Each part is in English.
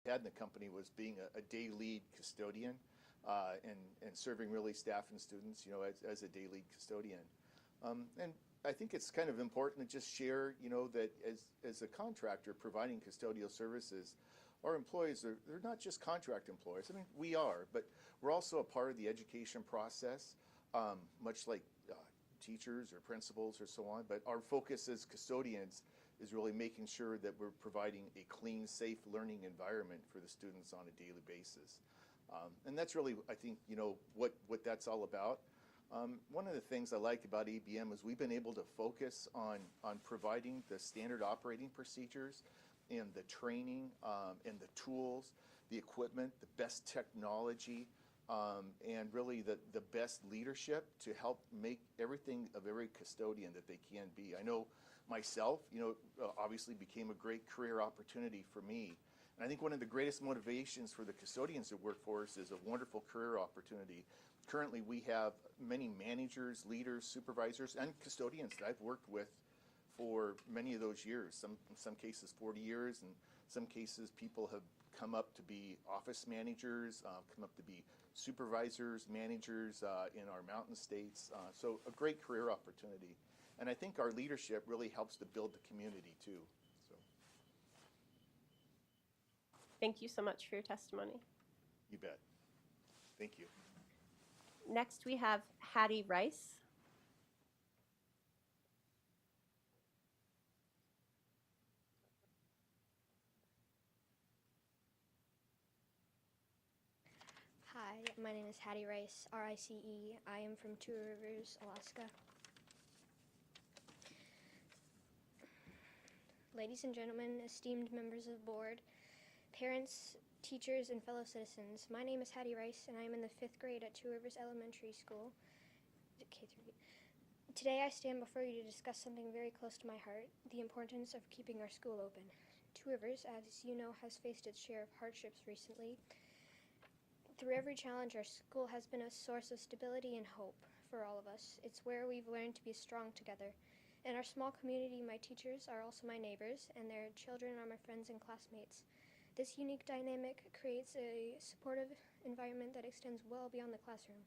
had in the company was being a day lead custodian and serving really staff and students, as a day lead custodian. And I think it's kind of important to just share, that as a contractor providing custodial services, our employees, they're not just contract employees. I mean, we are, but we're also a part of the education process, much like teachers or principals or so on. But our focus as custodians is really making sure that we're providing a clean, safe learning environment for the students on a daily basis. And that's really, I think, what that's all about. One of the things I like about ABM is we've been able to focus on providing the standard operating procedures and the training and the tools, the equipment, the best technology, and really the best leadership to help make everything of every custodian that they can be. I know myself, obviously became a great career opportunity for me. And I think one of the greatest motivations for the custodians that work for us is a wonderful career opportunity. Currently, we have many managers, leaders, supervisors, and custodians that I've worked with for many of those years. In some cases 40 years, and some cases people have come up to be office managers, come up to be supervisors, managers in our mountain states. So a great career opportunity. And I think our leadership really helps to build the community too. So. Thank you so much for your testimony. You bet. Thank you. Next we have Hattie Rice. Hi, my name is Hattie Rice, R-I-C-E. I am from Two Rivers, Alaska. Ladies and gentlemen, esteemed members of the board, parents, teachers, and fellow citizens, my name is Hattie Rice, and I am in the 5th grade at Two Rivers Elementary School, K-3. Today I stand before you to discuss something very close to my heart, the importance of keeping our school open. Two Rivers, as you know, has faced its share of hardships recently. Through every challenge, our school has been a source of stability and hope for all of us. It's where we've learned to be strong together. In our small community, my teachers are also my neighbors, and their children are my friends and classmates. This unique dynamic creates a supportive environment that extends well beyond the classroom.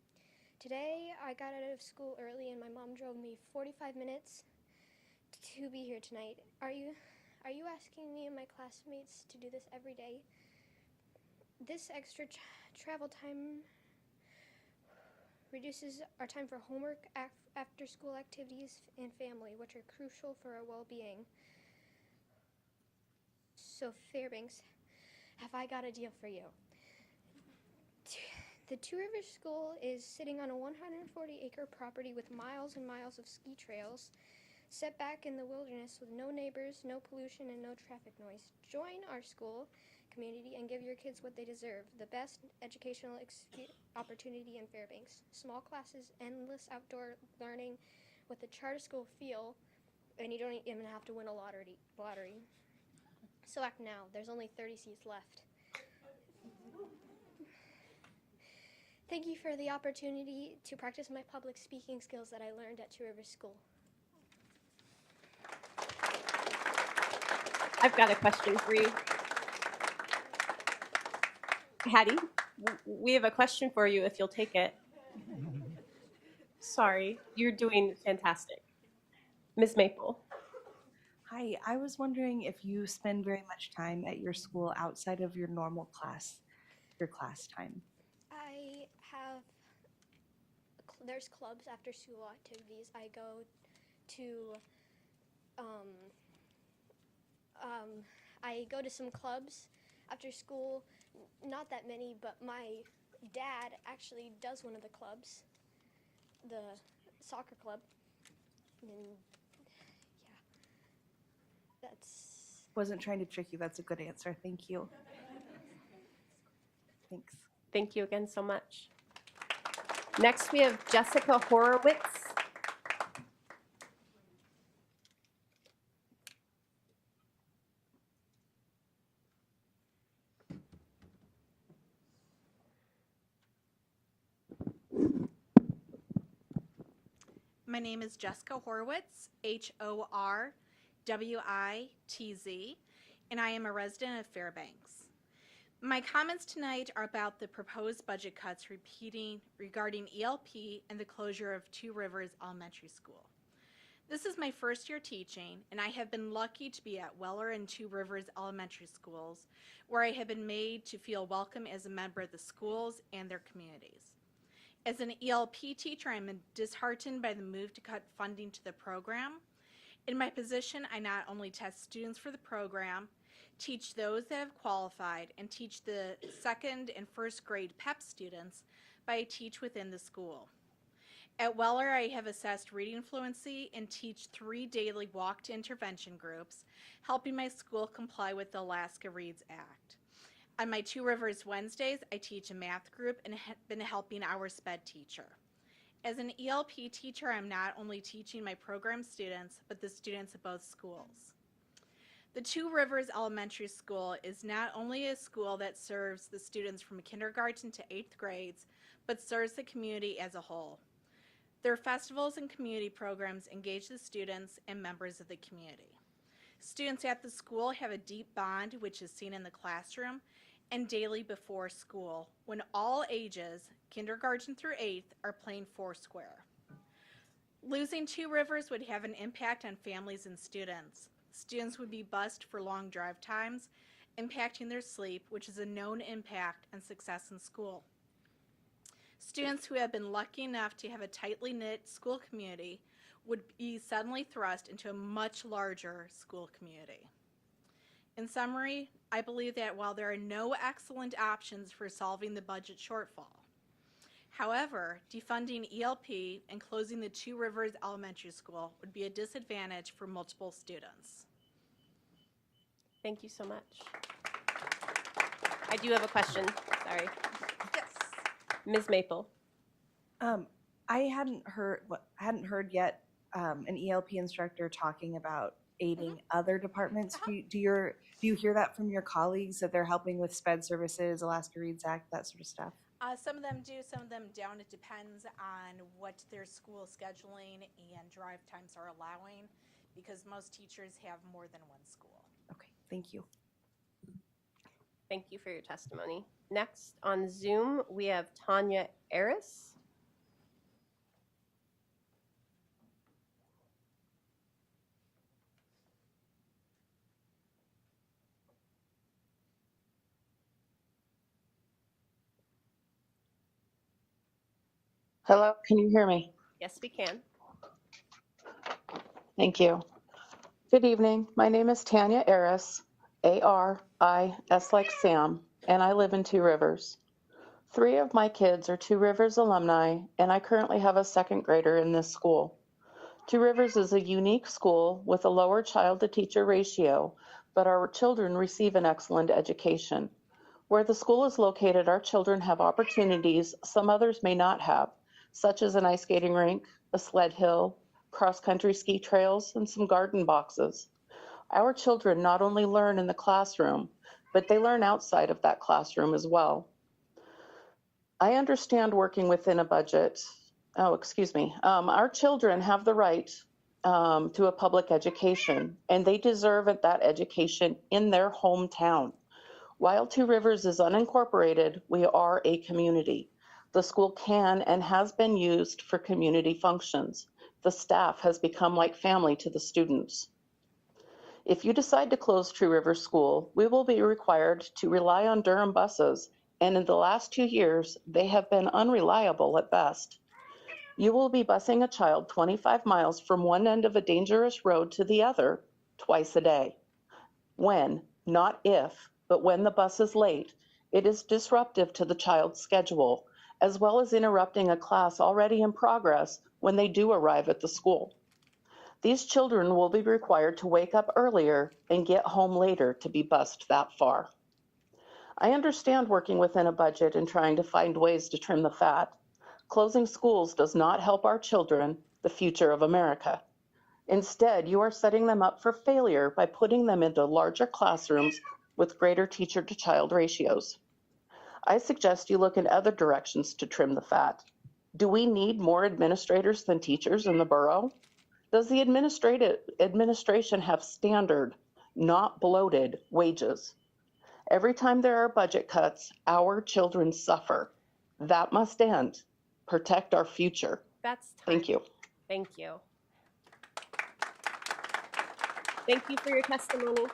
Today, I got out of school early, and my mom drove me 45 minutes to be here tonight. Are you asking me and my classmates to do this every day? This extra travel time reduces our time for homework, after-school activities, and family, which are crucial for our well-being. So, Fairbanks, have I got a deal for you? The Two Rivers School is sitting on a 140-acre property with miles and miles of ski trails, set back in the wilderness with no neighbors, no pollution, and no traffic noise. Join our school community and give your kids what they deserve, the best educational opportunity in Fairbanks. Small classes, endless outdoor learning with a charter school feel, and you don't even have to win a lottery. So act now. There's only 30 seats left. Thank you for the opportunity to practice my public speaking skills that I learned at Two Rivers School. I've got a question for you. Hattie, we have a question for you if you'll take it. Sorry, you're doing fantastic. Ms. Maple. Hi, I was wondering if you spend very much time at your school outside of your normal class, your class time. There's clubs after school activities. I go to some clubs after school, not that many, but my dad actually does one of the clubs, the soccer club, and yeah, that's... Wasn't trying to trick you, that's a good answer, thank you. Thanks. Thank you again so much. Next, we have Jessica Horowitz. My name is Jessica Horowitz, Horwitz, and I am a resident of Fairbanks. My comments tonight are about the proposed budget cuts regarding ELP and the closure of Two Rivers Elementary School. This is my first year teaching, and I have been lucky to be at Weller and Two Rivers Elementary Schools, where I have been made to feel welcome as a member of the schools and their communities. As an ELP teacher, I'm disheartened by the move to cut funding to the program. In my position, I not only test students for the program, teach those that have qualified, and teach the second and first grade PEP students, but I teach within the school. At Weller, I have assessed reading fluency and teach 3 daily walk-to intervention groups, helping my school comply with the Alaska Reads Act. On my Two Rivers Wednesdays, I teach a math group and have been helping our SPED teacher. As an ELP teacher, I'm not only teaching my program students, but the students at both schools. The Two Rivers Elementary School is not only a school that serves the students from kindergarten to 8th grades, but serves the community as a whole. Their festivals and community programs engage the students and members of the community. Students at the school have a deep bond, which is seen in the classroom and daily before school, when all ages, kindergarten through 8th, are playing Foursquare. Losing Two Rivers would have an impact on families and students. Students would be bused for long drive times, impacting their sleep, which is a known impact on success in school. Students who have been lucky enough to have a tightly knit school community would be suddenly thrust into a much larger school community. In summary, I believe that while there are no excellent options for solving the budget shortfall, however, defunding ELP and closing the Two Rivers Elementary School would be a disadvantage for multiple students. Thank you so much. I do have a question. Sorry. Yes. Ms. Maple. I hadn't heard yet an ELP instructor talking about aiding other departments. Do you hear that from your colleagues that they're helping with SPED services, Alaska Reads Act, that sort of stuff? Some of them do, some of them don't. It depends on what their school scheduling and drive times are allowing, because most teachers have more than one school. Okay, thank you. Thank you for your testimony. Next on Zoom, we have Tanya Eris. Hello, can you hear me? Yes, we can. Thank you. Good evening. My name is Tanya Aris, A-R-I-S like Sam, and I live in Two Rivers. 3 of my kids are Two Rivers alumni, and I currently have a 2nd grader in this school. Two Rivers is a unique school with a lower child-to-teacher ratio, but our children receive an excellent education. Where the school is located, our children have opportunities some others may not have, such as an ice skating rink, a sled hill, cross-country ski trails, and some garden boxes. Our children not only learn in the classroom, but they learn outside of that classroom as well. I understand working within a budget. Our children have the right to a public education, and they deserve that education in their hometown. While Two Rivers is unincorporated, we are a community. The school can and has been used for community functions. The staff has become like family to the students. If you decide to close Two Rivers School, we will be required to rely on Durham buses, and in the last 2 years, they have been unreliable at best. You will be busing a child 25 miles from one end of a dangerous road to the other twice a day. When, not if, but when the bus is late, it is disruptive to the child's schedule, as well as interrupting a class already in progress when they do arrive at the school. These children will be required to wake up earlier and get home later to be bused that far. I understand working within a budget and trying to find ways to trim the fat. Closing schools does not help our children, the future of America. Instead, you are setting them up for failure by putting them into larger classrooms with greater teacher-to-child ratios. I suggest you look in other directions to trim the fat. Do we need more administrators than teachers in the borough? Does the administration have standard, not bloated, wages? Every time there are budget cuts, our children suffer. That must end. Protect our future. That's time. Thank you. Thank you. Thank you for your testimony.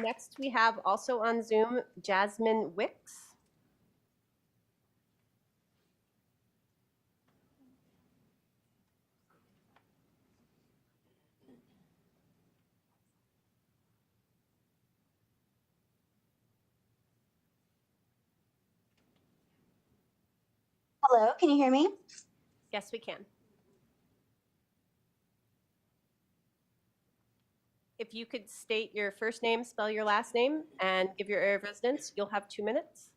Next, we have also on Zoom, Jasmine Wicks. Hello, can you hear me? Yes, we can. If you could state your first name, spell your last name, and give your area of residence, you'll have 2 minutes.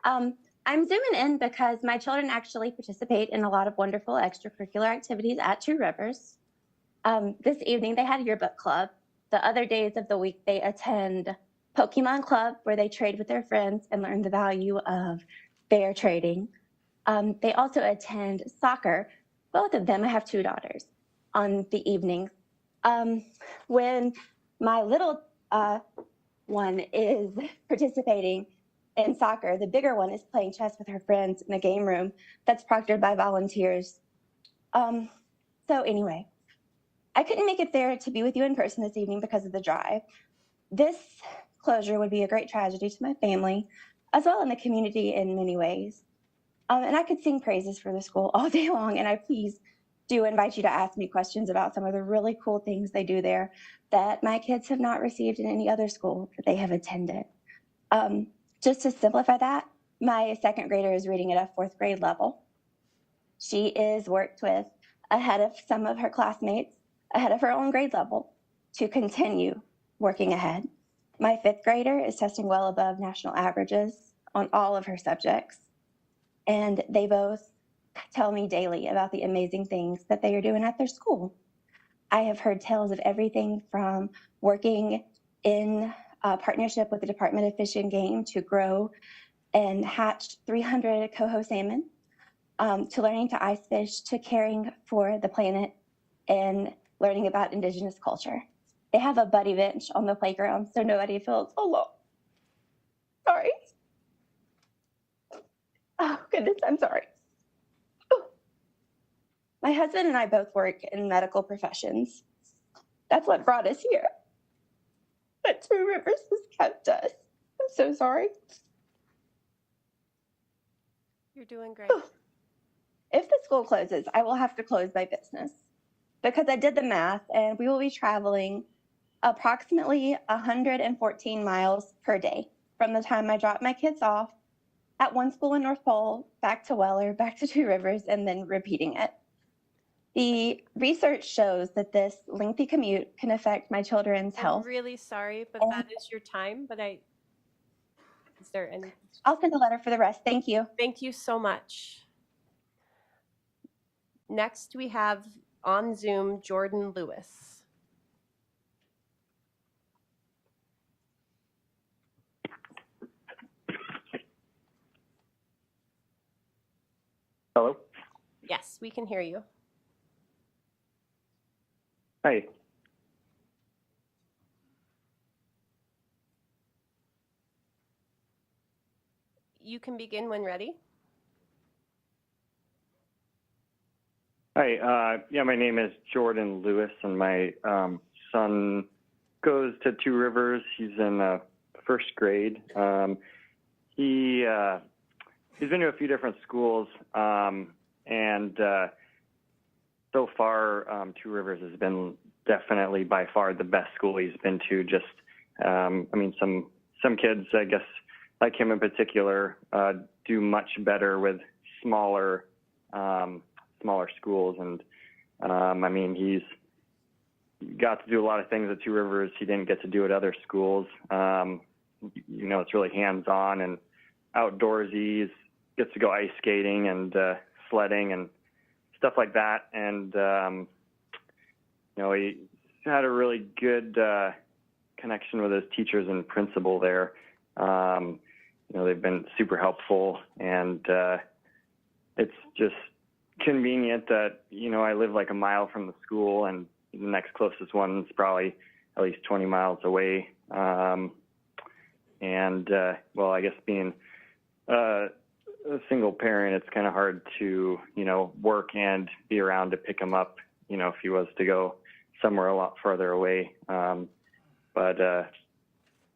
I'm zooming in because my children actually participate in a lot of wonderful extracurricular activities at Two Rivers. This evening they had a yearbook club. The other days of the week they attend Pokemon Club, where they trade with their friends and learn the value of fair trading. They also attend soccer. Both of them, I have 2 daughters, on the evenings. When my little one is participating in soccer, the bigger one is playing chess with her friends in a game room that's proctored by volunteers. So anyway, I couldn't make it there to be with you in person this evening because of the drive. This closure would be a great tragedy to my family, as well in the community in many ways. And I could sing praises for the school all day long, and I please do invite you to ask me questions about some of the really cool things they do there that my kids have not received in any other school that they have attended. Just to simplify that, my 2nd grader is reading at a 4th grade level. She is worked with ahead of some of her classmates, ahead of her own grade level, to continue working ahead. My 5th grader is testing well above national averages on all of her subjects. And they both tell me daily about the amazing things that they are doing at their school. I have heard tales of everything from working in partnership with the Department of Fish and Game to grow and hatch 300 coho salmon, to learning to ice fish, to caring for the planet and learning about indigenous culture. They have a buddy bench on the playground so nobody feels alone. Sorry. Oh, goodness, I'm sorry. Oh. My husband and I both work in medical professions. That's what brought us here. But Two Rivers has kept us. I'm so sorry. You're doing great. If the school closes, I will have to close my business because I did the math and we will be traveling approximately 114 miles per day from the time I drop my kids off at one school in North Pole, back to Weller, back to Two Rivers, and then repeating it. The research shows that this lengthy commute can affect my children's health. I'm really sorry, but that is your time. But is there any? I'll send a letter for the rest. Thank you. Thank you so much. Next, we have on Zoom, Jordan Lewis. Hello? Yes, we can hear you. Hi. You can begin when ready. Hi. Yeah, my name is Jordan Lewis, and my son goes to Two Rivers. He's in 1st grade. He's been to a few different schools, and so far, Two Rivers has been definitely by far the best school he's been to. Just, I mean, some kids, I guess, like him in particular, do much better with smaller schools. And I mean, he's got to do a lot of things at Two Rivers he didn't get to do at other schools. You know, it's really hands-on and outdoorsy. He gets to go ice skating and sledding and stuff like that. And, you know, he had a really good connection with his teachers and principal there. You know, they've been super helpful, and it's just convenient that, I live like a mile from the school, and the next closest one's probably at least 20 miles away. Well, I guess being a single parent, it's kind of hard to, work and be around to pick him up, if he was to go somewhere a lot farther away.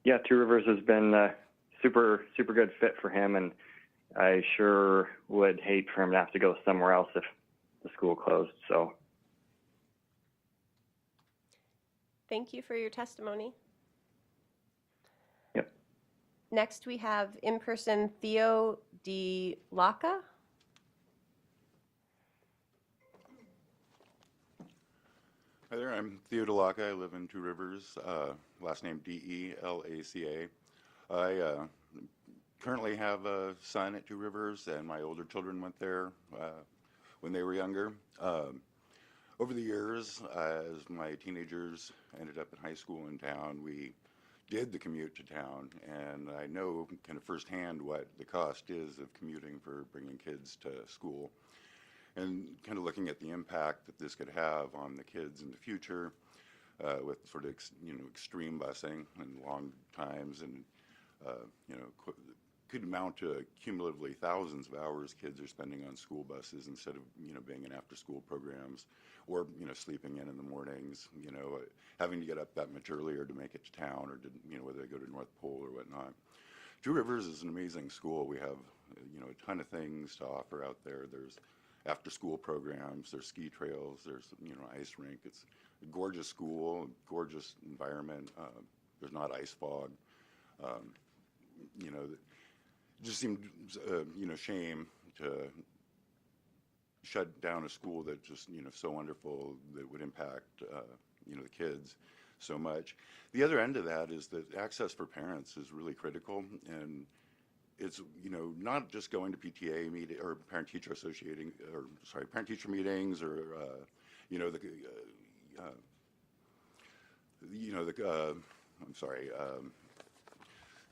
Yeah, Two Rivers has been a super good fit for him, and I sure would hate for him to have to go somewhere else if the school closed. So, Thank you for your testimony. yep. Next, we have in-person Theo D. Laca. Hi there, I'm Theo DeLaca. I live in Two Rivers, last name Delaca. I currently have a son at Two Rivers, and my older children went there when they were younger. Over the years, as my teenagers ended up in high school in town, we did the commute to town, and I know kind of firsthand what the cost is of commuting for bringing kids to school, and kind of looking at the impact that this could have on the kids in the future with sort of extreme busing and long times, and could amount to cumulatively thousands of hours kids are spending on school buses instead of being in after school programs, or sleeping in the mornings, having to get up that much earlier to make it to town, or whether they go to North Pole or whatnot. Two Rivers is an amazing school. We have a ton of things to offer out there. There's after school programs, there's ski trails, there's ice rink. It's a gorgeous school, gorgeous environment. There's not ice fog. It just seemed shame to shut down a school that just so wonderful, that would impact the kids so much. The other end of that is that access for parents is really critical, and it's not just going to PTA meeting or parent-teacher parent-teacher meetings, or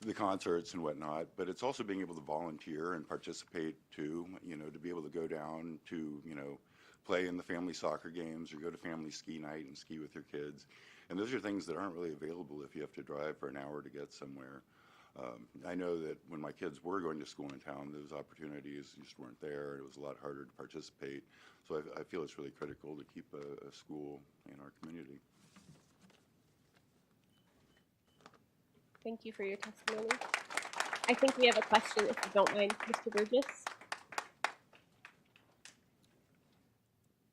the concerts and whatnot, but it's also being able to volunteer and participate too, to be able to go down to, play in the family soccer games, or go to family ski night and ski with your kids. And those are things that aren't really available if you have to drive for an hour to get somewhere. I know that when my kids were going to school in town, those opportunities just weren't there. It was a lot harder to participate. So I feel it's really critical to keep a school in our community. Thank you for your testimony. I think we have a question, if you don't mind, Mr. Burgess.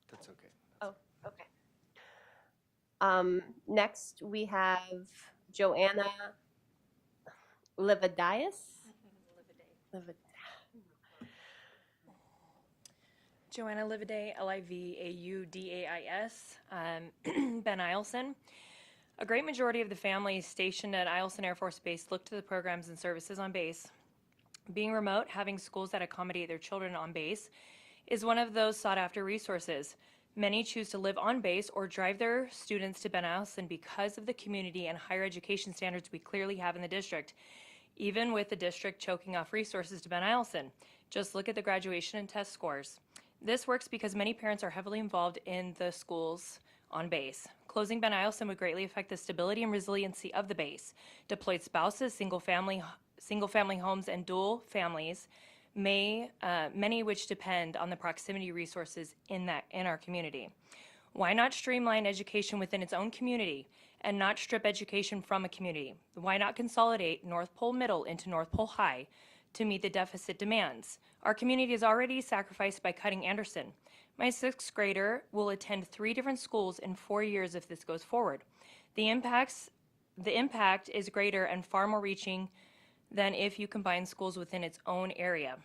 That's okay. Oh, okay. Next, we have Joanna Livadias. Joanna Livaday, Livaudais, Ben Eielson. A great majority of the families stationed at Eielson Air Force Base look to the programs and services on base. Being remote, having schools that accommodate their children on base is one of those sought-after resources. Many choose to live on base or drive their students to Ben Eielson because of the community and higher education standards we clearly have in the district, even with the district choking off resources to Ben Eielson. Just look at the graduation and test scores. This works because many parents are heavily involved in the schools on base. Closing Ben Eielson would greatly affect the stability and resiliency of the base. Deployed spouses, single-family homes, and dual families, many which depend on the proximity resources in our community. Why not streamline education within its own community and not strip education from a community? Why not consolidate North Pole Middle into North Pole High to meet the deficit demands? Our community is already sacrificed by cutting Anderson. My 6th grader will attend 3 different schools in 4 years if this goes forward. The impact is greater and far more reaching than if you combine schools within its own area.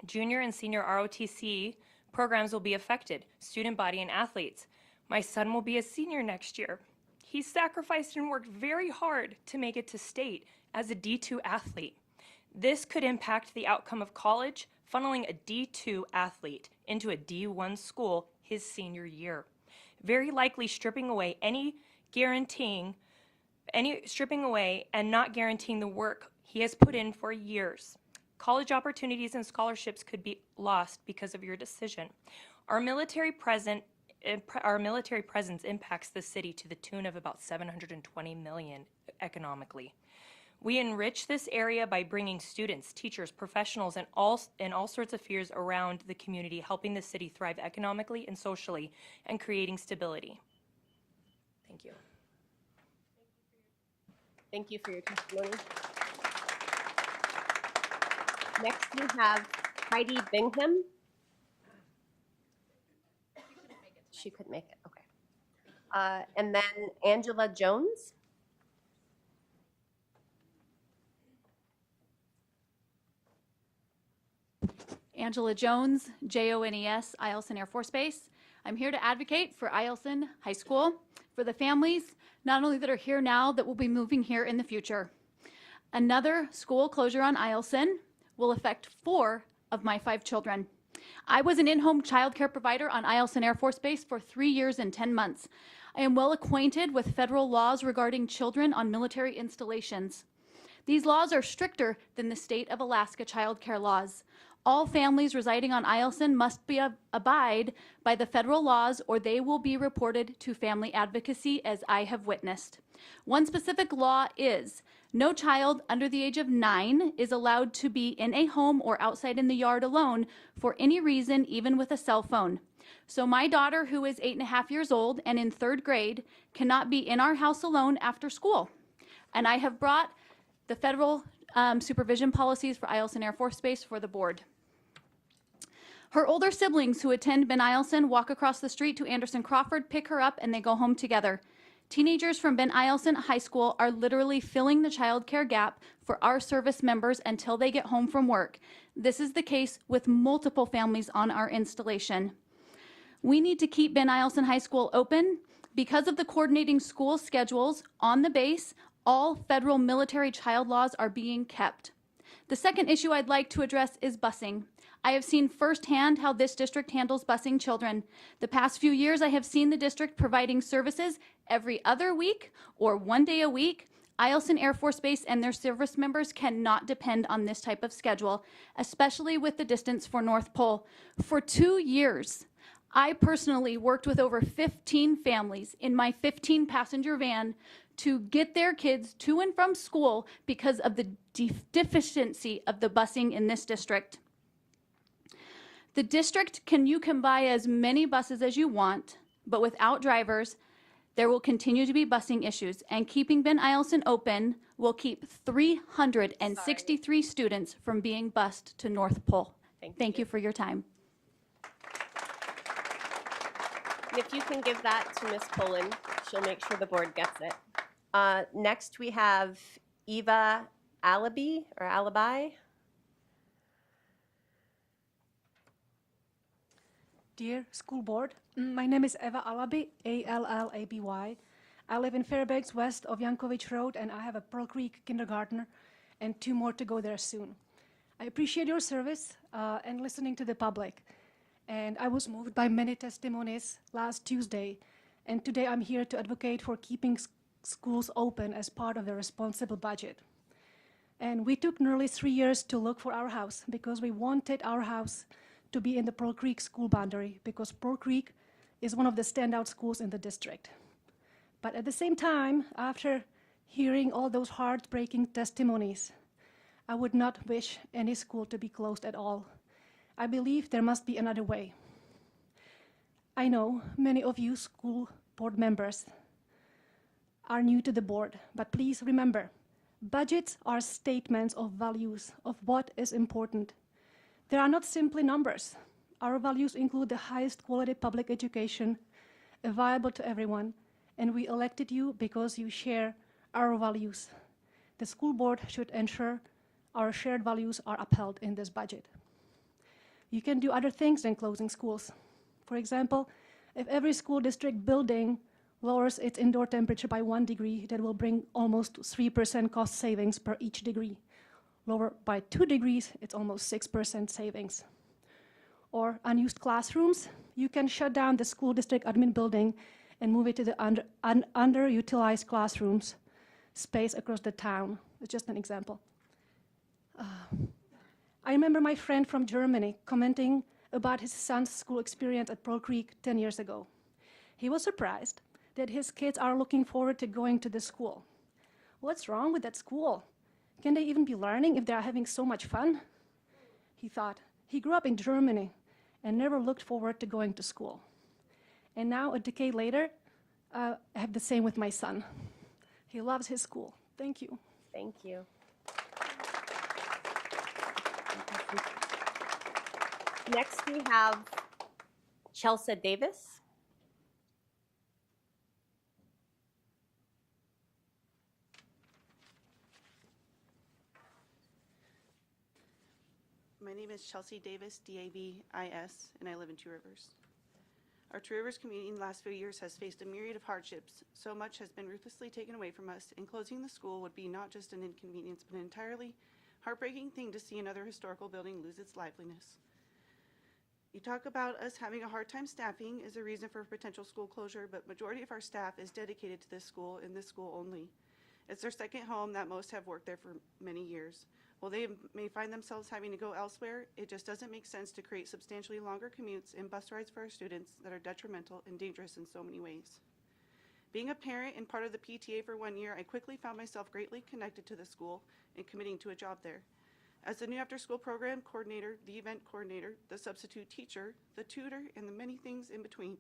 Junior and senior ROTC programs will be affected, student body and athletes. My son will be a senior next year. He sacrificed and worked very hard to make it to state as a D2 athlete. This could impact the outcome of college, funneling a D2 athlete into a D1 school his senior year. Very likely stripping away and not guaranteeing the work he has put in for years. College opportunities and scholarships could be lost because of your decision. Our military presence impacts the city to the tune of about $720 million economically. We enrich this area by bringing students, teachers, professionals, and all sorts of spheres around the community, helping the city thrive economically and socially, and creating stability. Thank you. Thank you for your testimony. Next, we have Heidi Bingham. She couldn't make it, okay. And then Angela Jones. Angela Jones, Jones, Eielson Air Force Base. I'm here to advocate for Eielson High School, for the families, not only that are here now, that will be moving here in the future. Another school closure on Eielson will affect 4 of my 5 children. I was an in-home childcare provider on Eielson Air Force Base for 3 years and 10 months. I am well acquainted with federal laws regarding children on military installations. These laws are stricter than the state of Alaska childcare laws. All families residing on Eielson must abide by the federal laws, or they will be reported to family advocacy, as I have witnessed. One specific law is no child under the age of 9 is allowed to be in a home or outside in the yard alone for any reason, even with a cell phone. So my daughter, who is 8.5 years old and in 3rd grade, cannot be in our house alone after school. And I have brought the federal supervision policies for Eielson Air Force Base for the board. Her older siblings who attend Ben Eielson walk across the street to Anderson Crawford, pick her up, and they go home together. Teenagers from Ben Eielson High School are literally filling the child care gap for our service members until they get home from work. This is the case with multiple families on our installation. We need to keep Ben Eielson High School open. Because of the coordinating school schedules on the base, all federal military child laws are being kept. The second issue I'd like to address is busing. I have seen firsthand how this district handles busing children. The past few years, I have seen the district providing services every other week or 1 day a week. Eielson Air Force Base and their service members cannot depend on this type of schedule, especially with the distance for North Pole. For 2 years, I personally worked with over 15 families in my 15-passenger van to get their kids to and from school because of the deficiency of the busing in this district. The district you can buy as many buses as you want, but without drivers, there will continue to be busing issues, and keeping Ben Eielson open will keep 363 students from being bused to North Pole. Thank you for your time. And if you can give that to Ms. Pullen, she'll make sure the board gets it. Next, we have Eva Alibi. Dear School Board, my name is Eva Alaby, A-L-L-A-B-Y. I live in Fairbanks, west of Yankovich Road, and I have a Pearl Creek kindergartner and 2 more to go there soon. I appreciate your service and listening to the public. And I was moved by many testimonies last Tuesday, and today I'm here to advocate for keeping schools open as part of the responsible budget. And we took nearly 3 years to look for our house because we wanted our house to be in the Pearl Creek school boundary because Pearl Creek is one of the standout schools in the district. But at the same time, after hearing all those heartbreaking testimonies, I would not wish any school to be closed at all. I believe there must be another way. I know many of you school board members are new to the board, but please remember, budgets are statements of values of what is important. They are not simply numbers. Our values include the highest quality public education, available to everyone, and we elected you because you share our values. The school board should ensure our shared values are upheld in this budget. You can do other things than closing schools. For example, if every school district building lowers its indoor temperature by 1 degree, that will bring almost 3% cost savings per each degree. Lower by 2 degrees, it's almost 6% savings. Or unused classrooms, you can shut down the school district admin building and move it to the underutilized classrooms space across the town. It's just an example. I remember my friend from Germany commenting about his son's school experience at Pearl Creek 10 years ago. He was surprised that his kids are looking forward to going to the school. What's wrong with that school? Can they even be learning if they are having so much fun? He thought. He grew up in Germany and never looked forward to going to school. And now, a decade later, I have the same with my son. He loves his school. Thank you. Thank you. Next, we have Chelsea Davis. My name is Chelsea Davis, D-A-V-I-S, and I live in Two Rivers. Our Two Rivers community in the last few years has faced a myriad of hardships. So much has been ruthlessly taken away from us, and closing the school would be not just an inconvenience, but an entirely heartbreaking thing to see another historical building lose its liveliness. You talk about us having a hard time staffing as a reason for potential school closure, but majority of our staff is dedicated to this school and this school only. It's their second home that most have worked there for many years. While they may find themselves having to go elsewhere, it just doesn't make sense to create substantially longer commutes and bus rides for our students that are detrimental and dangerous in so many ways. Being a parent and part of the PTA for 1 year, I quickly found myself greatly connected to the school and committing to a job there. As the new after-school program coordinator, the event coordinator, the substitute teacher, the tutor, and the many things in between,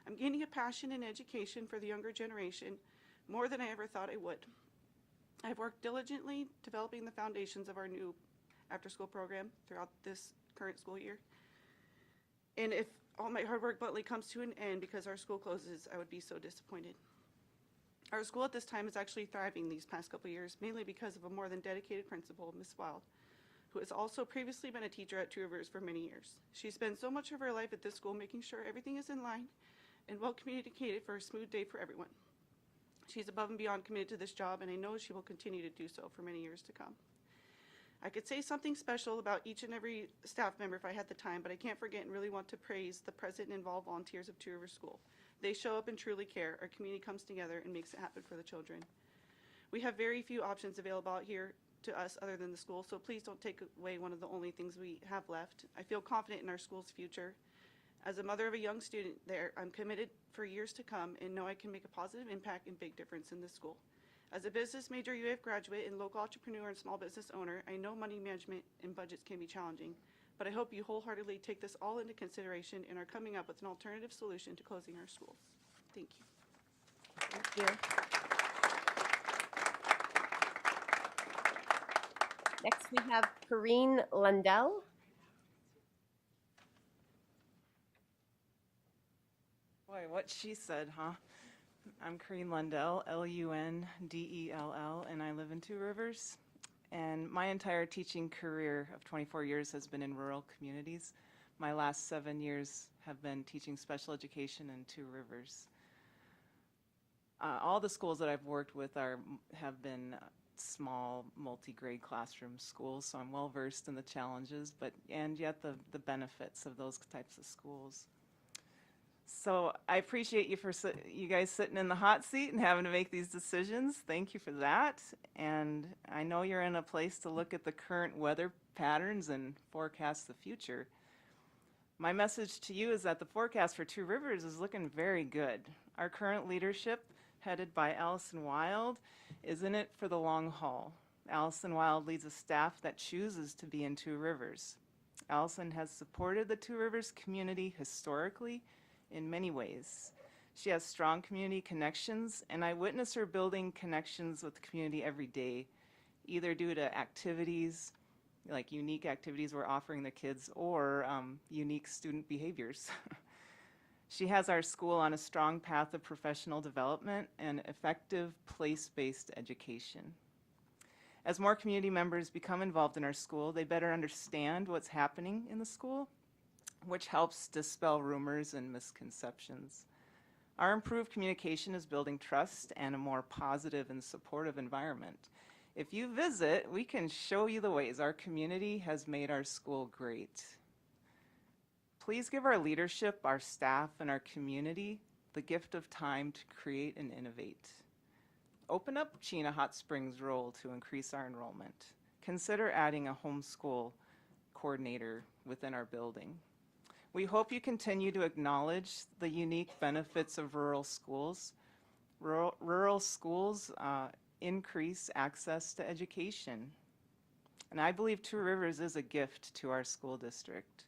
I'm gaining a passion and education for the younger generation more than I ever thought I would. I've worked diligently developing the foundations of our new after-school program throughout this current school year. And if all my hard work bluntly comes to an end because our school closes, I would be so disappointed. Our school at this time is actually thriving these past couple years, mainly because of a more than dedicated principal, Ms. Wild, who has also previously been a teacher at Two Rivers for many years. She spent so much of her life at this school making sure everything is in line and well communicated for a smooth day for everyone. She's above and beyond committed to this job, and I know she will continue to do so for many years to come. I could say something special about each and every staff member if I had the time, but I can't forget and really want to praise the present and involved volunteers of Two Rivers School. They show up and truly care. Our community comes together and makes it happen for the children. We have very few options available out here to us other than the school, so please don't take away one of the only things we have left. I feel confident in our school's future. As a mother of a young student there, I'm committed for years to come and know I can make a positive impact and big difference in this school. As a business major UAF graduate and local entrepreneur and small business owner, I know money management and budgets can be challenging, but I hope you wholeheartedly take this all into consideration and are coming up with an alternative solution to closing our schools. Thank you. Thank you. Next, we have Corrine Lundell. Boy, what she said, huh? I'm Corrine Lundell, L-U-N-D-E-L-L, and I live in Two Rivers. And my entire teaching career of 24 years has been in rural communities. My last 7 years have been teaching special education in Two Rivers. All the schools that I've worked with have been small multi-grade classroom schools, so I'm well versed in the challenges, and yet the benefits of those types of schools. So I appreciate you guys sitting in the hot seat and having to make these decisions. Thank you for that. And I know you're in a place to look at the current weather patterns and forecast the future. My message to you is that the forecast for Two Rivers is looking very good. Our current leadership, headed by Eielson Wild, is in it for the long haul. Eielson Wild leads a staff that chooses to be in Two Rivers. Eielson has supported the Two Rivers community historically in many ways. She has strong community connections, and I witness her building connections with the community every day, either due to activities, like unique activities we're offering the kids, or unique student behaviors. She has our school on a strong path of professional development and effective place-based education. As more community members become involved in our school, they better understand what's happening in the school, which helps dispel rumors and misconceptions. Our improved communication is building trust and a more positive and supportive environment. If you visit, we can show you the ways our community has made our school great. Please give our leadership, our staff, and our community the gift of time to create and innovate. Open up Chena Hot Springs Roll to increase our enrollment. Consider adding a homeschool coordinator within our building. We hope you continue to acknowledge the unique benefits of rural schools. Rural schools increase access to education. And I believe Two Rivers is a gift to our school district.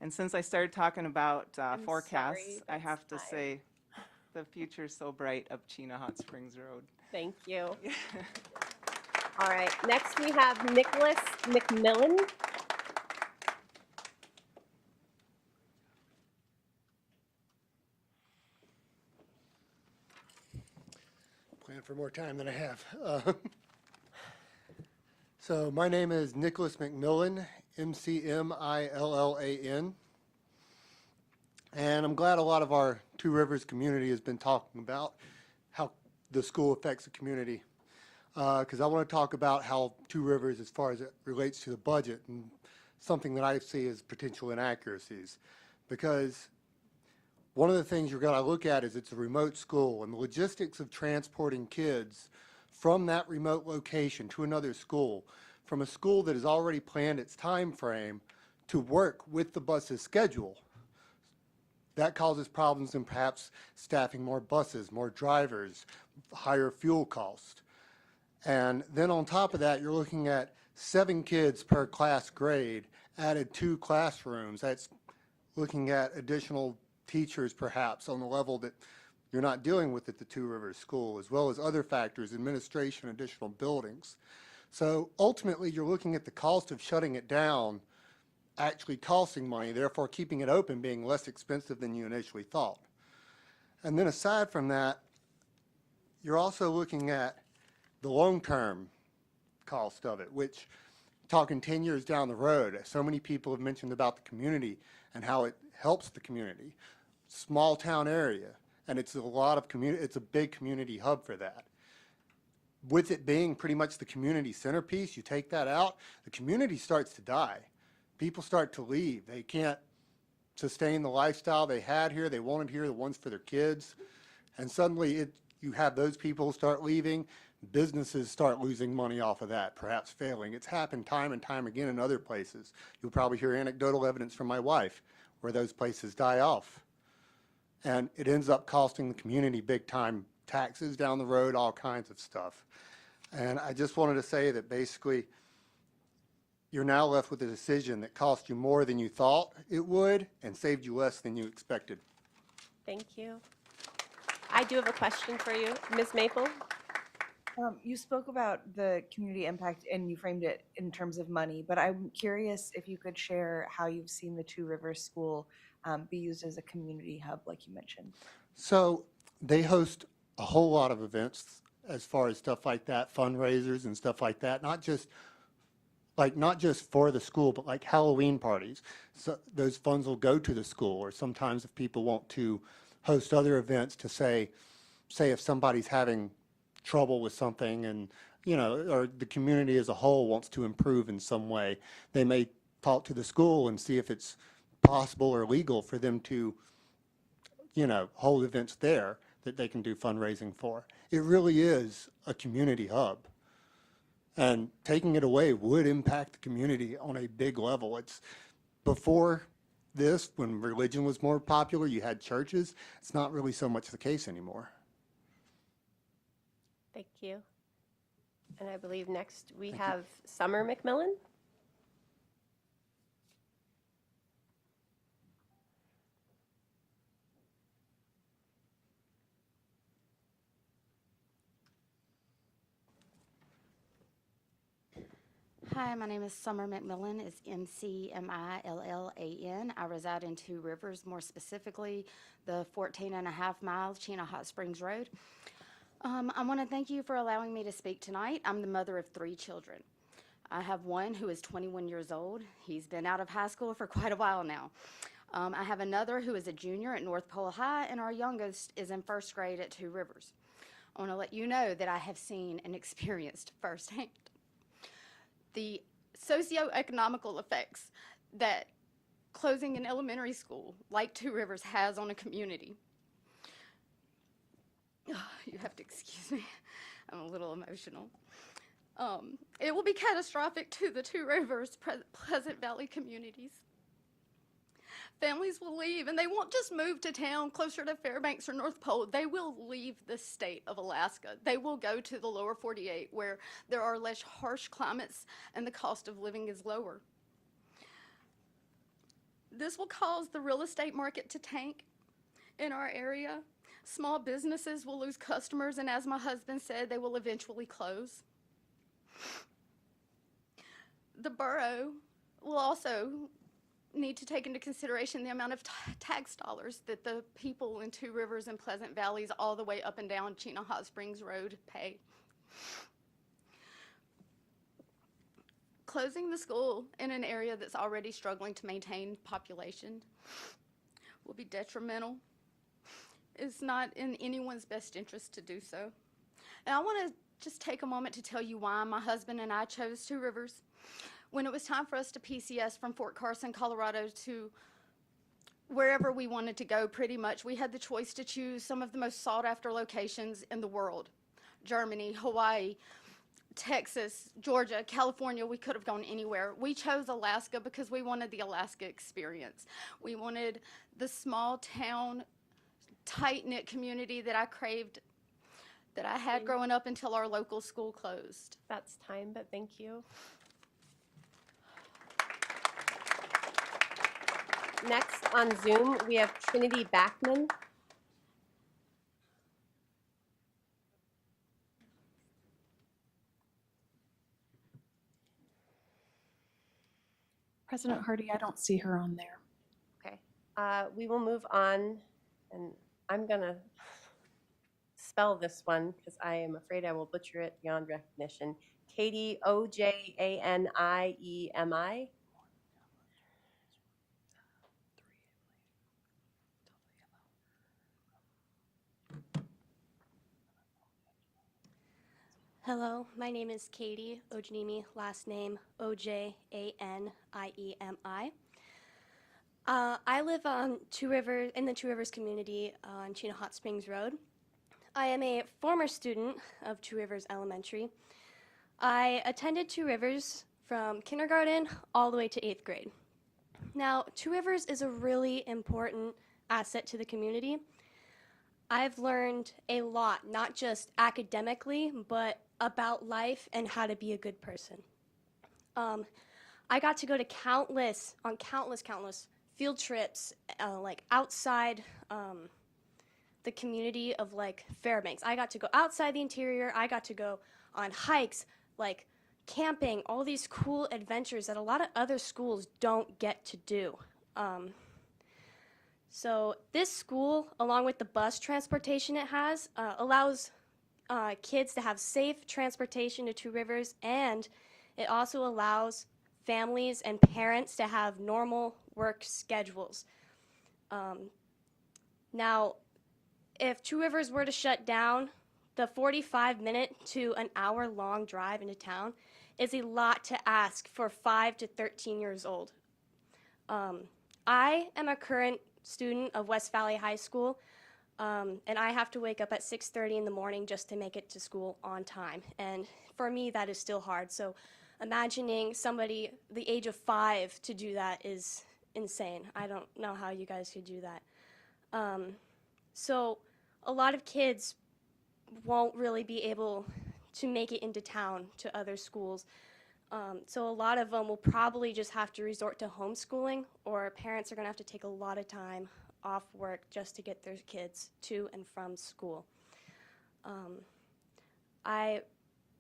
And since I started talking about forecasts, sorry, I have to that's say the future's so bright up Chena Hot Springs Road. Thank you. All right, next we have Nicholas McMillan. Plan for more time than I have. So my name is Nicholas McMillan, McMillan. And I'm glad a lot of our Two Rivers community has been talking about how the school affects the community. Because I want to talk about how Two Rivers, as far as it relates to the budget, and something that I see as potential inaccuracies. Because one of the things you're going to look at is it's a remote school, and the logistics of transporting kids from that remote location to another school, from a school that has already planned its time frame to work with the bus's schedule. That causes problems in perhaps staffing more buses, more drivers, higher fuel cost. And then on top of that, you're looking at 7 kids per class grade, added 2 classrooms. That's looking at additional teachers perhaps on the level that you're not dealing with at the Two Rivers School, as well as other factors, administration, additional buildings. So ultimately, you're looking at the cost of shutting it down actually costing money, therefore keeping it open being less expensive than you initially thought. And then aside from that, you're also looking at the long-term cost of it, which, talking 10 years down the road, so many people have mentioned about the community and how it helps the community. Small town area, and it's a lot of community, it's a big community hub for that. With it being pretty much the community centerpiece, you take that out, the community starts to die. People start to leave. They can't sustain the lifestyle they had here, they wanted here, the ones for their kids. And suddenly you have those people start leaving, businesses start losing money off of that, perhaps failing. It's happened time and time again in other places. You'll probably hear anecdotal evidence from my wife where those places die off. And it ends up costing the community big time, taxes down the road, all kinds of stuff. And I just wanted to say that basically you're now left with a decision that cost you more than you thought it would and saved you less than you expected. Thank you. I do have a question for you. Ms. Maple? You spoke about the community impact and you framed it in terms of money, but I'm curious if you could share how you've seen the Two Rivers School be used as a community hub, like you mentioned. So they host a whole lot of events as far as stuff like that, fundraisers and stuff like that, not just for the school, but like Halloween parties. So those funds will go to the school, or sometimes if people want to host other events to say if somebody's having trouble with something and, or the community as a whole wants to improve in some way, they may talk to the school and see if it's possible or legal for them to, hold events there that they can do fundraising for. It really is a community hub. And taking it away would impact the community on a big level. It's before this, when religion was more popular, you had churches. It's not really so much the case anymore. Thank you. And I believe next we have Summer McMillan. Hi, my name is Summer McMillan. It's McMillan. I reside in Two Rivers, more specifically the 14.5 miles Chena Hot Springs Road. I want to thank you for allowing me to speak tonight. I'm the mother of 3 children. I have one who is 21 years old. He's been out of high school for quite a while now. I have another who is a junior at North Pole High, and our youngest is in 1st grade at Two Rivers. I want to let you know that I have seen and experienced firsthand the socioeconomical effects that closing an elementary school like Two Rivers has on a community. You have to excuse me, I'm a little emotional. It will be catastrophic to the Two Rivers, Pleasant Valley communities. Families will leave, and they won't just move to town closer to Fairbanks or North Pole. They will leave the state of Alaska. They will go to the lower 48, where there are less harsh climates and the cost of living is lower. This will cause the real estate market to tank in our area. Small businesses will lose customers, and as my husband said, they will eventually close. The borough will also need to take into consideration the amount of tax dollars that the people in Two Rivers and Pleasant Valleys all the way up and down Chena Hot Springs Road pay. Closing the school in an area that's already struggling to maintain population will be detrimental. It's not in anyone's best interest to do so. And I want to just take a moment to tell you why my husband and I chose Two Rivers. When it was time for us to PCS from Fort Carson, Colorado to wherever we wanted to go, pretty much, we had the choice to choose some of the most sought after locations in the world. Germany, Hawaii, Texas, Georgia, California, we could have gone anywhere. We chose Alaska because we wanted the Alaska experience. We wanted the small town, tight-knit community that I craved, that I had growing up until our local school closed. That's time, but thank you. Next on Zoom, we have Trinity Backman. President Hardy, I don't see her on there. Okay. We will move on, and I'm going to spell this one because I am afraid I will butcher it beyond recognition. Katie, Ojaniemi. Hello, my name is Katie Ojaniemi, last name Ojaniemi. I live on Two Rivers, in the Two Rivers community on Chena Hot Springs Road. I am a former student of Two Rivers Elementary. I attended Two Rivers from kindergarten all the way to 8th grade. Now, Two Rivers is a really important asset to the community. I've learned a lot, not just academically, but about life and how to be a good person. I got to go to countless field trips, like outside the community of like Fairbanks. I got to go outside the interior. I got to go on hikes, like camping, all these cool adventures that a lot of other schools don't get to do. So this school, along with the bus transportation it has, allows kids to have safe transportation to Two Rivers, and it also allows families and parents to have normal work schedules. Now, if Two Rivers were to shut down, the 45-minute to an hour-long drive into town is a lot to ask for 5 to 13 years old. I am a current student of West Valley High School, and I have to wake up at 6:30 in the morning just to make it to school on time. And for me, that is still hard. So imagining somebody the age of 5 to do that is insane. I don't know how you guys could do that. So a lot of kids won't really be able to make it into town to other schools. So a lot of them will probably just have to resort to homeschooling, or parents are going to have to take a lot of time off work just to get their kids to and from school. I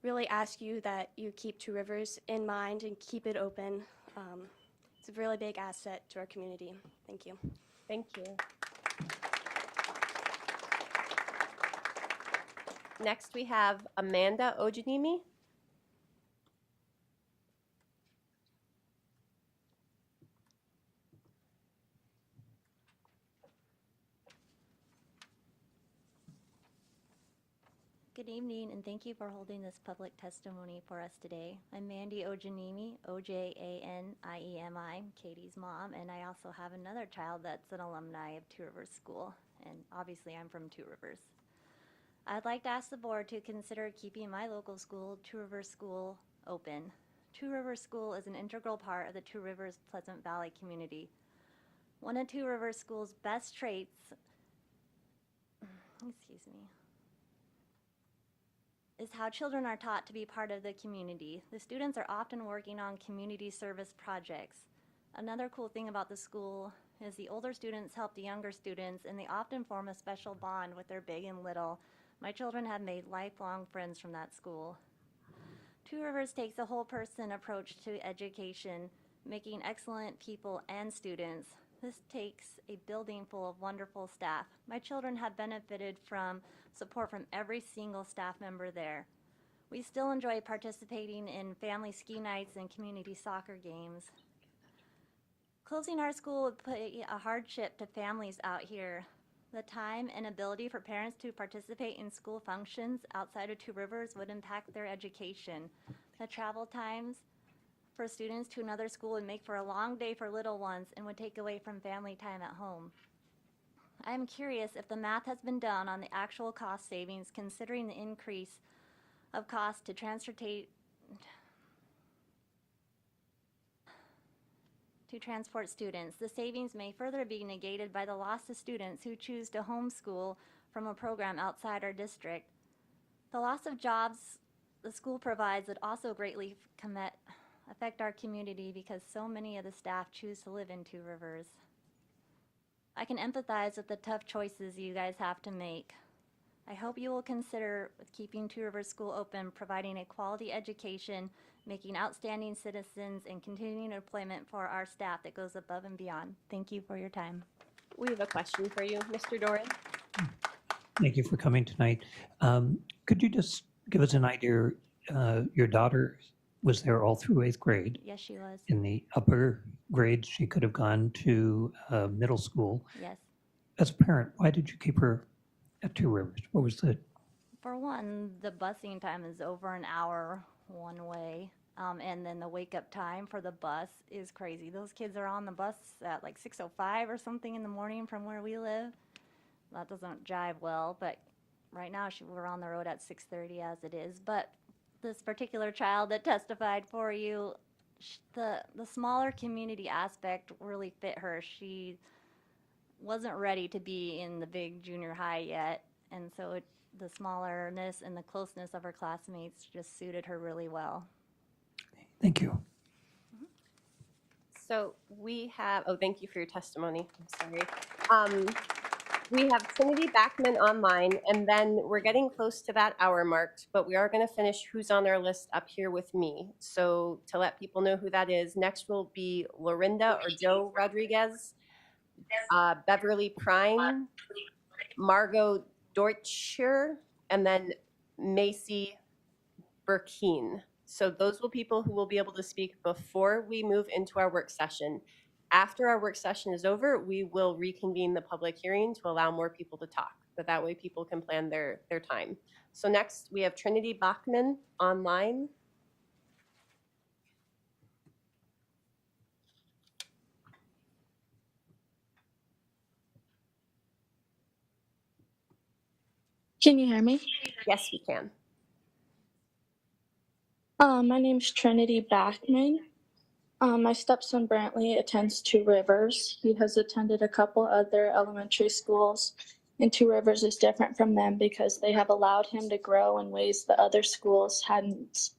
really ask you that you keep Two Rivers in mind and keep it open. It's a really big asset to our community. Thank you. Thank you. Next, we have Amanda Ojaniemi. Good evening, and thank you for holding this public testimony for us today. I'm Mandy Ojaniemi, Ojaniemi, Katie's mom, and I also have another child that's an alumni of Two Rivers School, and obviously I'm from Two Rivers. I'd like to ask the board to consider keeping my local school, Two Rivers School, open. Two Rivers School is an integral part of the Two Rivers Pleasant Valley community. One of Two Rivers School's best traits, is how children are taught to be part of the community. The students are often working on community service projects. Another cool thing about the school is the older students help the younger students, and they often form a special bond with their big and little. My children have made lifelong friends from that school. Two Rivers takes a whole person approach to education, making excellent people and students. This takes a building full of wonderful staff. My children have benefited from support from every single staff member there. We still enjoy participating in family ski nights and community soccer games. Closing our school would put a hardship to families out here. The time and ability for parents to participate in school functions outside of Two Rivers would impact their education. The travel times for students to another school would make for a long day for little ones and would take away from family time at home. I am curious if the math has been done on the actual cost savings considering the increase of cost to transport students. The savings may further be negated by the loss of students who choose to homeschool from a program outside our district. The loss of jobs the school provides would also greatly affect our community because so many of the staff choose to live in Two Rivers. I can empathize with the tough choices you guys have to make. I hope you will consider keeping Two Rivers School open, providing a quality education, making outstanding citizens, and continuing employment for our staff that goes above and beyond. Thank you for your time. We have a question for you, Mr. Doran. Thank you for coming tonight. Could you just give us an idea? Your daughter was there all through 8th grade. Yes, she was. In the upper grades, she could have gone to middle school. Yes. As a parent, why did you keep her at Two Rivers? What was the... For one, the busing time is over an hour one way. And then the wake up time for the bus is crazy. Those kids are on the bus at like 6:05 or something in the morning from where we live. That doesn't jive well, but right now we're on the road at 6:30 as it is. But this particular child that testified for you, the smaller community aspect really fit her. She wasn't ready to be in the big junior high yet, and so the smallerness and the closeness of her classmates just suited her really well. Thank you. So we have, thank you for your testimony. I'm sorry. We have Trinity Backman online, and then we're getting close to that hour marked, but we are going to finish who's on our list up here with me. So to let people know who that is, next will be Lorinda or Joe Rodriguez, Beverly Prine, Margot Deutscher, and then Macy Burkeen. So those will people who will be able to speak before we move into our work session. After our work session is over, we will reconvene the public hearing to allow more people to talk, but that way people can plan their time. So next we have Trinity Bachman online. Can you hear me? Yes, we can. My name's Trinity Bachman. My stepson Brantley attends Two Rivers. He has attended a couple other elementary schools, and Two Rivers is different from them because they have allowed him to grow in ways the other schools hadn't.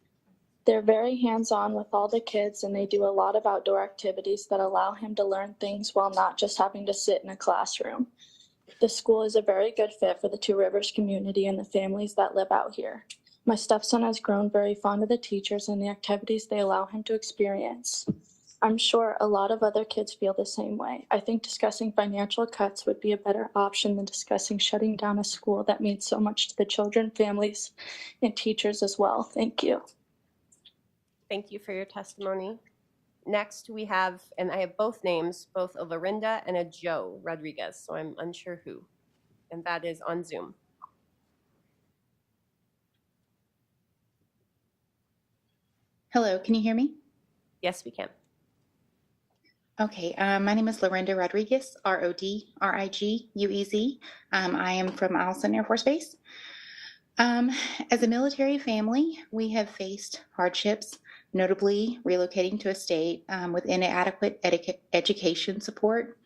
They're very hands-on with all the kids, and they do a lot of outdoor activities that allow him to learn things while not just having to sit in a classroom. The school is a very good fit for the Two Rivers community and the families that live out here. My stepson has grown very fond of the teachers and the activities they allow him to experience. I'm sure a lot of other kids feel the same way. I think discussing financial cuts would be a better option than discussing shutting down a school that means so much to the children, families, and teachers as well. Thank you. Thank you for your testimony. Next we have, and I have both names, both a Lorinda and a Joe Rodriguez, so I'm unsure who, and that is on Zoom. Hello, can you hear me? Yes, we can. Okay, my name is Lorinda Rodriguez, Rodriguez. I am from Eielson Air Force Base. Um, as a military family, we have faced hardships, notably relocating to a state with inadequate education support.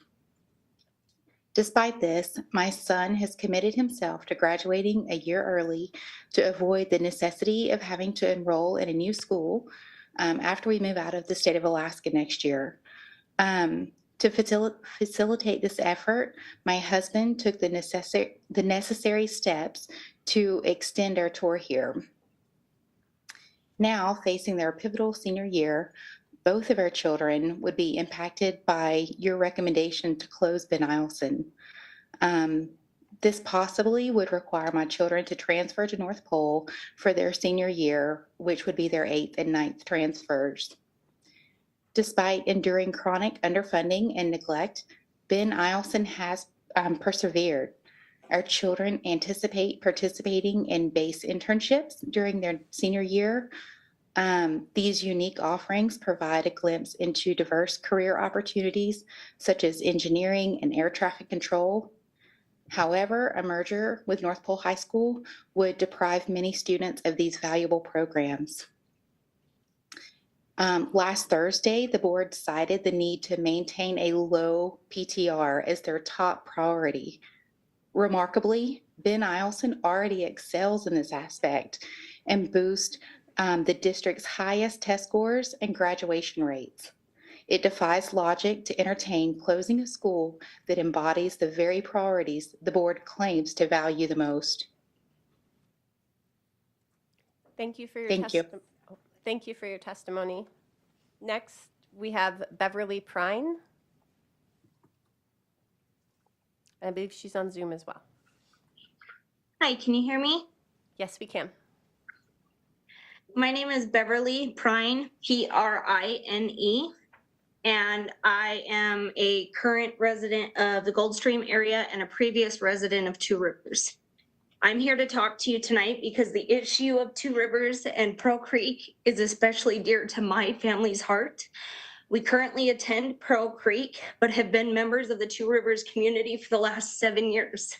Despite this, my son has committed himself to graduating a year early to avoid the necessity of having to enroll in a new school after we move out of the state of Alaska next year. To facilitate this effort, my husband took the necessary steps to extend our tour here. Now, facing their pivotal senior year, both of our children would be impacted by your recommendation to close Ben Eielson. This possibly would require my children to transfer to North Pole for their senior year, which would be their 8th and 9th transfers. Despite enduring chronic underfunding and neglect, Ben Eielson has persevered. Our children anticipate participating in base internships during their senior year. These unique offerings provide a glimpse into diverse career opportunities such as engineering and air traffic control. However, a merger with North Pole High School would deprive many students of these valuable programs. Last Thursday, the board cited the need to maintain a low PTR as their top priority. Remarkably, Ben Eielson already excels in this aspect and boosts the district's highest test scores and graduation rates. It defies logic to entertain closing a school that embodies the very priorities the board claims to value the most. Thank you for your Thank you. Thank you for your testimony. Next, we have Beverly Prine. I believe she's on Zoom as well. Hi, can you hear me? Yes, we can. My name is Beverly Prine, Prine, and I am a current resident of the Goldstream area and a previous resident of Two Rivers. I'm here to talk to you tonight because the issue of Two Rivers and Pearl Creek is especially dear to my family's heart. We currently attend Pearl Creek, but have been members of the Two Rivers community for the last 7 years,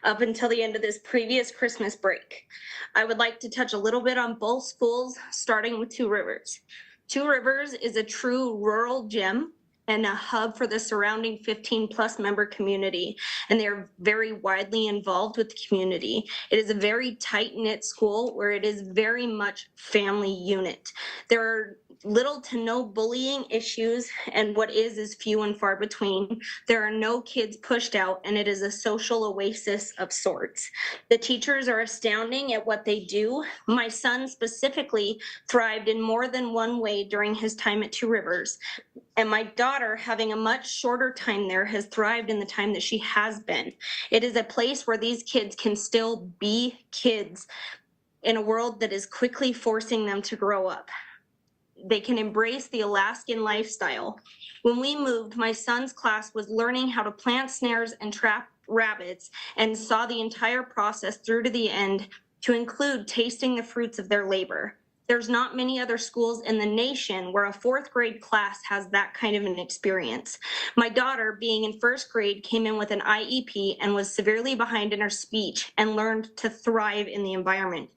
up until the end of this previous Christmas break. I would like to touch a little bit on both schools, starting with Two Rivers. Two Rivers is a true rural gem and a hub for the surrounding 15+ member community, and they are very widely involved with the community. It is a very tight-knit school where it is very much family unit. There are little to no bullying issues, and what is few and far between. There are no kids pushed out, and it is a social oasis of sorts. The teachers are astounding at what they do. My son specifically thrived in more than one way during his time at Two Rivers, and my daughter, having a much shorter time there, has thrived in the time that she has been. It is a place where these kids can still be kids in a world that is quickly forcing them to grow up. They can embrace the Alaskan lifestyle. When we moved, my son's class was learning how to plant snares and trap rabbits, and saw the entire process through to the end, to include tasting the fruits of their labor. There's not many other schools in the nation where a 4th grade class has that kind of an experience. My daughter, being in 1st grade, came in with an IEP and was severely behind in her speech, and learned to thrive in the environment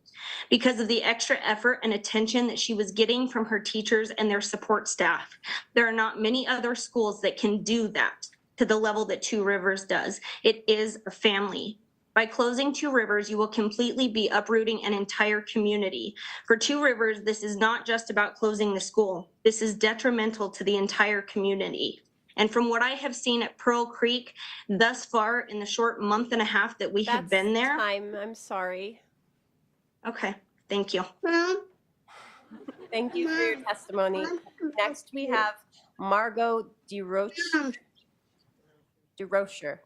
because of the extra effort and attention that she was getting from her teachers and their support staff. There are not many other schools that can do that to the level that Two Rivers does. It is a family. By closing Two Rivers, you will completely be uprooting an entire community. For Two Rivers, this is not just about closing the school. This is detrimental to the entire community. And from what I have seen at Pearl Creek thus far in the short month and a half that we have been there. I'm sorry. Okay, thank you. Thank you for your testimony. Next, we have Margot DeRocher.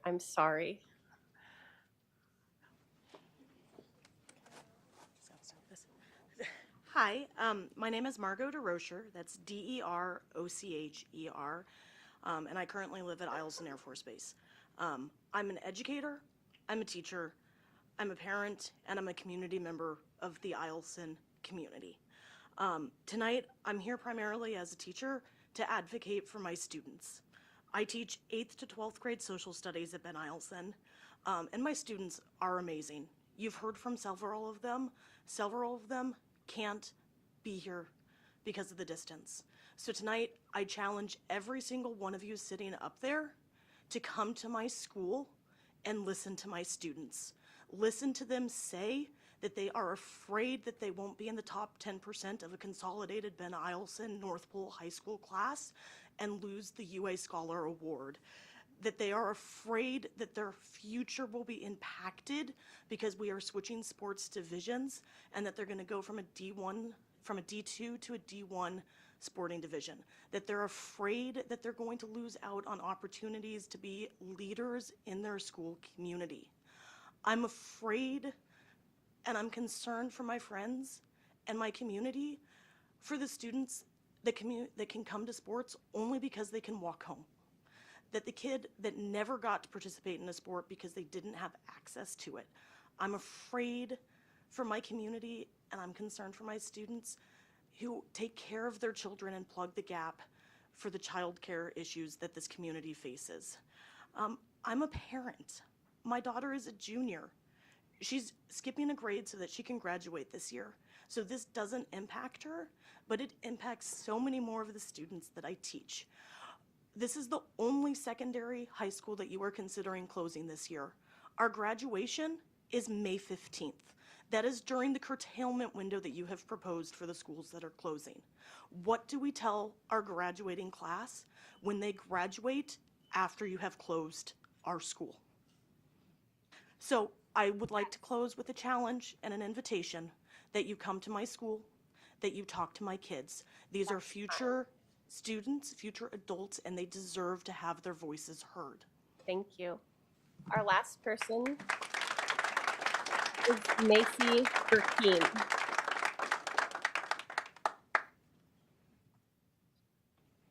I'm sorry. Hi, my name is Margot DeRocher. That's DeRocher, and I currently live at Eielson Air Force Base. I'm an educator, I'm a teacher, I'm a parent, and I'm a community member of the Eielson community. Tonight, I'm here primarily as a teacher to advocate for my students. I teach 8th to 12th grade social studies at Ben Eielson, and my students are amazing. You've heard from several of them. Several of them can't be here because of the distance. So tonight, I challenge every single one of you sitting up there to come to my school and listen to my students. Listen to them say that they are afraid that they won't be in the top 10% of a consolidated Ben Eielson North Pole High School class and lose the UA Scholar Award. That they are afraid that their future will be impacted because we are switching sports divisions, and that they're going to go from a D2 to a D1 sporting division. That they're afraid that they're going to lose out on opportunities to be leaders in their school community. I'm afraid and I'm concerned for my friends and my community, for the students that can come to sports only because they can walk home. That the kid that never got to participate in a sport because they didn't have access to it. I'm afraid for my community, and I'm concerned for my students who take care of their children and plug the gap for the childcare issues that this community faces. I'm a parent. My daughter is a junior. She's skipping a grade so that she can graduate this year. So this doesn't impact her, but it impacts so many more of the students that I teach. This is the only secondary high school that you are considering closing this year. Our graduation is May 15th. That is during the curtailment window that you have proposed for the schools that are closing. What do we tell our graduating class when they graduate after you have closed our school? So I would like to close with a challenge and an invitation that you come to my school, that you talk to my kids. These are future students, future adults, and they deserve to have their voices heard. Thank you. Our last person is Macy Burkeen.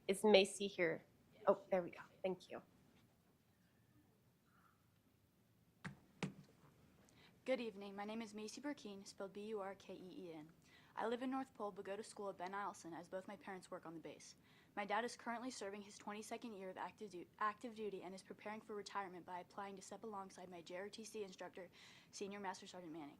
Is Macy here? Oh, there we go. Thank you. Good evening. My name is Macy Burkeen, spelled B-U-R-K-E-E-N. I live in North Pole but go to school at Ben Eielson as both my parents work on the base. My dad is currently serving his 22nd year of active duty and is preparing for retirement by applying to step alongside my JROTC instructor, Senior Master Sergeant Manning.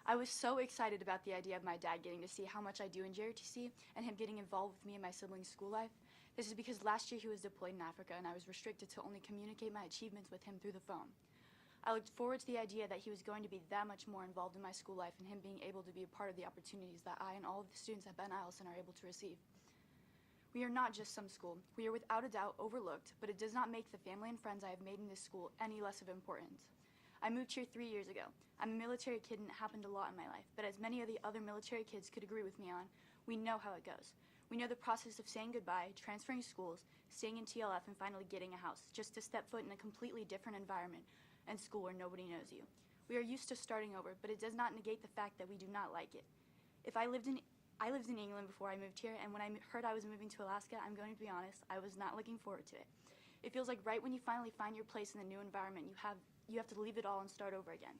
I was so excited about the idea of my dad getting to see how much I do in JROTC and him getting involved with me and my siblings' school life. This is because last year he was deployed in Africa and I was restricted to only communicate my achievements with him through the phone. I looked forward to the idea that he was going to be that much more involved in my school life and him being able to be a part of the opportunities that I and all of the students at Ben Eielson are able to receive. We are not just some school. We are without a doubt overlooked, but it does not make the family and friends I have made in this school any less of importance. I moved here 3 years ago. I'm a military kid and it happened a lot in my life, but as many of the other military kids could agree with me on, we know how it goes. We know the process of saying goodbye, transferring schools, staying in TLF, and finally getting a house, just to step foot in a completely different environment and school where nobody knows you. We are used to starting over, but it does not negate the fact that we do not like it. I lived in England before I moved here, and when I heard I was moving to Alaska, I'm going to be honest, I was not looking forward to it. It feels like right when you finally find your place in the new environment, you have to leave it all and start over again.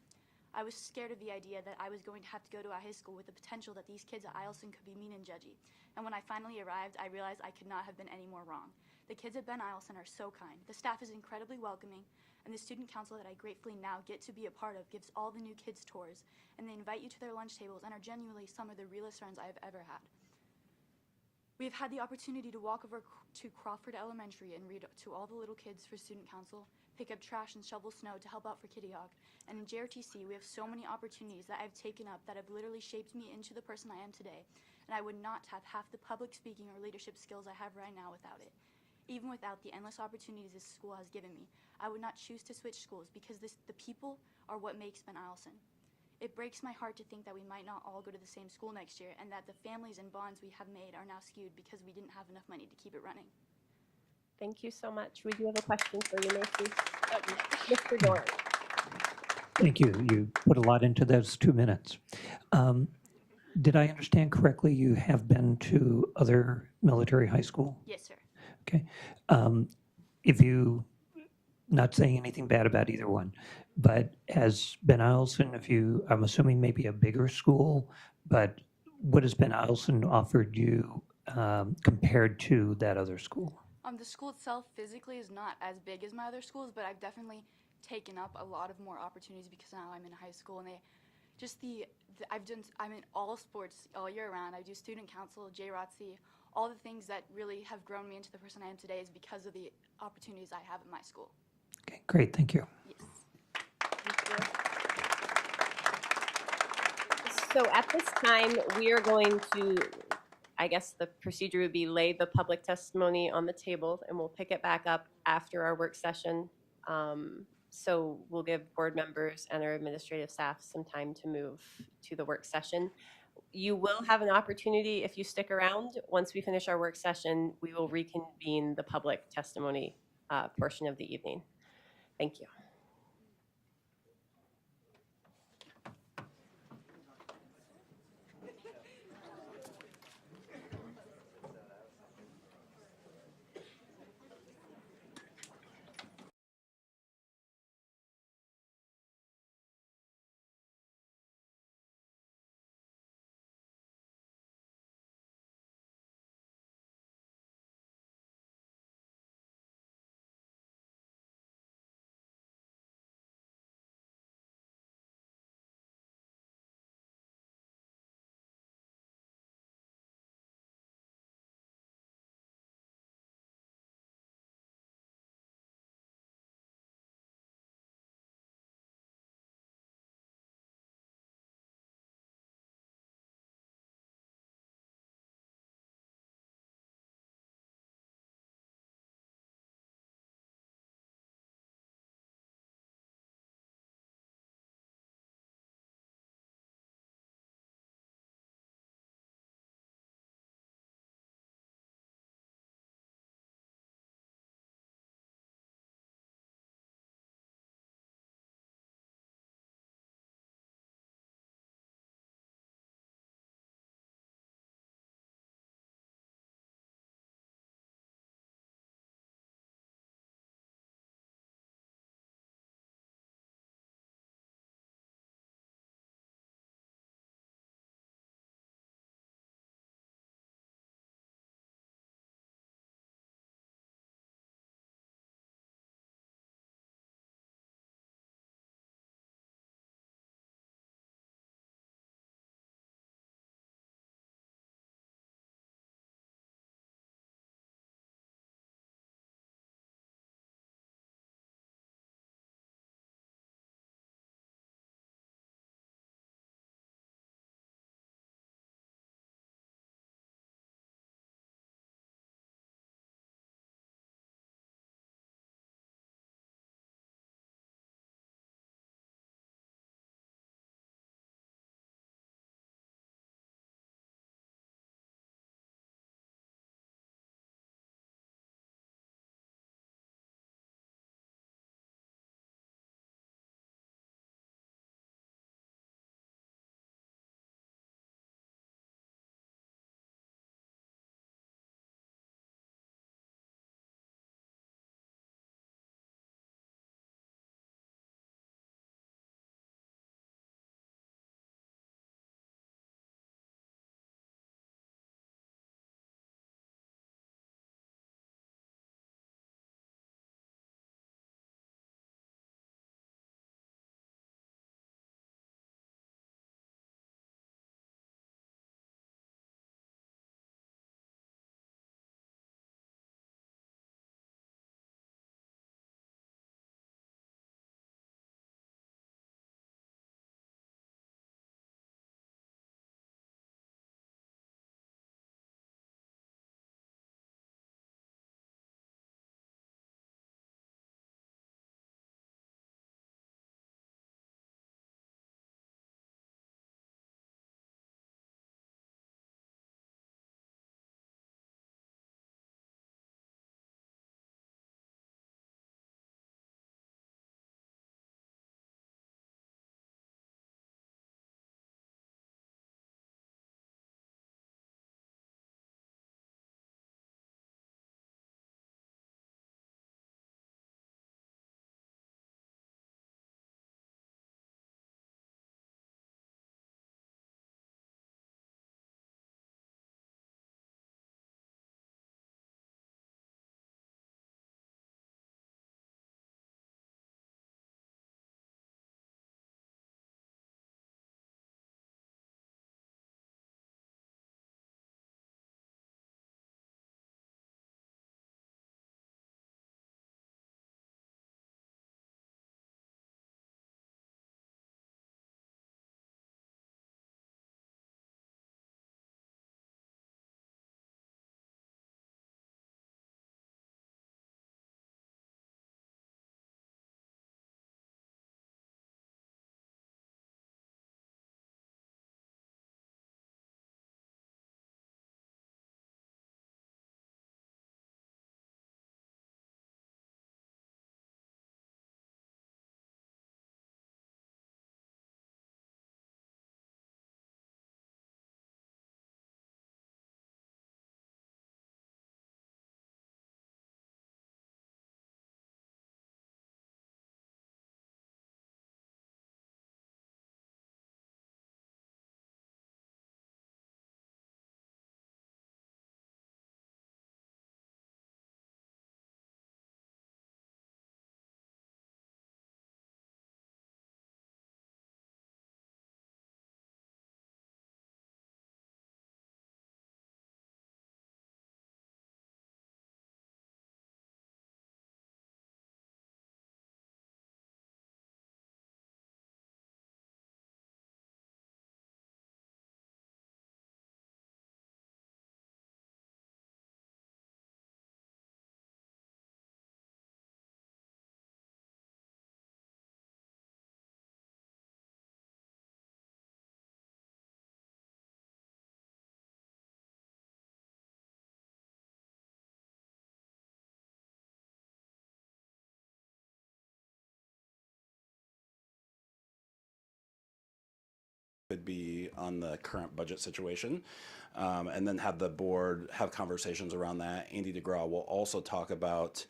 I was scared of the idea that I was going to have to go to a high school with the potential that these kids at Eielson could be mean and judgy. And when I finally arrived, I realized I could not have been any more wrong. The kids at Ben Eielson are so kind. The staff is incredibly welcoming, and the student council that I gratefully now get to be a part of gives all the new kids tours, and they invite you to their lunch tables and are genuinely some of the realest friends I have ever had. We have had the opportunity to walk over to Crawford Elementary and read to all the little kids for student council, pick up trash and shovel snow to help out for Kitty Hawk, and in JRTC we have so many opportunities that I've taken up that have literally shaped me into the person I am today, and I would not have half the public speaking or leadership skills I have right now without it. Even without the endless opportunities this school has given me, I would not choose to switch schools because the people are what makes Ben Eielson. It breaks my heart to think that we might not all go to the same school next year and that the families and bonds we have made are now skewed because we didn't have enough money to keep it running. Thank you so much. We do have a question for you, Macy. Mr. Doran. Thank you. You put a lot into those 2 minutes. Did I understand correctly you have been to other military high school? Yes, sir. Okay. If you, not saying anything bad about either one, but as Ben Eielson, I'm assuming maybe a bigger school, but what has Ben Eielson offered you compared to that other school? The school itself physically is not as big as my other schools, but I've definitely taken up a lot of more opportunities because now I'm in high school and just I'm in all sports all year round. I do student council, JROTC, all the things that really have grown me into the person I am today is because of the opportunities I have at my school. Okay, great, thank you. Yes. So at this time, we are going to, I guess the procedure would be lay the public testimony on the table, and we'll pick it back up after our work session. So we'll give board members and our administrative staff some time to move to the work session. You will have an opportunity, if you stick around, once we finish our work session, we will reconvene the public testimony portion of the evening. Thank you. would be on the current budget situation, and then have the board have conversations around that. Andy DeGraw will also talk about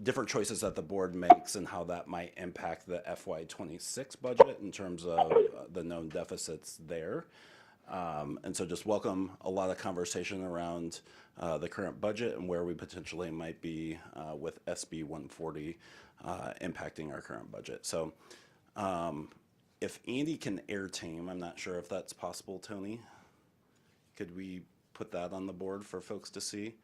different choices that the board makes and how that might impact the FY26 budget in terms of the known deficits there. And so just welcome a lot of conversation around the current budget and where we potentially might be with SB 140 impacting our current budget. So if Andy can air team, I'm not sure if that's possible, Tony. Could we put that on the board for folks to see?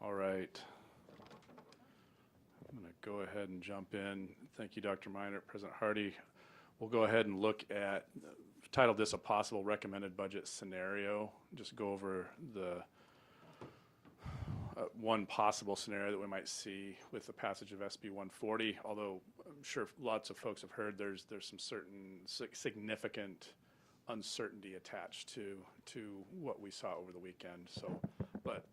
All right. I'm going to go ahead and jump in. Thank you, Dr. Miner, President Hardy. We'll go ahead and look at, titled this a possible recommended budget scenario. Just go over the one possible scenario that we might see with the passage of SB 140, although I'm sure lots of folks have heard there's some certain significant uncertainty attached to what we saw over the weekend. So, but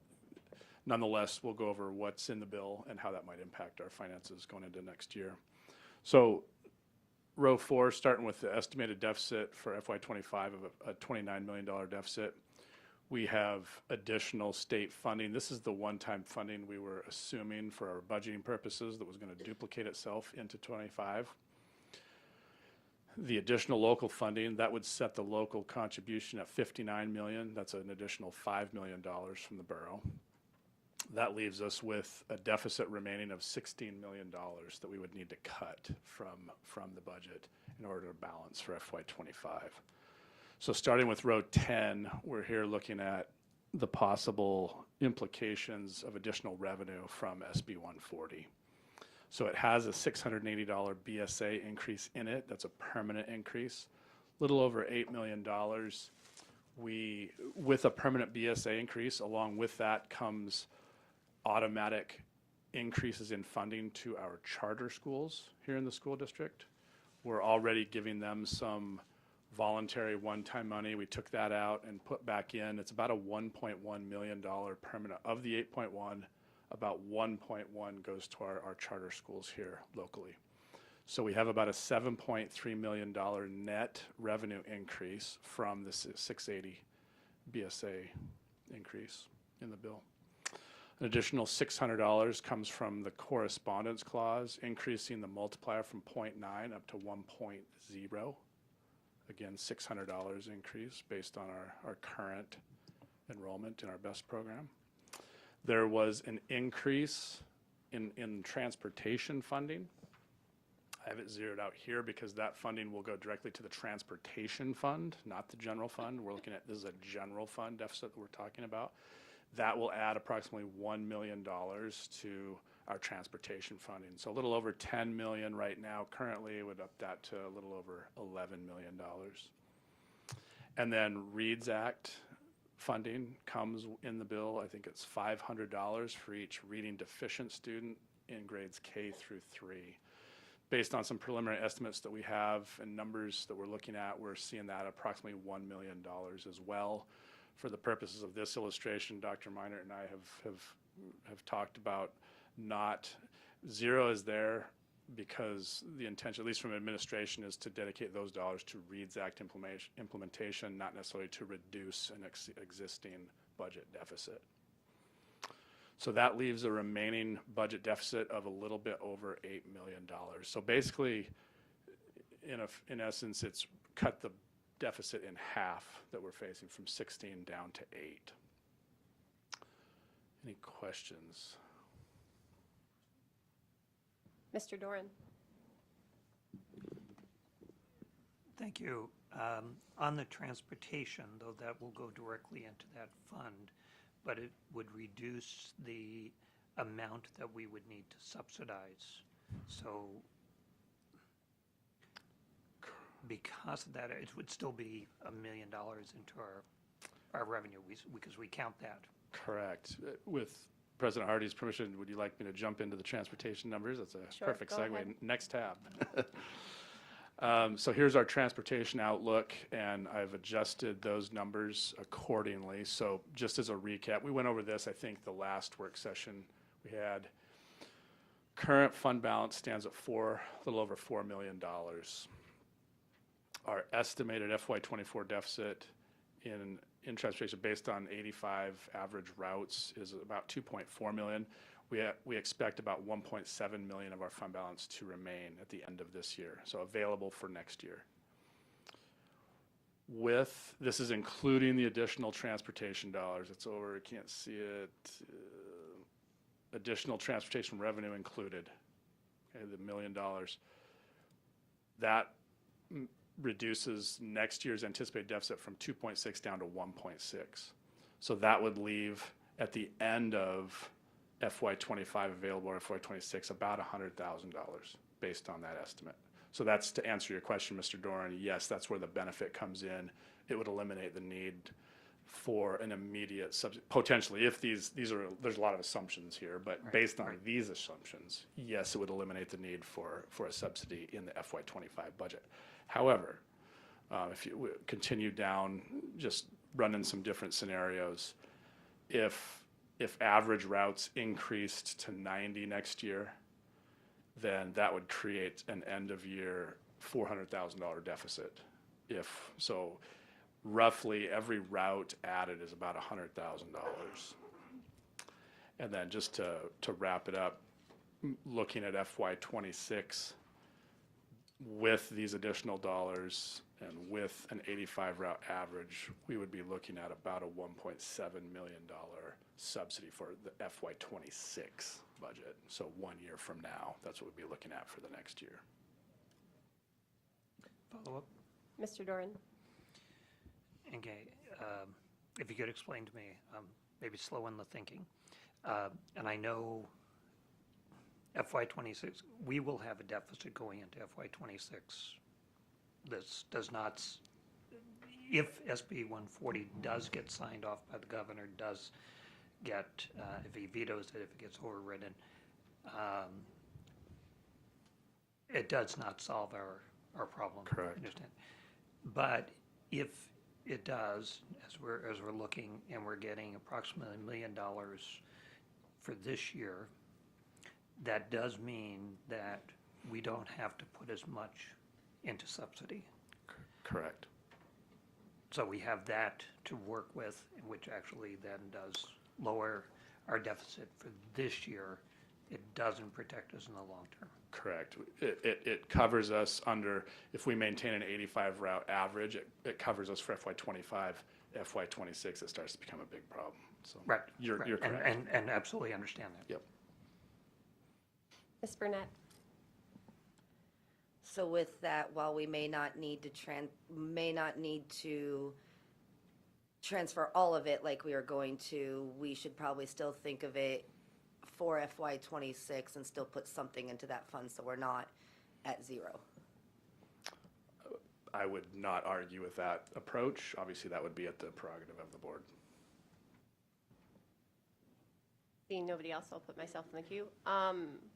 nonetheless, we'll go over what's in the bill and how that might impact our finances going into next year. So row 4, starting with the estimated deficit for FY25 of a $29 million deficit. We have additional state funding. This is the one-time funding we were assuming for our budgeting purposes that was going to duplicate itself into 25. The additional local funding, that would set the local contribution at $59 million. That's an additional $5 million from the borough. That leaves us with a deficit remaining of $16 million that we would need to cut from the budget in order to balance for FY25. So starting with row 10, we're here looking at the possible implications of additional revenue from SB 140. So it has a $680 BSA increase in it. That's a permanent increase. Little over $8 million. With a permanent BSA increase, along with that comes automatic increases in funding to our charter schools here in the school district. We're already giving them some voluntary one-time money. We took that out and put back in. It's about a $1.1 million permanent. Of the 8.1, about 1.1 goes to our charter schools here locally. So we have about a $7.3 million net revenue increase from the 680 BSA increase in the bill. An additional $600 comes from the correspondence clause, increasing the multiplier from 0.9 up to 1.0. Again, $600 increase based on our current enrollment in our BEST program. There was an increase in transportation funding. have it zeroed out here because that funding will go directly to the transportation fund, not the general fund. We're looking at, this is a general fund deficit that we're talking about. That will add approximately $1 million to our transportation funding. So a little over 10 million right now. Currently, would up that to a little over $11 million. And then READS Act funding comes in the bill. I think it's $500 for each reading deficient student in grades K through 3. Based on some preliminary estimates that we have and numbers that we're looking at, we're seeing that approximately $1 million as well. For the purposes of this illustration, Dr. Meinert and I have talked about not, zero is there because the intention, at least from administration, is to dedicate those dollars to READS Act implementation, not necessarily to reduce an existing budget deficit. So that leaves a remaining budget deficit of a little bit over $8 million. So basically, in essence, it's cut the deficit in half that we're facing from 16 down to 8. Any questions? Mr. Doran. Thank you. On the transportation, though, that will go directly into that fund, but it would reduce the amount that we would need to subsidize. So because of that, it would still be $1 million into our revenue because we count that. Correct. With President Hardy's permission, would you like me to jump into the transportation numbers? That's a Sure, perfect go segue. ahead. Next tab. So here's our transportation outlook, and I've adjusted those numbers accordingly. So just as a recap, we went over this, I think, the last work session we had. Current fund balance stands at a little over $4 million. Our estimated FY24 deficit in transportation based on 85 average routes is about 2.4 million. We expect about 1.7 million of our fund balance to remain at the end of this year, so available for next year. This is including the additional transportation dollars. It's over, you can't see it, additional transportation revenue included, okay, the $1 million. That reduces next year's anticipated deficit from 2.6 down to 1.6. So that would leave at the end of FY25 available or FY26 about $100,000 based on that estimate. So that's to answer your question, Mr. Doran. Yes, that's where the benefit comes in. It would eliminate the need for an immediate subsidy, potentially, if there's a lot of assumptions here, but right, based on these assumptions, yes, it would eliminate the need for a subsidy in the FY25 budget. However, if you continue down, just running some different scenarios, if average routes increased to 90 next year, then that would create an end of year $400,000 deficit. So roughly every route added is about $100,000. And then just to wrap it up, looking at FY26 with these additional dollars and with an 85 route average, we would be looking at about a $1.7 million subsidy for the FY26 budget. So 1 year from now, that's what we'd be looking at for the next year. Follow up? Mr. Doran. Okay, if you could explain to me, maybe slow in the thinking. And I know FY26, we will have a deficit going into FY26. This does not, if SB 140 does get signed off by the governor, does get, if he vetoes it, if it gets overridden, it does not solve our problem. Correct. Understand? But if it does, as we're looking and we're getting approximately $1 million for this year, that does mean that we don't have to put as much into subsidy. Correct. So we have that to work with, which actually then does lower our deficit for this year. It doesn't protect us in the long term. Correct. It covers us under, if we maintain an 85 route average, it covers us for FY25, FY26, it starts to become a big problem. So right. You're correct. And absolutely understand that. Yep. Ms. Burnett. So with that, while we may not need to transfer all of it like we are going to, we should probably still think of it for FY26 and still put something into that fund so we're not at zero. I would not argue with that approach. Obviously, that would be at the prerogative of the board. Seeing nobody else, I'll put myself in the queue.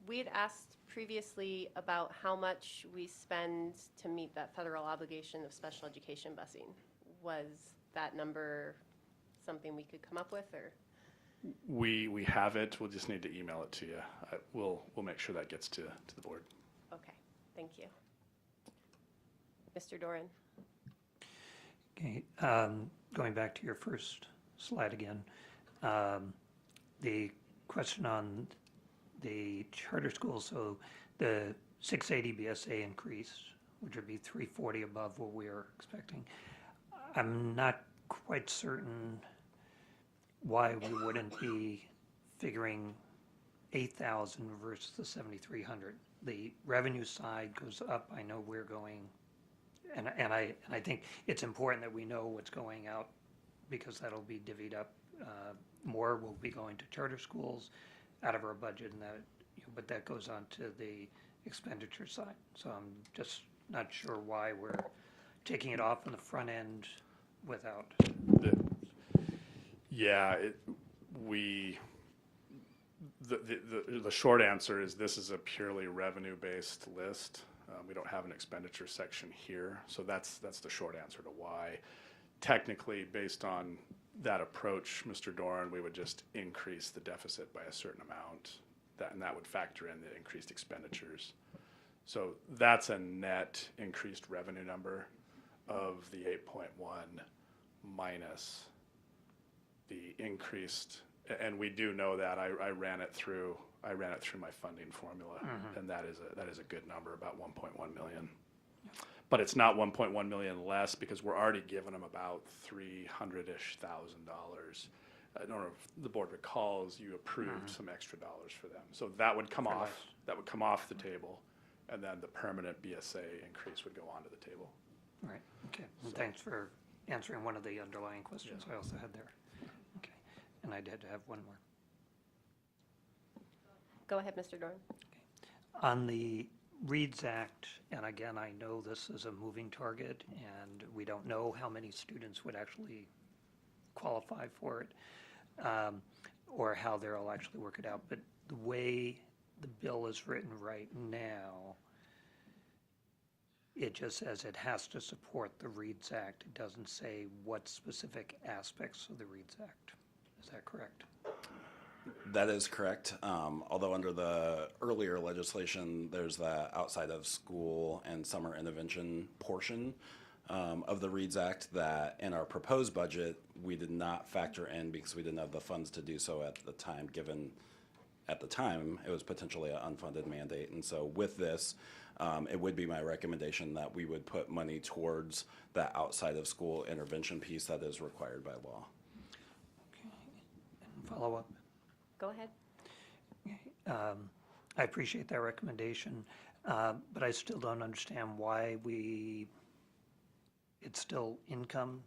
We had asked previously about how much we spend to meet that federal obligation of special education busing. Was that number something we could come up with, or? We have it. We'll just need to email it to you. We'll make sure that gets to the board. Okay, thank you. Mr. Doran. Okay, going back to your first slide again, the question on the charter schools, so the 680 BSA increase, which would be 340 above what we are expecting. I'm not quite certain why we wouldn't be figuring 8,000 versus the 7,300. The revenue side goes up. I know we're going, and I think it's important that we know what's going out, because that'll be divvied up. More will be going to charter schools out of our budget, and that, but that goes on to the expenditure side. So I'm just not sure why we're taking it off on the front end without. The short answer is this is a purely revenue-based list. We don't have an expenditure section here, so that's the short answer to why. Technically, based on that approach, Mr. Doran, we would just increase the deficit by a certain amount, and that would factor in the increased expenditures. So that's a net increased revenue number of the 8.1 minus the increased, and we do know that. I ran it through my funding formula, and that is a good number, about 1.1 million. But it's not 1.1 million less, because we're already giving them about $300,000-ish. I don't know if the board recalls, you approved some extra dollars for them. So that would come off. That would come off the table, and then the permanent BSA increase would go onto the table. Right. Okay. And thanks for answering one of the underlying questions I also had there. Okay. And I did have one more. Go ahead, Mr. Doran. On the READS Act, and again, I know this is a moving target, and we don't know how many students would actually qualify for it, or how they'll actually work it out. But the way the bill is written right now, it just says it has to support the READS Act. It doesn't say what specific aspects of the READS Act. Is that correct? That is correct. Although under the earlier legislation, there's the outside of school and summer intervention portion of the READS Act that in our proposed budget, we did not factor in because we didn't have the funds to do so at the time, given at the time it was potentially an unfunded mandate. And so with this, it would be my recommendation that we would put money towards that outside of school intervention piece that is required by law. Okay. And follow up. Go ahead. I appreciate that recommendation, but I still don't understand why it's still income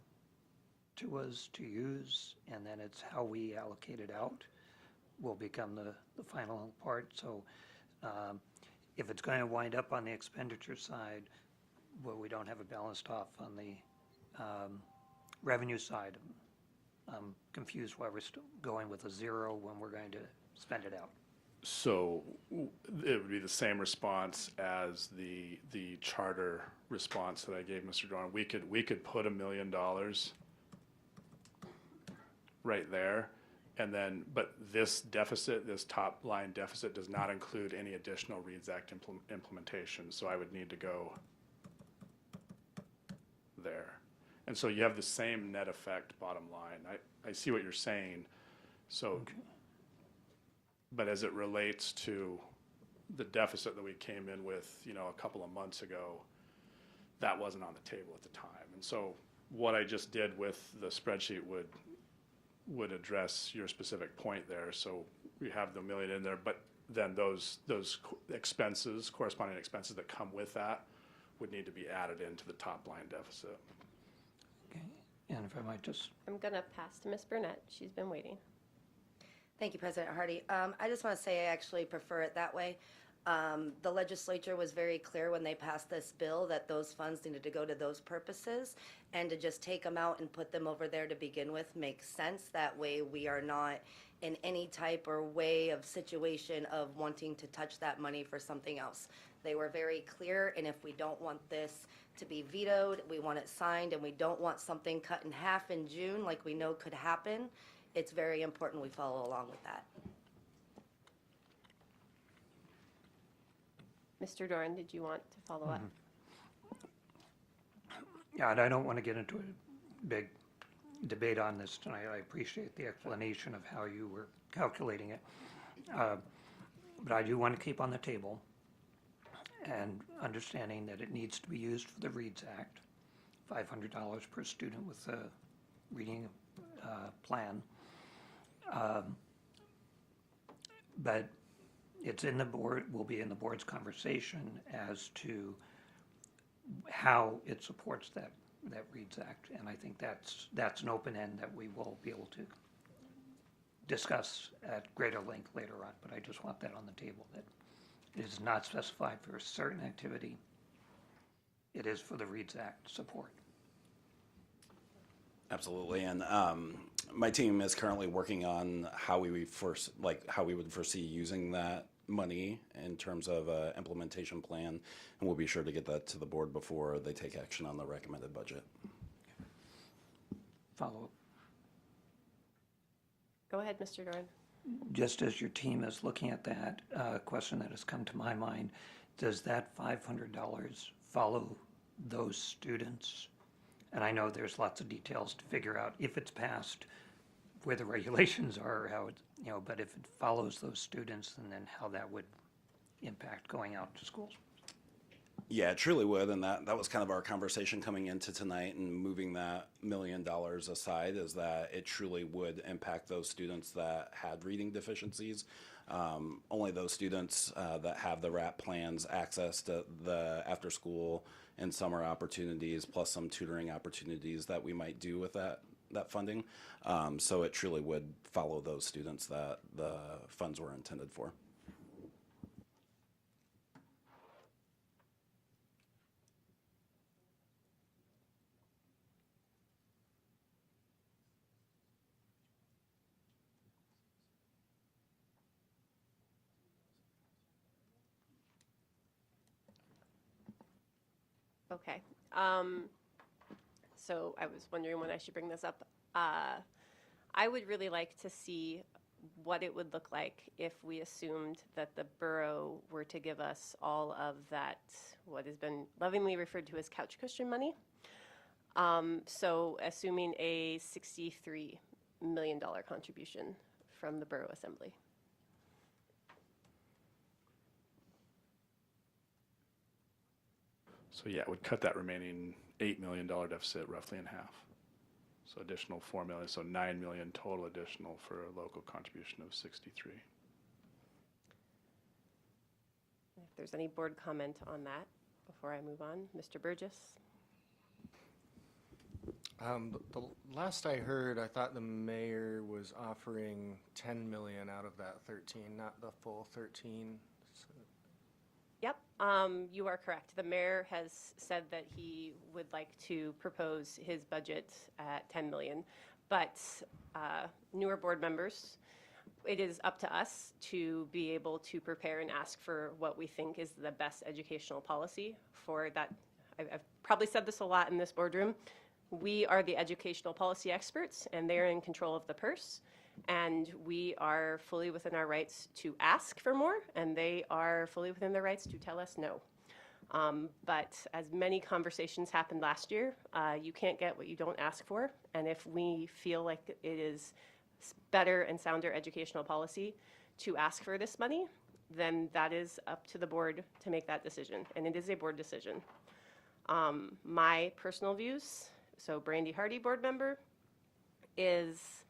to us to use, and then it's how we allocate it out will become the final part. So if it's going to wind up on the expenditure side, well, we don't have it balanced off on the revenue side. I'm confused why we're still going with a zero when we're going to spend it out. So it would be the same response as the charter response that I gave Mr. Doran. We could put $1 million right there, and then, but this deficit, this top line deficit, does not include any additional READS Act implementation. So I would need to go there. And so you have the same net effect bottom line. I see what you're saying. So, okay. But as it relates to the deficit that we came in with, a couple of months ago, that wasn't on the table at the time. And so what I just did with the spreadsheet would address your specific point there. So we have the $1 million in there, but then those expenses, corresponding expenses that come with that, would need to be added into the top line deficit. Okay, and if I might just, I'm going to pass to Ms. Burnett. She's been waiting. Thank you, President Hardy. I just want to say I actually prefer it that way. The legislature was very clear when they passed this bill that those funds needed to go to those purposes, and to just take them out and put them over there to begin with makes sense. That way we are not in any type or way of situation of wanting to touch that money for something else. They were very clear, and if we don't want this to be vetoed, we want it signed, and we don't want something cut in half in June like we know could happen, it's very important we follow along with that. Mr. Doran, did you want to follow up? yeah, and I don't want to get into a big debate on this tonight. I appreciate the explanation of how you were calculating it. But I do want to keep on the table and understanding that it needs to be used for the READS Act, $500 per student with a reading plan. But it's in the board, will be in the board's conversation as to how it supports that READS Act. And I think that's an open end that we will be able to discuss at greater length later on. But I just want that on the table, that it is not specified for a certain activity. It is for the READS Act support. Absolutely, and my team is currently working on how we would foresee using that money in terms of implementation plan, and we'll be sure to get that to the board before they take action on the recommended budget. Follow up. Go ahead, Mr. Doran. Just as your team is looking at that, question that has come to my mind, does that $500 follow those students? And I know there's lots of details to figure out if it's passed, where the regulations are, or how it, but if it follows those students, and then how that would impact going out to schools. Yeah, it truly would, and that was kind of our conversation coming into tonight, and moving that $1 million aside, is that it truly would impact those students that had reading deficiencies. Only those students that have the RAP plans access to the after school and summer opportunities, plus some tutoring opportunities that we might do with that funding. So it truly would follow those students that the funds were intended for. Okay. So I was wondering when I should bring this up. I would really like to see what it would look like if we assumed that the borough were to give us all of that, what has been lovingly referred to as couch cushion money. So assuming a $63 million contribution from the Borough Assembly. So yeah, it would cut that remaining $8 million deficit roughly in half. So additional $4 million, so $9 million total additional for a local contribution of 63. If there's any board comment on that before I move on, Mr. Burgess. The last I heard, I thought the mayor was offering 10 million out of that 13, not the full 13. So. Yep, you are correct. The mayor has said that he would like to propose his budget at 10 million, but newer board members, it is up to us to be able to prepare and ask for what we think is the best educational policy for that. I've probably said this a lot in this boardroom. We are the educational policy experts, and they're in control of the purse. And we are fully within our rights to ask for more, and they are fully within their rights to tell us no. But as many conversations happened last year, you can't get what you don't ask for. And if we feel like it is better and sounder educational policy to ask for this money, then that is up to the board to make that decision. And it is a board decision. My personal views, so Brandy Hardy, board member, is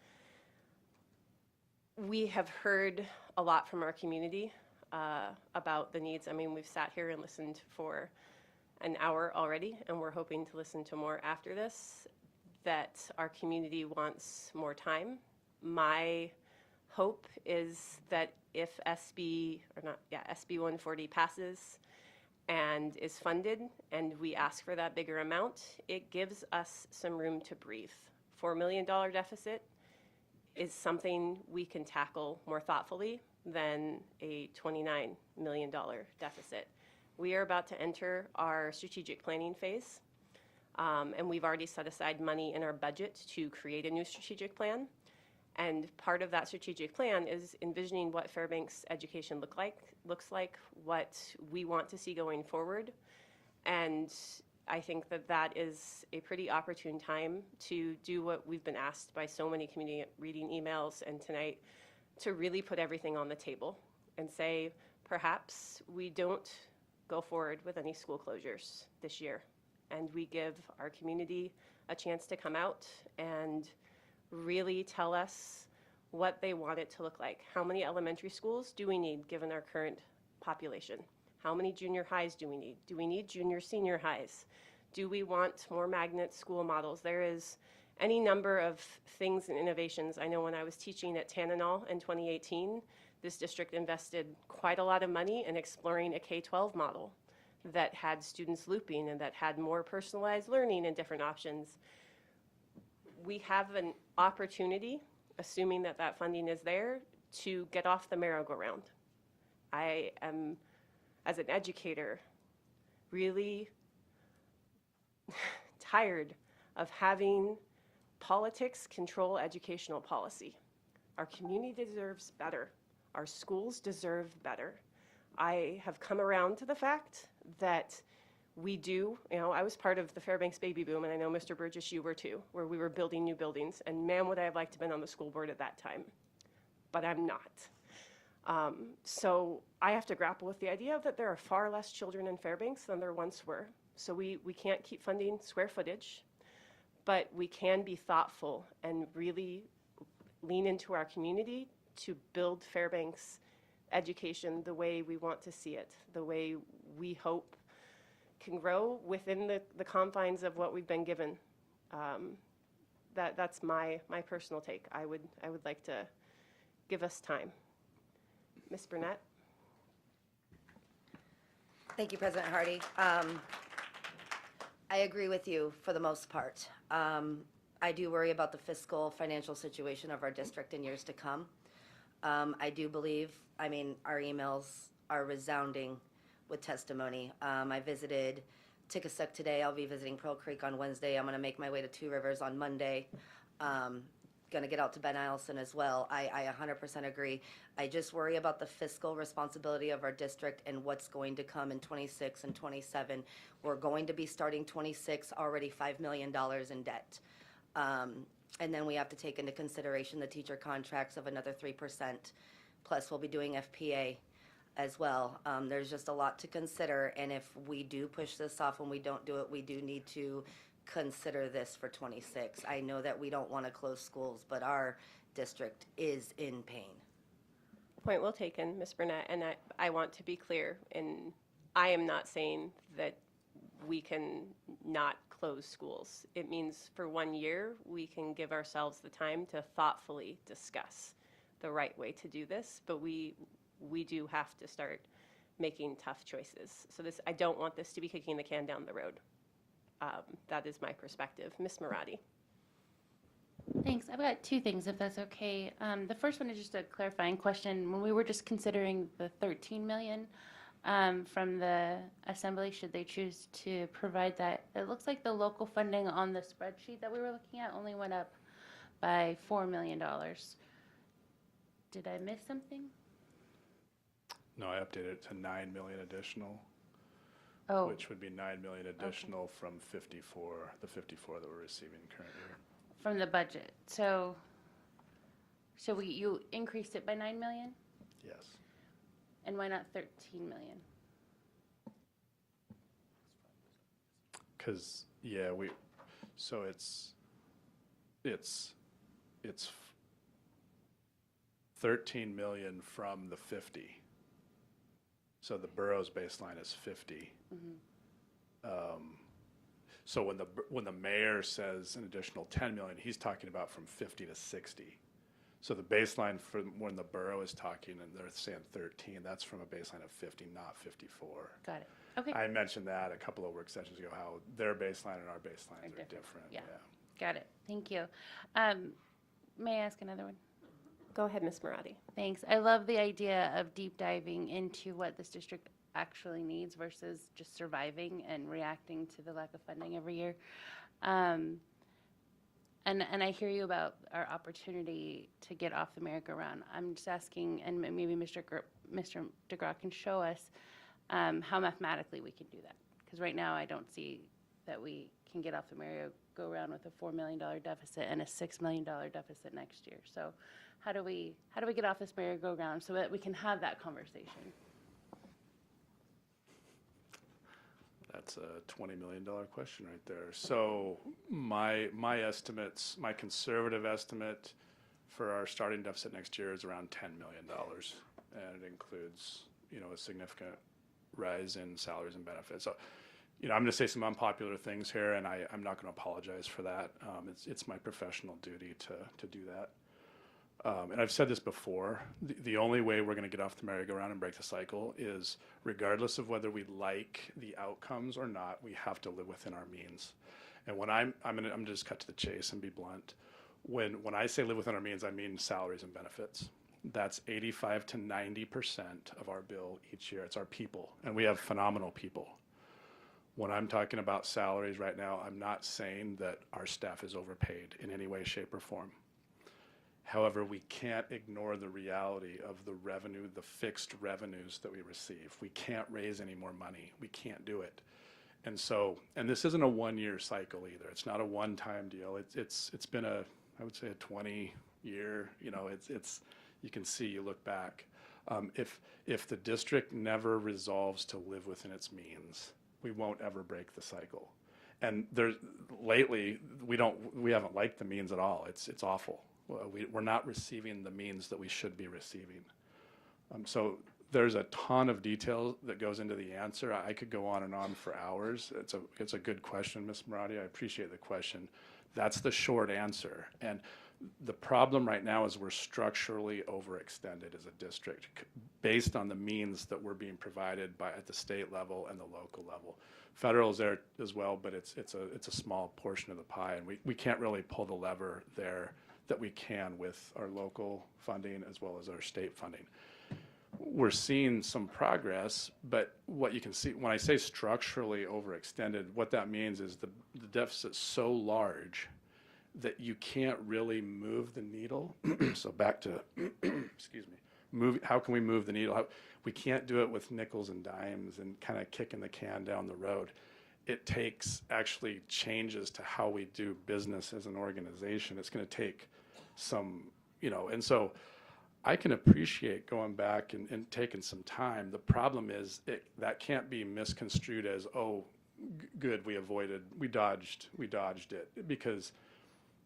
we have heard a lot from our community about the needs. I mean, we've sat here and listened for an hour already, and we're hoping to listen to more after this, that our community wants more time. My hope is that if SB 140 passes and is funded and we ask for that bigger amount, it gives us some room to breathe. $4 million deficit is something we can tackle more thoughtfully than a $29 million deficit. We are about to enter our strategic planning phase, and we've already set aside money in our budget to create a new strategic plan. And part of that strategic plan is envisioning what Fairbanks education looks like, what we want to see going forward. And I think that that is a pretty opportune time to do what we've been asked by so many community reading emails and tonight, to really put everything on the table and say, perhaps we don't go forward with any school closures this year. And we give our community a chance to come out and really tell us what they want it to look like. How many elementary schools do we need given our current population? How many junior highs do we need? Do we need junior, senior highs? Do we want more magnet school models? There is any number of things and innovations. I know when I was teaching at Tananal in 2018, this district invested quite a lot of money in exploring a K-12 model that had students looping and that had more personalized learning and different options. We have an opportunity, assuming that that funding is there, to get off the merry-go-round. I am, as an educator, really tired of having politics control educational policy. Our community deserves better. Our schools deserve better. I have come around to the fact that we do, I was part of the Fairbanks baby boom, and I know Mr. Burgess, you were too, where we were building new buildings, and man, would I have liked to have been on the school board at that time, but I'm not. So I have to grapple with the idea that there are far less children in Fairbanks than there once were. So we can't keep funding square footage, but we can be thoughtful and really lean into our community to build Fairbanks education the way we want to see it, the way we hope can grow within the confines of what we've been given. That's my personal take. I would like to give us time. Ms. Burnett? Thank you, President Hardy. I agree with you for the most part. I do worry about the fiscal financial situation of our district in years to come. I do believe, our emails are resounding with testimony. I visited Tickasuk today. I'll be visiting Pearl Creek on Wednesday. I'm going to make my way to Two Rivers on Monday. Going to get out to Ben Eielson as well. I 100% agree. I just worry about the fiscal responsibility of our district and what's going to come in 26 and 27. We're going to be starting 26 already $5 million in debt. And then we have to take into consideration the teacher contracts of another 3%. Plus we'll be doing FPA as well. There's just a lot to consider, and if we do push this off and we don't do it, we do need to consider this for 26. I know that we don't want to close schools, but our district is in pain. Point well taken, Ms. Burnett, and I want to be clear, and I am not saying that we can not close schools. It means for 1 year, we can give ourselves the time to thoughtfully discuss the right way to do this, but we do have to start making tough choices. So I don't want this to be kicking the can down the road. That is my perspective. Ms. Marati. Thanks. I've got two things, if that's okay. The first one is just a clarifying question. When we were just considering the $13 million from the assembly, should they choose to provide that, it looks like the local funding on the spreadsheet that we were looking at only went up by $4 million. Did I miss something? No, I updated it to 9 million additional, which would be 9 million additional from the 54 that we're receiving currently. From the budget. So you increased it by 9 million? Yes. And why not 13 million? Because so it's 13 million from the 50. So the borough's baseline is 50. Mm-hmm. So when the mayor says an additional 10 million, he's talking about from 50 to 60. So the baseline for when the borough is talking and they're saying 13, that's from a baseline of 50, not 54. Got it. Okay. I mentioned that a couple of work sessions ago, how their baseline and our baselines are different. Yeah. Got it. Thank you. May I ask another one? Go ahead, Ms. Marati. Thanks. I love the idea of deep diving into what this district actually needs versus just surviving and reacting to the lack of funding every year. And I hear you about our opportunity to get off the merry-go-round. I'm just asking, and maybe Mr. DeGraw can show us how mathematically we can do that. Because right now I don't see that we can get off the merry-go-round with a $4 million deficit and a $6 million deficit next year. So how do we get off this merry-go-round so that we can have that conversation? That's a $20 million question right there. So my estimates, my conservative estimate for our starting deficit next year is around $10 million. And it includes, a significant rise in salaries and benefits. So, I'm going to say some unpopular things here, and I'm not going to apologize for that. It's my professional duty to do that. And I've said this before, the only way we're going to get off the merry-go-round and break the cycle is, regardless of whether we like the outcomes or not, we have to live within our means. And when I'm going to just cut to the chase and be blunt. When I say live within our means, I mean salaries and benefits. That's 85 to 90% of our bill each year. It's our people, and we have phenomenal people. When I'm talking about salaries right now, I'm not saying that our staff is overpaid in any way, shape, or form. However, we can't ignore the reality of the revenue, the fixed revenues that we receive. We can't raise any more money. We can't do it. And so, and this isn't a one-year cycle either. It's not a one-time deal. It's been I would say a 20-year, you can see, you look back. If the district never resolves to live within its means, we won't ever break the cycle. And lately, we haven't liked the means at all. It's awful. We're not receiving the means that we should be receiving. So there's a ton of detail that goes into the answer. I could go on and on for hours. It's a good question, Ms. Marati. I appreciate the question. That's the short answer. And the problem right now is we're structurally overextended as a district based on the means that we're being provided at the state level and the local level. Federal is there as well, but it's a small portion of the pie, and we can't really pull the lever there that we can with our local funding as well as our state funding. We're seeing some progress, but what you can see, when I say structurally overextended, what that means is the deficit's so large that you can't really move the needle. So back to, excuse me, how can we move the needle? We can't do it with nickels and dimes and kind of kicking the can down the road. It takes actually changes to how we do business as an organization. It's going to take some, and so I can appreciate going back and taking some time. The problem is that can't be misconstrued as, oh, good, we dodged it, because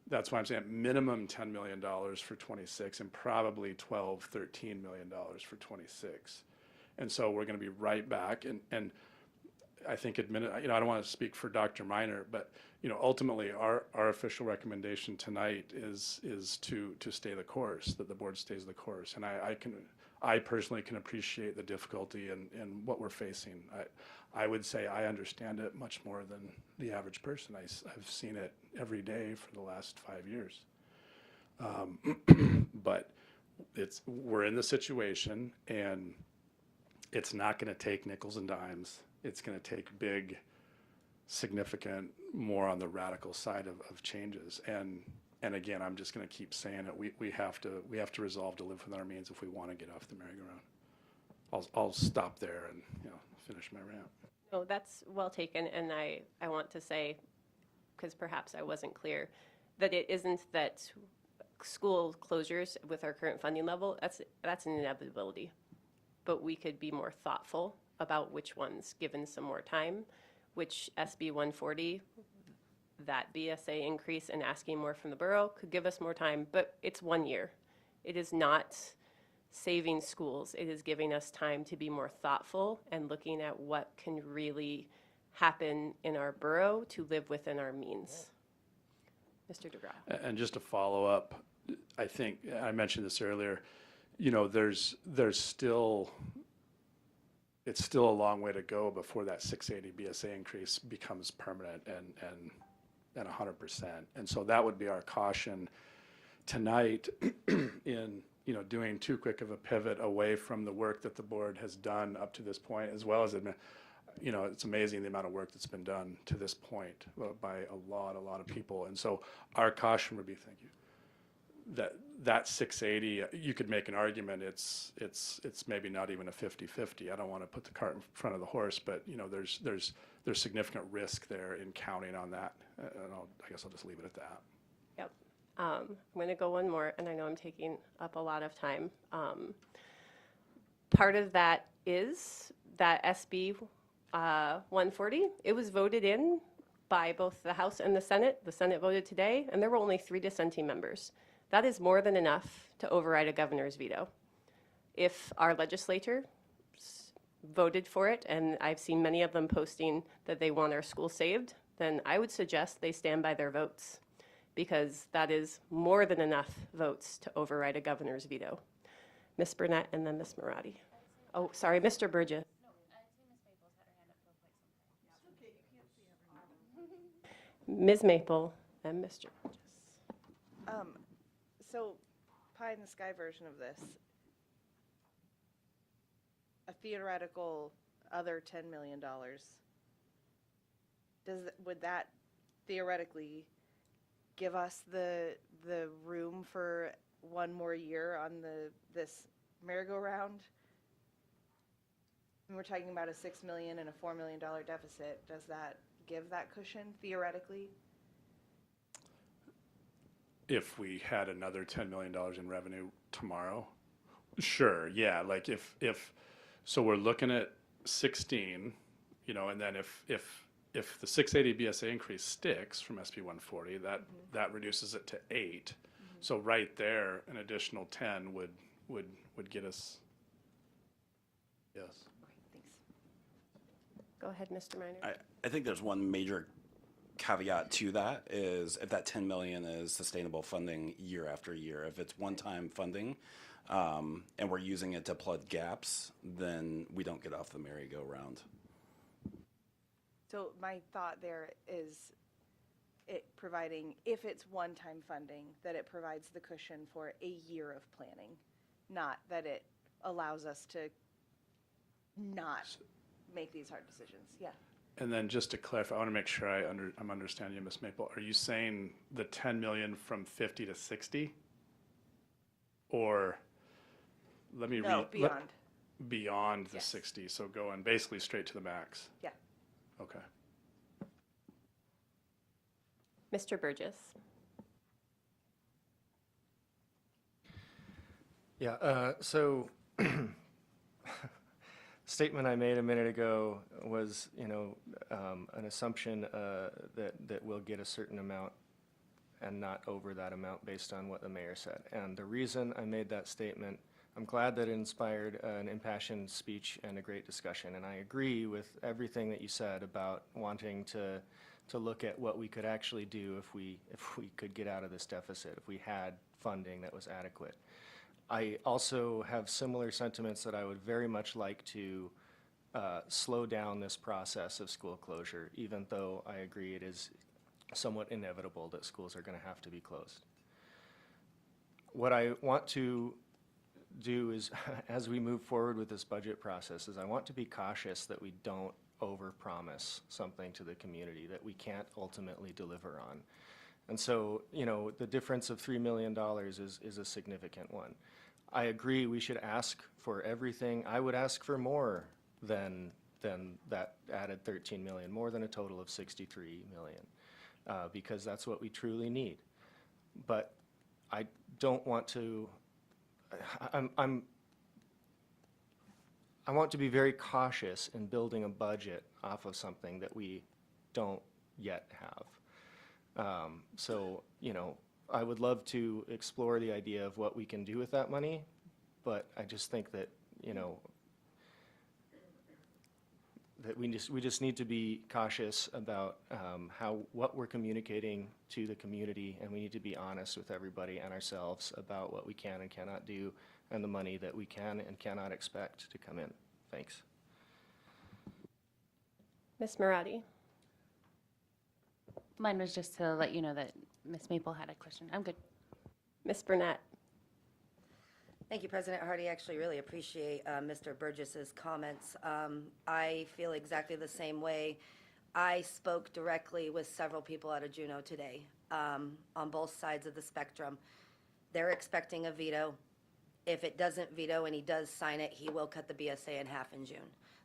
that's why I'm saying minimum $10 million for 26 and probably $13 million for 26. And so we're going to be right back. And I think I don't want to speak for Dr. Miner, but ultimately our official recommendation tonight is to stay the course, that the board stays the course. And I personally can appreciate the difficulty and what we're facing. I would say I understand it much more than the average person. I've seen it every day for the last 5 years. But we're in the situation, and it's not going to take nickels and dimes. It's going to take big, significant, more on the radical side of changes. And again, I'm just going to keep saying it. We have to resolve to live within our means if we want to get off the merry-go-round. I'll stop there and finish my rant. No, that's well taken, and I want to say, because perhaps I wasn't clear, that it isn't that school closures with our current funding level, that's an inevitability. But we could be more thoughtful about which ones, given some more time, which SB 140, that BSA increase and asking more from the borough could give us more time, but it's 1 year. It is not saving schools. It is giving us time to be more thoughtful and looking at what can really happen in our borough to live within our means. Mr. DeGraw. And just to follow up, I think I mentioned this earlier, there's still, it's still a long way to go before that 680 BSA increase becomes permanent and 100%. And so that would be our caution tonight in, doing too quick of a pivot away from the work that the board has done up to this point, as well as it's amazing the amount of work that's been done to this point by a lot of people. And so our caution would be, thank you, that 680, you could make an argument it's maybe not even a 50-50. I don't want to put the cart in front of the horse, but there's significant risk there in counting on that. And I guess I'll just leave it at that. Yep. I'm going to go one more, and I know I'm taking up a lot of time. Part of that is that SB 140. It was voted in by both the House and the Senate. The Senate voted today, and there were only 3 dissenting members. That is more than enough to override a governor's veto. If our legislature voted for it, and I've seen many of them posting that they want our school saved, then I would suggest they stand by their votes, because that is more than enough votes to override a governor's veto. Ms. Burnett and then Ms. Marati. Oh, sorry, Mr. Burgess. Ms. Maple and Mr. Burgess. So, pie in the sky version of this, a theoretical other $10 million, would that theoretically give us the room for one more year on this merry-go-round? And we're talking about a $6 million and a $4 million deficit. Does that give that cushion theoretically? If we had another $10 million in revenue tomorrow, sure, yeah. Like so we're looking at 16, and then if the 680 BSA increase sticks from SB 140, that reduces it to 8. So right there, an additional 10 would get us. Yes. Thanks. Go ahead, Mr. Minor. I think there's one major caveat to that is if that 10 million is sustainable funding year after year. If it's one-time funding and we're using it to plug gaps, then we don't get off the merry-go-round. So my thought there is it providing, if it's one-time funding, that it provides the cushion for a year of planning, not that it allows us to not make these hard decisions. Yeah. And then just to clarify, I want to make sure I'm understanding you, Ms. Maple. Are you saying the 10 million from 50 to 60? Or let me read. Beyond. Beyond the 60, so going basically straight to the max. Yeah. Okay. Mr. Burgess. Yeah, so statement I made a minute ago was, an assumption that we'll get a certain amount and not over that amount based on what the mayor said. And the reason I made that statement, I'm glad that it inspired an impassioned speech and a great discussion. And I agree with everything that you said about wanting to look at what we could actually do if we could get out of this deficit, if we had funding that was adequate. I also have similar sentiments that I would very much like to slow down this process of school closure, even though I agree it is somewhat inevitable that schools are going to have to be closed. What I want to do is, as we move forward with this budget process, is I want to be cautious that we don't overpromise something to the community that we can't ultimately deliver on. And so, the difference of $3 million is a significant one. I agree we should ask for everything. I would ask for more than that added 13 million, more than a total of 63 million, because that's what we truly need. But I don't want to, I want to be very cautious in building a budget off of something that we don't yet have. So, I would love to explore the idea of what we can do with that money, but I just think that, that we just need to be cautious about what we're communicating to the community, and we need to be honest with everybody and ourselves about what we can and cannot do and the money that we can and cannot expect to come in. Thanks. Ms. Marati. Mine was just to let you know that Ms. Maple had a question. I'm good. Ms. Burnett. Thank you, President Hardy. I actually really appreciate Mr. Burgess's comments. I feel exactly the same way. I spoke directly with several people out of Juneau today on both sides of the spectrum. They're expecting a veto. If it doesn't veto and he does sign it, he will cut the BSA in half in June.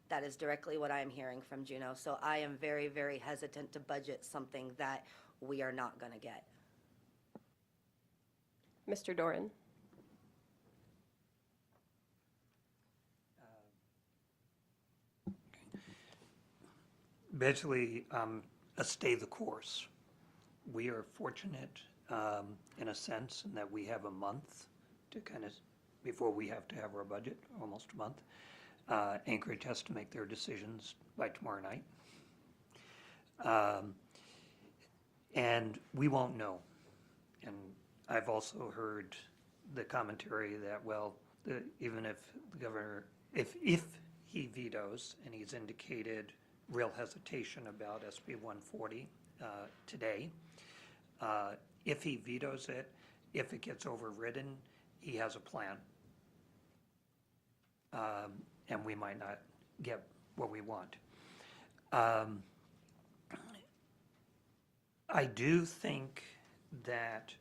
That is directly what I am hearing from Juneau. So I am very, very hesitant to budget something that we are not going to get. Mr. Doran. Basically, a stay the course. We are fortunate in a sense in that we have a month to kind of, before we have to have our budget, almost a month. Anchorage has to make their decisions by tomorrow night. And we won't know. And I've also heard the commentary that, well, even if the governor, if he vetoes, and he's indicated real hesitation about SB 140 today, if he vetoes it, if it gets overridden, he has a plan. And we might not get what we want. I do think that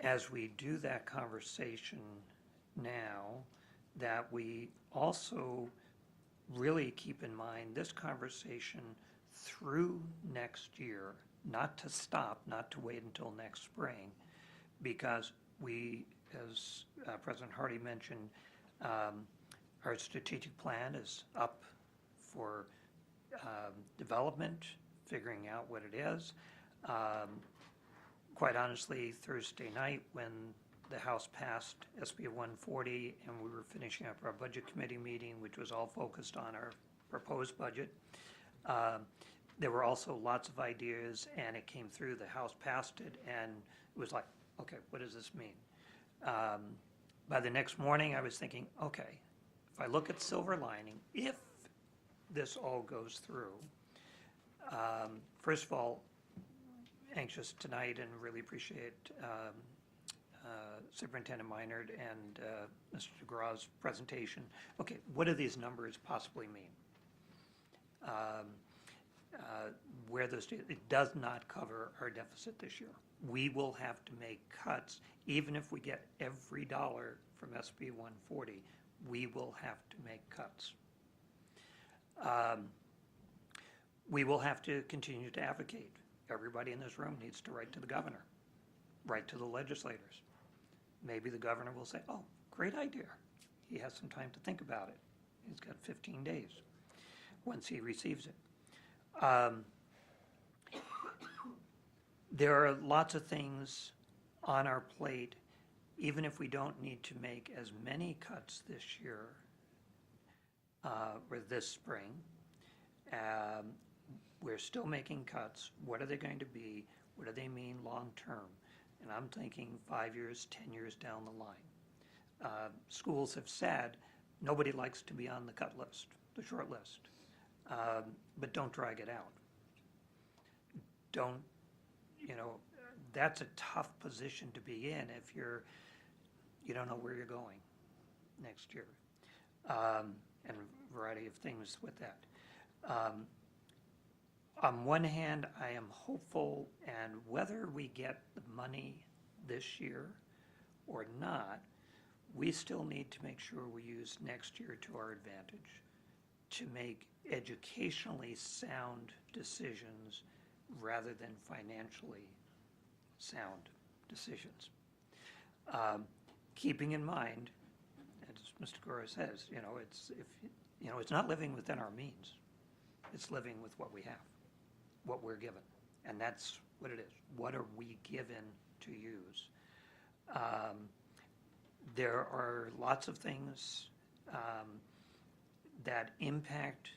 as we do that conversation now, that we also really keep in mind this conversation through next year, not to stop, not to wait until next spring, because we, as President Hardy mentioned, our strategic plan is up for development, figuring out what it is. Quite honestly, Thursday night when the House passed SB 140 and we were finishing up our budget committee meeting, which was all focused on our proposed budget, there were also lots of ideas, and it came through. The House passed it, and it was like, okay, what does this mean? By the next morning, I was thinking, okay, if I look at silver lining, if this all goes through, first of all, anxious tonight and really appreciate Superintendent Meinert and Mr. DeGraw's presentation. Okay, what do these numbers possibly mean? Where those, it does not cover our deficit this year. We will have to make cuts, even if we get every dollar from SB 140, we will have to make cuts. We will have to continue to advocate. Everybody in this room needs to write to the governor, write to the legislators. Maybe the governor will say, oh, great idea. He has some time to think about it. He's got 15 days once he receives it. There are lots of things on our plate, even if we don't need to make as many cuts this year or this spring. We're still making cuts. What are they going to be? What do they mean long term? And I'm thinking 5 years, 10 years down the line. Schools have said nobody likes to be on the cut list, the short list, but don't drag it out. Don't, you know, that's a tough position to be in if you don't know where you're going next year, and a variety of things with that. On one hand, I am hopeful, and whether we get the money this year or not, we still need to make sure we use next year to our advantage to make educationally sound decisions rather than financially sound decisions. Keeping in mind, as Mr. Gora says, it's not living within our means. It's living with what we have, what we're given, and that's what it is. What are we given to use? There are lots of things that impact,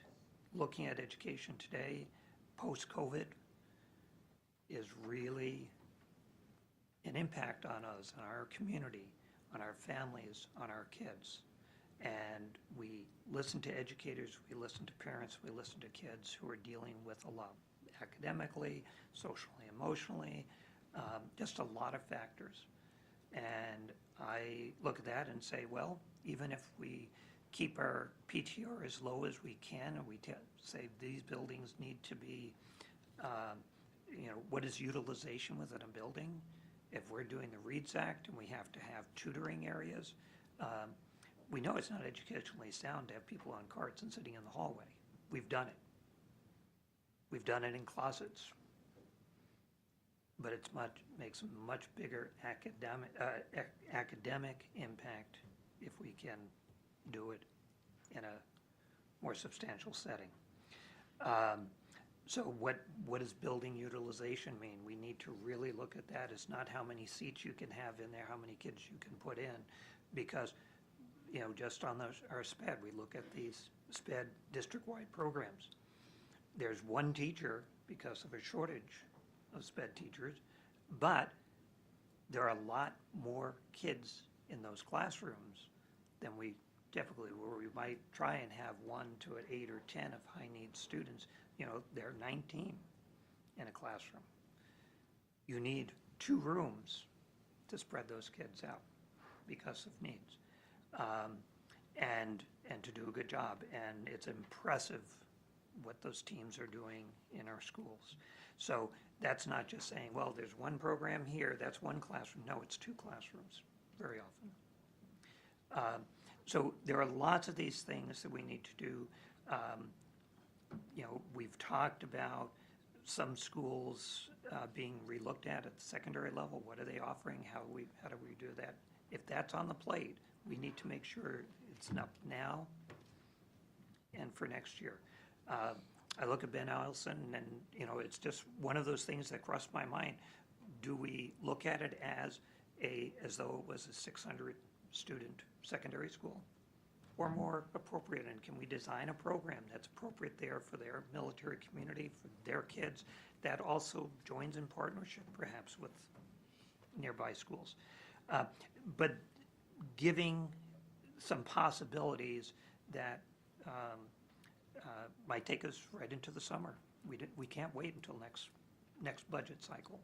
looking at education today, post-COVID, is really an impact on us, on our community, on our families, on our kids. And we listen to educators, we listen to parents, we listen to kids who are dealing with a lot academically, socially, emotionally, just a lot of factors. And I look at that and say, well, even if we keep our PTR as low as we can, and we say these buildings need to be, what is utilization within a building? If we're doing the READS Act and we have to have tutoring areas, we know it's not educationally sound to have people on carts and sitting in the hallway. We've done it. We've done it in closets. But it makes a much bigger academic impact if we can do it in a more substantial setting. So what does building utilization mean? We need to really look at that. It's not how many seats you can have in there, how many kids you can put in, because just on our SPED, we look at these SPED district-wide programs. There's one teacher because of a shortage of SPED teachers, but there are a lot more kids in those classrooms than we typically, where we might try and have 1 to 8 or 10 of high-need students. There are 19 in a classroom. You need 2 rooms to spread those kids out because of needs, and to do a good job. And it's impressive what those teams are doing in our schools. So that's not just saying, well, there's one program here, that's one classroom. No, it's 2 classrooms very often. So there are lots of these things that we need to do. We've talked about some schools being relooked at the secondary level. What are they offering? How do we do that? If that's on the plate, we need to make sure it's up now and for next year. I look at Ben Eielson, and it's just one of those things that crossed my mind. Do we look at it as though it was a 600 student secondary school, or more appropriate? And can we design a program that's appropriate there for their military community, for their kids, that also joins in partnership perhaps with nearby schools? But giving some possibilities that might take us right into the summer. We can't wait until next budget cycle.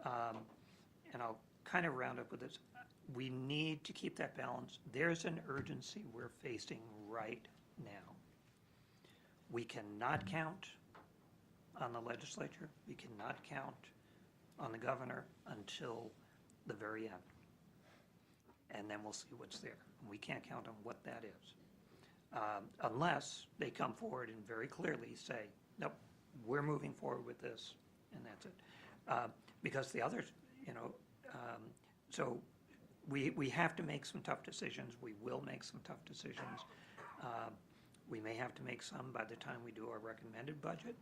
And I'll kind of round up with this. We need to keep that balance. There's an urgency we're facing right now. We cannot count on the legislature. We cannot count on the governor until the very end. And then we'll see what's there. We can't count on what that is. Unless they come forward and very clearly say, nope, we're moving forward with this, and that's it. Because the others, so we have to make some tough decisions. We will make some tough decisions. We may have to make some by the time we do our recommended budget.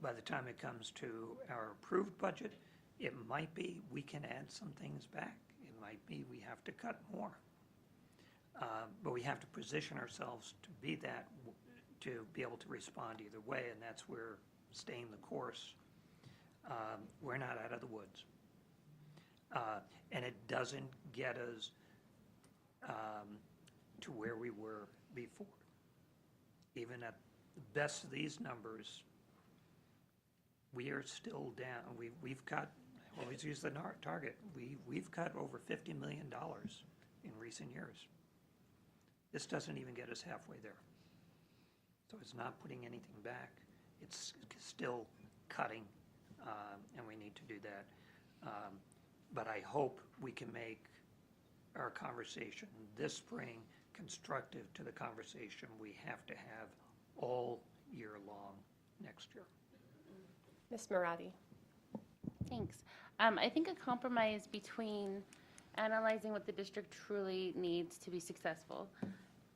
By the time it comes to our approved budget, it might be we can add some things back. It might be we have to cut more. But we have to position ourselves to be able to respond either way, and that's where staying the course. We're not out of the woods. And it doesn't get us to where we were before. Even at the best of these numbers, we are still down. We've cut, I always use the target, we've cut over $50 million in recent years. This doesn't even get us halfway there. So it's not putting anything back. It's still cutting, and we need to do that. But I hope we can make our conversation this spring constructive to the conversation we have to have all year long next year. Ms. Marati. Thanks. I think a compromise between analyzing what the district truly needs to be successful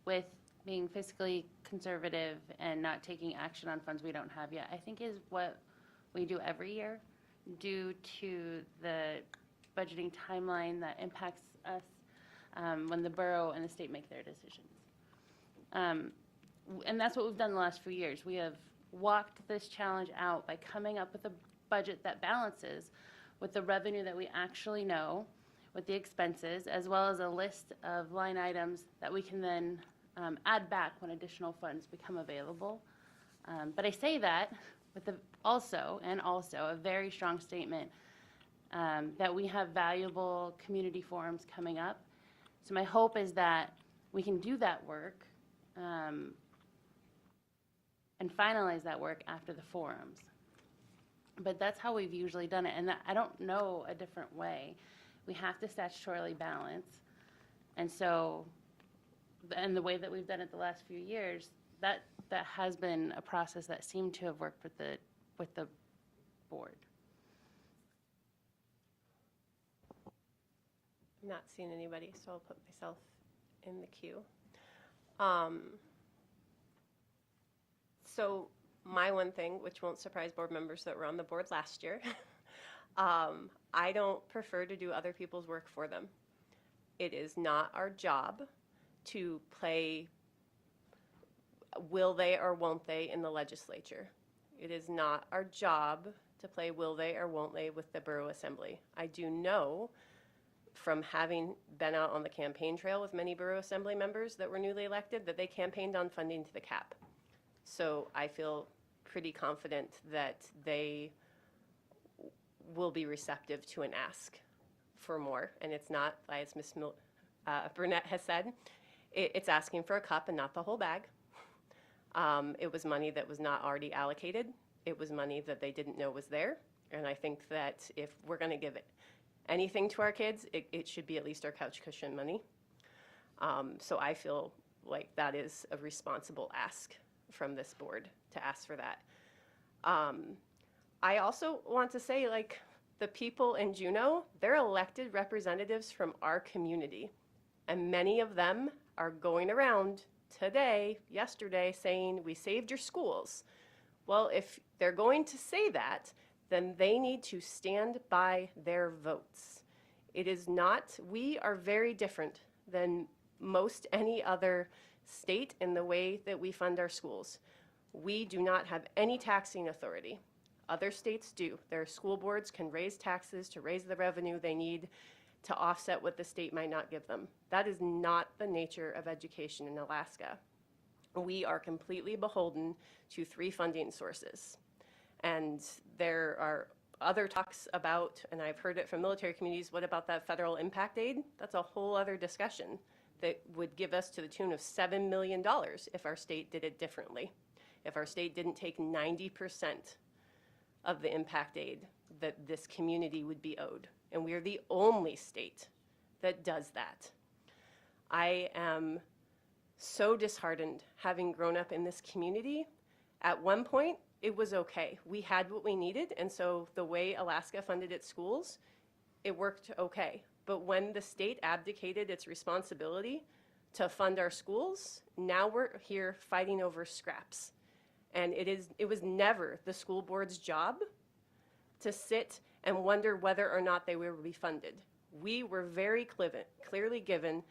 with being fiscally conservative and not taking action on funds we don't have yet, I think is what we do every year due to the budgeting timeline that impacts us when the borough and the state make their decisions. and that's what we've done the last few years. We have walked this challenge out by coming up with a budget that balances with the revenue that we actually know, with the expenses, as well as a list of line items that we can then add back when additional funds become available. But I say that with also a very strong statement that we have valuable community forums coming up. So my hope is that we can do that work and finalize that work after the forums. But that's how we've usually done it, and I don't know a different way. We have to statutorily balance, and so, and the way that we've done it the last few years, that has been a process that seemed to have worked with the board. I'm not seeing anybody, so I'll put myself in the queue. So my one thing, which won't surprise board members that were on the board last year, I don't prefer to do other people's work for them. It is not our job to play will they or won't they in the legislature. It is not our job to play will they or won't they with the borough assembly. I do know from having been out on the campaign trail with many borough assembly members that were newly elected that they campaigned on funding to the cap. So I feel pretty confident that they will be receptive to an ask for more. And it's not, as Ms. Burnett has said, it's asking for a cup and not the whole bag. It was money that was not already allocated. It was money that they didn't know was there. And I think that if we're going to give anything to our kids, it should be at least our couch cushion money. So I feel like that is a responsible ask from this board to ask for that. I also want to say, like, the people in Juneau, they're elected representatives from our community. And many of them are going around today, yesterday, saying, we saved your schools. Well, if they're going to say that, then they need to stand by their votes. It is not, we are very different than most any other state in the way that we fund our schools. We do not have any taxing authority. Other states do. Their school boards can raise taxes to raise the revenue they need to offset what the state might not give them. That is not the nature of education in Alaska. We are completely beholden to 3 funding sources. And there are other talks about, and I've heard it from military communities, what about that federal impact aid? That's a whole other discussion that would give us to the tune of $7 million if our state did it differently. If our state didn't take 90% of the impact aid that this community would be owed. And we are the only state that does that. I am so disheartened having grown up in this community. At one point, it was okay. We had what we needed, and so the way Alaska funded its schools, it worked okay. But when the state abdicated its responsibility to fund our schools, now we're here fighting over scraps. And it was never the school board's job to sit and wonder whether or not they will be funded. We were very clearly given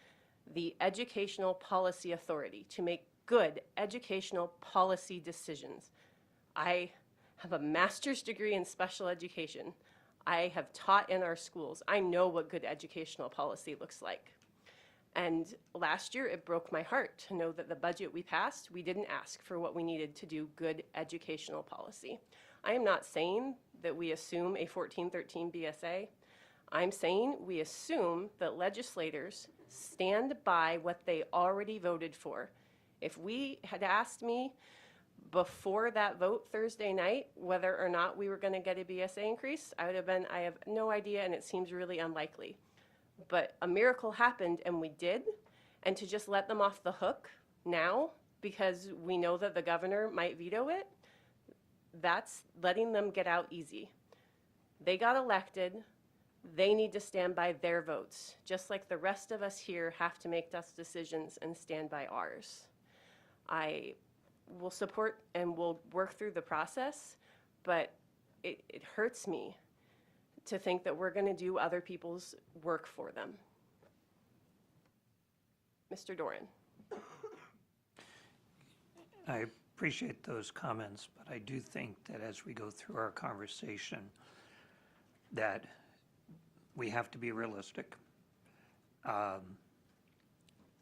the educational policy authority to make good educational policy decisions. I have a master's degree in special education. I have taught in our schools. I know what good educational policy looks like. And last year, it broke my heart to know that the budget we passed, we didn't ask for what we needed to do good educational policy. I am not saying that we assume a 1413 BSA. I'm saying we assume that legislators stand by what they already voted for. If we had asked me before that vote Thursday night whether or not we were going to get a BSA increase, I would have been, I have no idea, and it seems really unlikely. But a miracle happened, and we did. And to just let them off the hook now because we know that the governor might veto it, that's letting them get out easy. They got elected. They need to stand by their votes, just like the rest of us here have to make tough decisions and stand by ours. I will support and will work through the process, but it hurts me to think that we're going to do other people's work for them. Mr. Doran. I appreciate those comments, but I do think that as we go through our conversation, that we have to be realistic.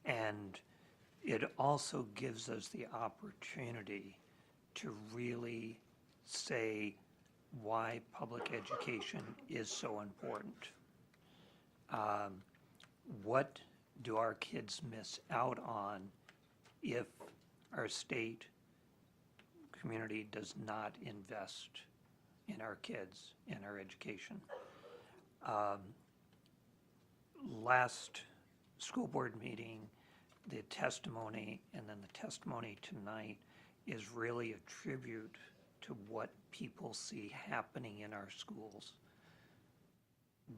And it also gives us the opportunity to really say why public education is so important. What do our kids miss out on if our state community does not invest in our kids, in our education? Last school board meeting, the testimony and then the testimony tonight is really a tribute to what people see happening in our schools,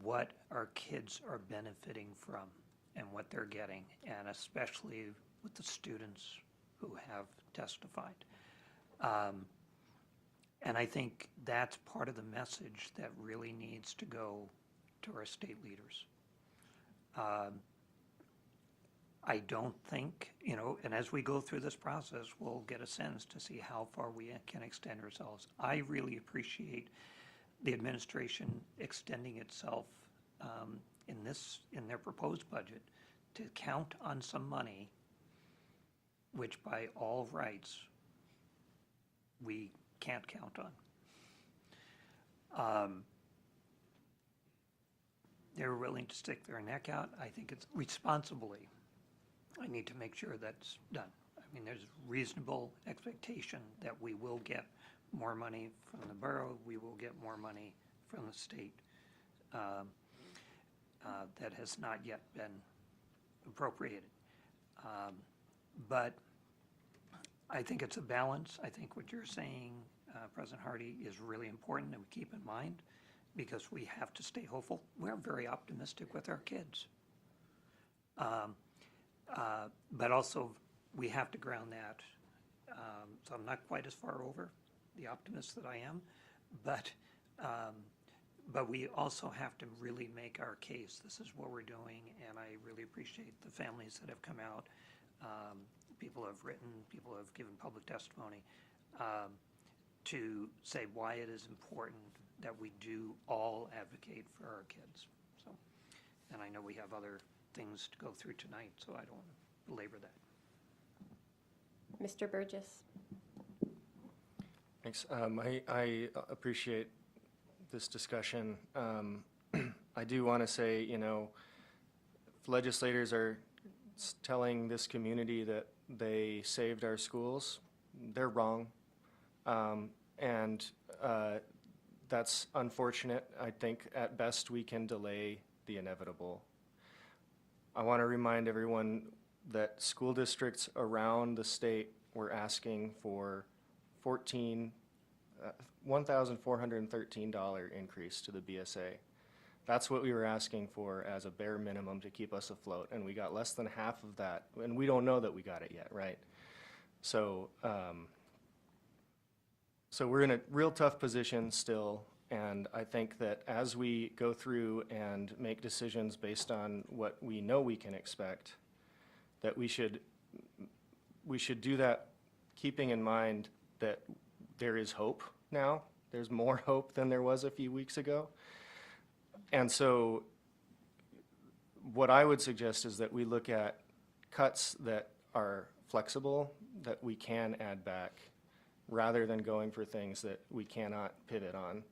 what our kids are benefiting from and what they're getting, and especially with the students who have testified. And I think that's part of the message that really needs to go to our state leaders. I don't think, and as we go through this process, we'll get a sense to see how far we can extend ourselves. I really appreciate the administration extending itself in their proposed budget to count on some money, which by all rights, we can't count on. They're willing to stick their neck out. I think it's responsibly. I need to make sure that's done. I mean, there's reasonable expectation that we will get more money from the borough, we will get more money from the state that has not yet been appropriated. But I think it's a balance. I think what you're saying, President Hardy, is really important that we keep in mind, because we have to stay hopeful. We're very optimistic with our kids. But also, we have to ground that. So I'm not quite as far over the optimist that I am, but we also have to really make our case. This is what we're doing, and I really appreciate the families that have come out. People have written, people have given public testimony to say why it is important that we do all advocate for our kids. So, and I know we have other things to go through tonight, so I don't want to belabor that. Mr. Burgess. Thanks. I appreciate this discussion. I do want to say, if legislators are telling this community that they saved our schools, they're wrong. And that's unfortunate. I think at best we can delay the inevitable. I want to remind everyone that school districts around the state were asking for $1,413 increase to the BSA. That's what we were asking for as a bare minimum to keep us afloat, and we got less than half of that, and we don't know that we got it yet, right? So, so we're in a real tough position still, and I think that as we go through and make decisions based on what we know we can expect, that we should do that keeping in mind that there is hope now. There's more hope than there was a few weeks ago. And so what I would suggest is that we look at cuts that are flexible, that we can add back, rather than going for things that we cannot pivot on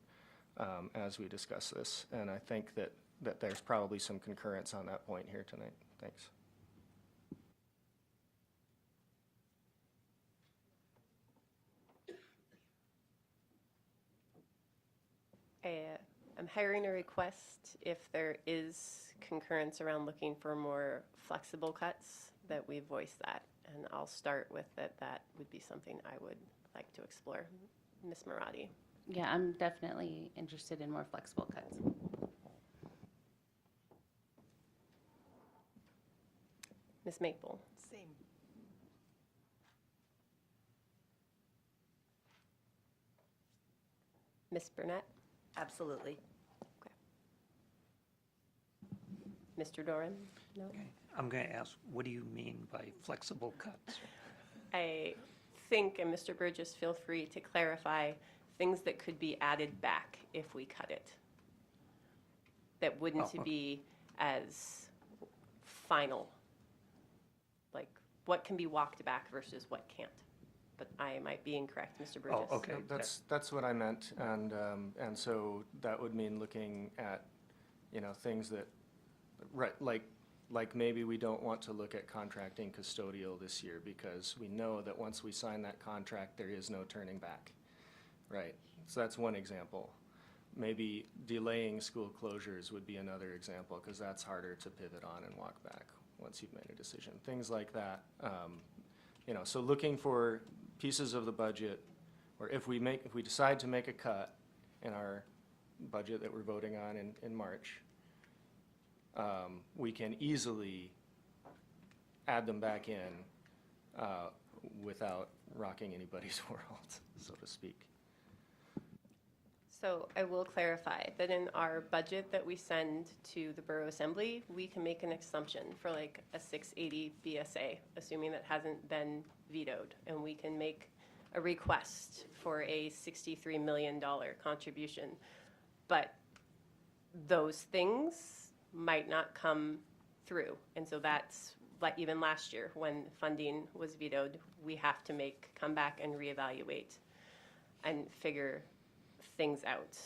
as we discuss this. And I think that there's probably some concurrence on that point here tonight. Thanks. I'm hiring a request if there is concurrence around looking for more flexible cuts, that we voice that. And I'll start with that would be something I would like to explore. Ms. Marati. Yeah, I'm definitely interested in more flexible cuts. Ms. Maple. Same. Ms. Burnett. Absolutely. Okay. Mr. Doran? No? Okay. I'm going to ask, what do you mean by flexible cuts? I think, and Mr. Burgess, feel free to clarify, things that could be added back if we cut it? That wouldn't be as final? Like, what can be walked back versus what can't? But I might be incorrect, Mr. Burgess. Oh, okay. That's what I meant, and so that would mean looking at, things that, right, like maybe we don't want to look at contracting custodial this year because we know that once we sign that contract, there is no turning back, right? So that's one example. Maybe delaying school closures would be another example because that's harder to pivot on and walk back once you've made a decision. Things like that. So looking for pieces of the budget, or if we decide to make a cut in our budget that we're voting on in March, we can easily add them back in without rocking anybody's world, so to speak. So I will clarify that in our budget that we send to the Borough Assembly, we can make an assumption for like a 680 BSA, assuming that hasn't been vetoed. And we can make a request for a $63 million contribution. But those things might not come through. And so that's like even last year when funding was vetoed, we have to come back and reevaluate and figure things out.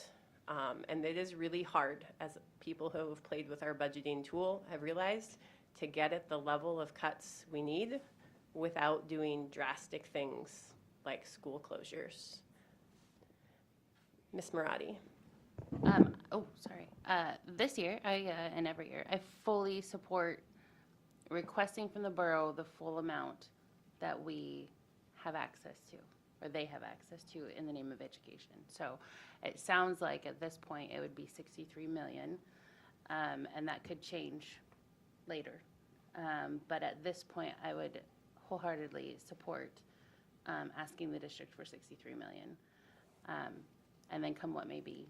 And it is really hard, as people who have played with our budgeting tool have realized, to get at the level of cuts we need without doing drastic things like school closures. Ms. Marati. This year, and every year, I fully support requesting from the borough the full amount that we have access to, or they have access to, in the name of education. So it sounds like at this point it would be 63 million, and that could change later. But at this point, I would wholeheartedly support asking the district for 63 million, and then come what may be.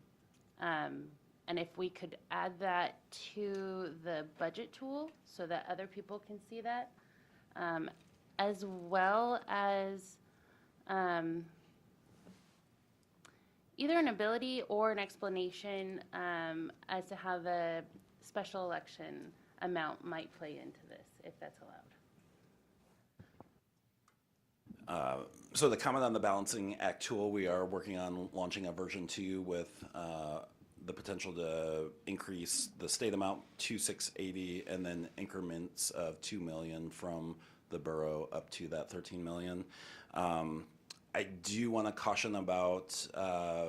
And if we could add that to the budget tool so that other people can see that, as well as either an ability or an explanation as to how the special election amount might play into this, if that's allowed. So the comment on the balancing act tool, we are working on launching a version 2 with the potential to increase the state amount to 680 and then increments of 2 million from the borough up to that 13 million. I do want to caution about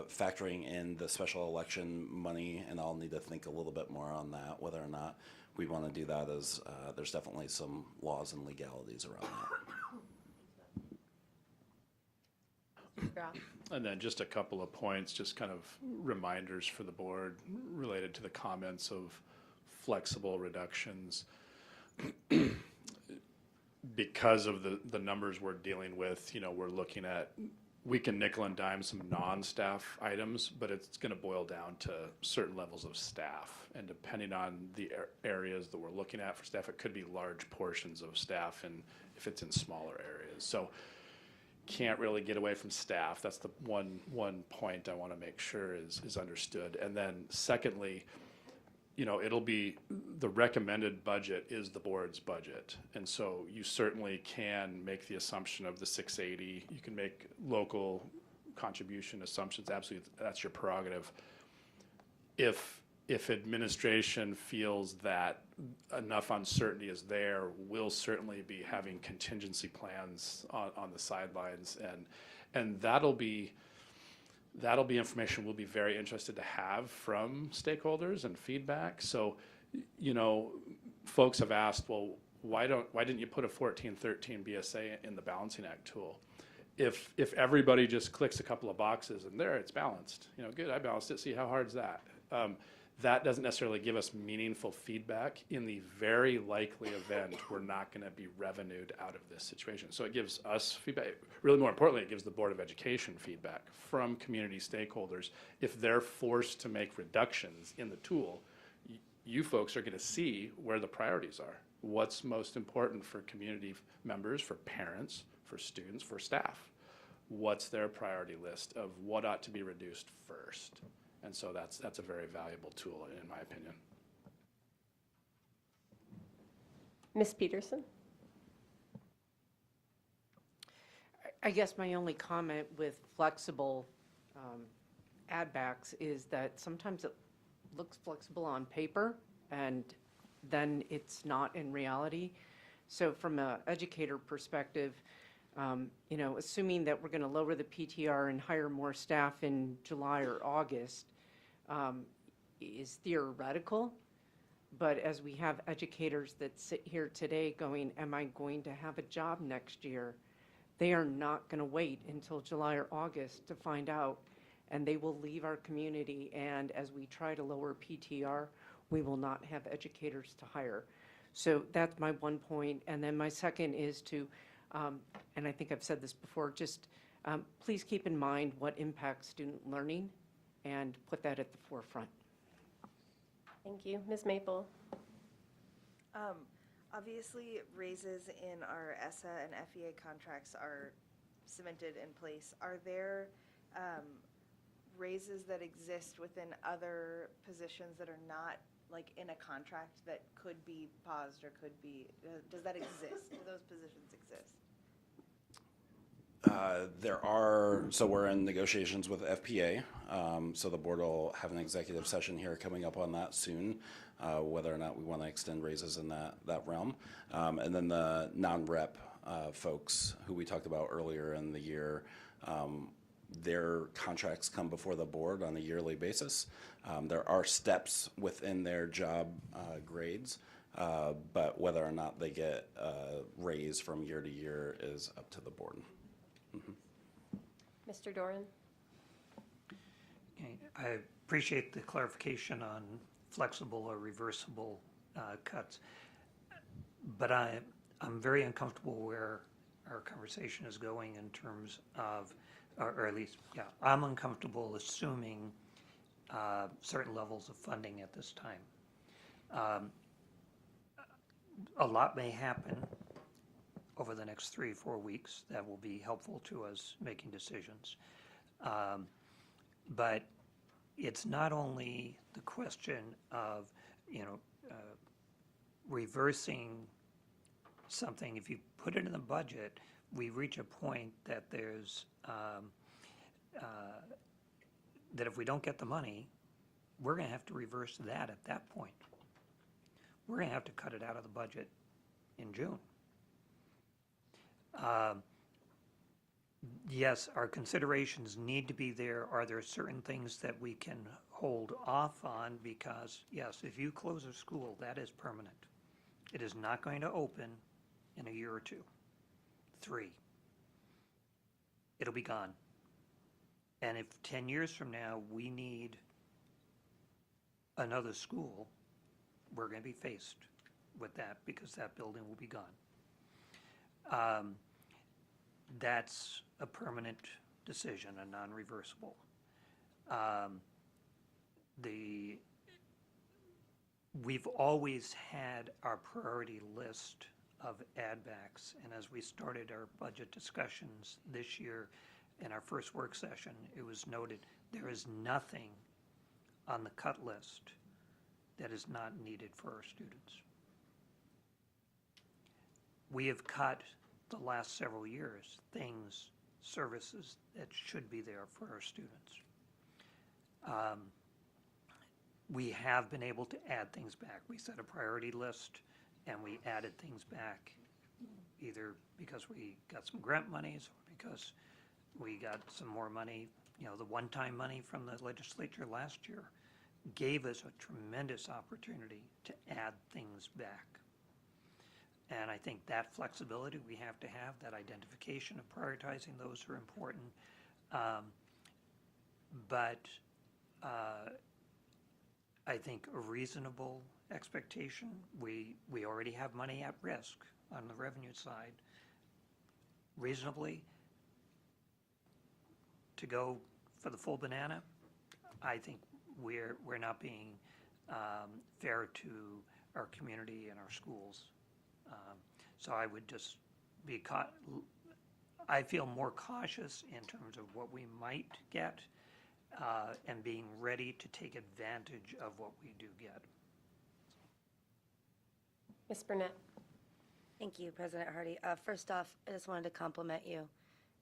factoring in the special election money, and I'll need to think a little bit more on that, whether or not we want to do that, as there's definitely some laws and legalities around that. And then just a couple of points, just kind of reminders for the board related to the comments of flexible reductions. Because of the numbers we're dealing with, we're looking at, we can nickel and dime some non-staff items, but it's going to boil down to certain levels of staff. And depending on the areas that we're looking at for staff, it could be large portions of staff, and if it's in smaller areas. So can't really get away from staff. That's the one point I want to make sure is understood. And then secondly, it'll be, the recommended budget is the board's budget. And so you certainly can make the assumption of the 680. You can make local contribution assumptions. Absolutely, that's your prerogative. If administration feels that enough uncertainty is there, we'll certainly be having contingency plans on the sidelines, and that'll be information we'll be very interested to have from stakeholders and feedback. So, folks have asked, well, why didn't you put a 1413 BSA in the balancing act tool? If everybody just clicks a couple of boxes and there it's balanced, good, I balanced it, see how hard is that? That doesn't necessarily give us meaningful feedback in the very likely event we're not going to be revenued out of this situation. So it gives us feedback. Really, more importantly, it gives the Board of Education feedback from community stakeholders. If they're forced to make reductions in the tool, you folks are going to see where the priorities are. What's most important for community members, for parents, for students, for staff. what's their priority list of what ought to be reduced first. And so that's a very valuable tool, in my opinion. Ms. Peterson? I guess my only comment with flexible add backs is that sometimes it looks flexible on paper and then it's not in reality. So from an educator perspective, you know, assuming that we're going to lower the PTR and hire more staff in July or August is theoretical. But as we have educators that sit here today going, am I going to have a job next year? They are not going to wait until July or August to find out, and they will leave our community. And as we try to lower PTR, we will not have educators to hire. So that's my one point. And then my second is to, and I think I've said this before, just please keep in mind what impacts student learning and put that at the forefront. Thank you. Ms. Maple? Obviously, raises in our ESSA and FEA contracts are cemented in place. Are there raises that exist within other positions that are not like in a contract that could be paused or could be, does that exist? Do those positions exist? There are, so we're in negotiations with FPA. So the board will have an executive session here coming up on that soon, whether or not we want to extend raises in that realm. And then the non-rep folks who we talked about earlier in the year, their contracts come before the board on a yearly basis. There are steps within their job grades, but whether or not they get a raise from year to year is up to the board. Mr. Doran? Okay, I appreciate the clarification on flexible or reversible cuts, but I'm very uncomfortable where our conversation is going in terms of, or at least, yeah, I'm uncomfortable assuming certain levels of funding at this time. A lot may happen over the next 3 or 4 weeks that will be helpful to us making decisions. But it's not only the question of, reversing something. If you put it in the budget, we reach a point that there's, that if we don't get the money, we're going to have to reverse that at that point. We're going to have to cut it out of the budget in June. Yes, our considerations need to be there. Are there certain things that we can hold off on? Because, yes, if you close a school, that is permanent. It is not going to open in a year or 2, 3. It'll be gone. And if 10 years from now we need another school, we're going to be faced with that because that building will be gone. That's a permanent decision, a non-reversible. We've always had our priority list of add-backs, and as we started our budget discussions this year in our first work session, it was noted there is nothing on the cut list that is not needed for our students. We have cut the last several years things, services that should be there for our students. We have been able to add things back. We set a priority list and we added things back either because we got some grant monies or because we got some more money. The one-time money from the legislature last year gave us a tremendous opportunity to add things back. And I think that flexibility we have to have, that identification of prioritizing those are important. But I think a reasonable expectation, we already have money at risk on the revenue side. Reasonably, to go for the full banana, I think we're not being fair to our community and our schools. So I would just be I feel more cautious in terms of what we might get and being ready to take advantage of what we do get. Ms. Burnett? Thank you, President Hardy. First off, I just wanted to compliment you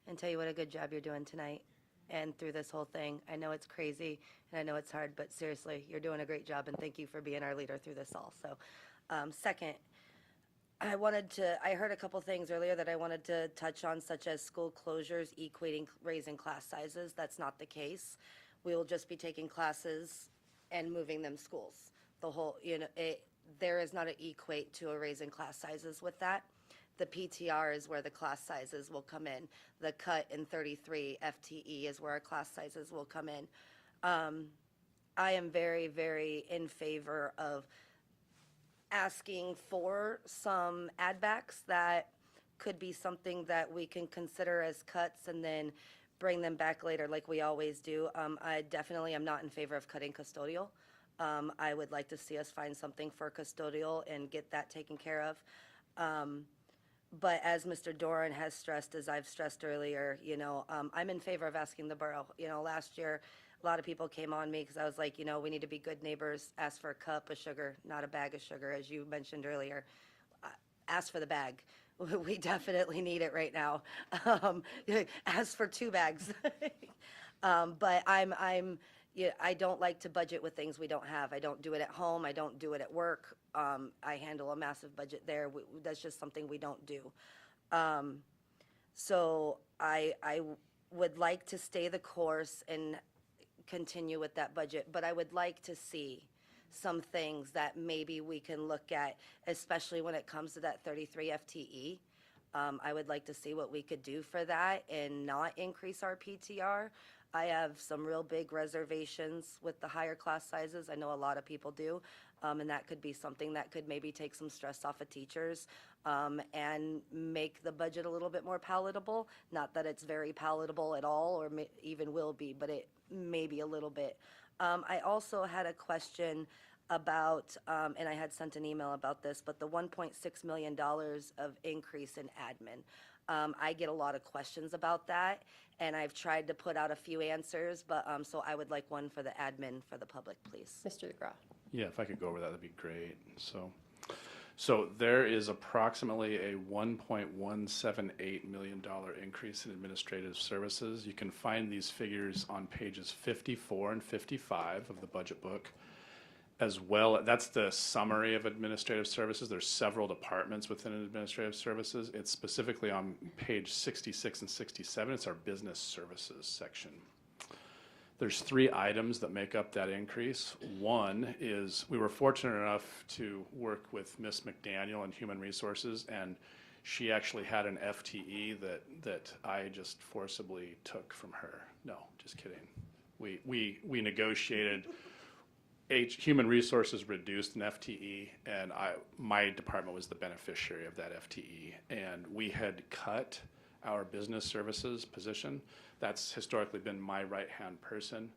and tell you what a good job you're doing tonight and through this whole thing. I know it's crazy and I know it's hard, but seriously, you're doing a great job, and thank you for being our leader through this all. So, second, I heard a couple things earlier that I wanted to touch on, such as school closures equating raising class sizes. That's not the case. We will just be taking classes and moving them schools. The whole, there is not an equate to a raise in class sizes with that. The PTR is where the class sizes will come in. The cut in 33 FTE is where our class sizes will come in. I am very, very in favor of asking for some add backs that could be something that we can consider as cuts and then bring them back later like we always do. I definitely am not in favor of cutting custodial. I would like to see us find something for custodial and get that taken care of. But as Mr. Doran has stressed, as I've stressed earlier, I'm in favor of asking the borough. Last year, a lot of people came on me because I was like, we need to be good neighbors, ask for a cup of sugar, not a bag of sugar, as you mentioned earlier. Ask for the bag. We definitely need it right now. Ask for 2 bags. But I don't like to budget with things we don't have. I don't do it at home. I don't do it at work. I handle a massive budget there. That's just something we don't do. So I would like to stay the course and continue with that budget, but I would like to see some things that maybe we can look at, especially when it comes to that 33 FTE. I would like to see what we could do for that and not increase our PTR. I have some real big reservations with the higher class sizes. I know a lot of people do, and that could be something that could maybe take some stress off of teachers and make the budget a little bit more palatable. Not that it's very palatable at all or even will be, but it may be a little bit. I also had a question about, and I had sent an email about this, but the $1.6 million of increase in admin. I get a lot of questions about that, and I've tried to put out a few answers, but so I would like one for the admin for the public, please. Mr. DeGraw? Yeah, if I could go over that, that'd be great. So there is approximately a $1.178 million increase in administrative services. You can find these figures on pages 54 and 55 of the budget book. As well, that's the summary of administrative services. There's several departments within administrative services. It's specifically on page 66 and 67. It's our business services section. There's 3 items that make up that increase. One is we were fortunate enough to work with Ms. McDaniel in Human Resources, and she actually had an FTE that I just forcibly took from her. No, just kidding. We negotiated. Human Resources reduced an FTE, and my department was the beneficiary of that FTE. And we had cut our business services position. That's historically been my right-hand person,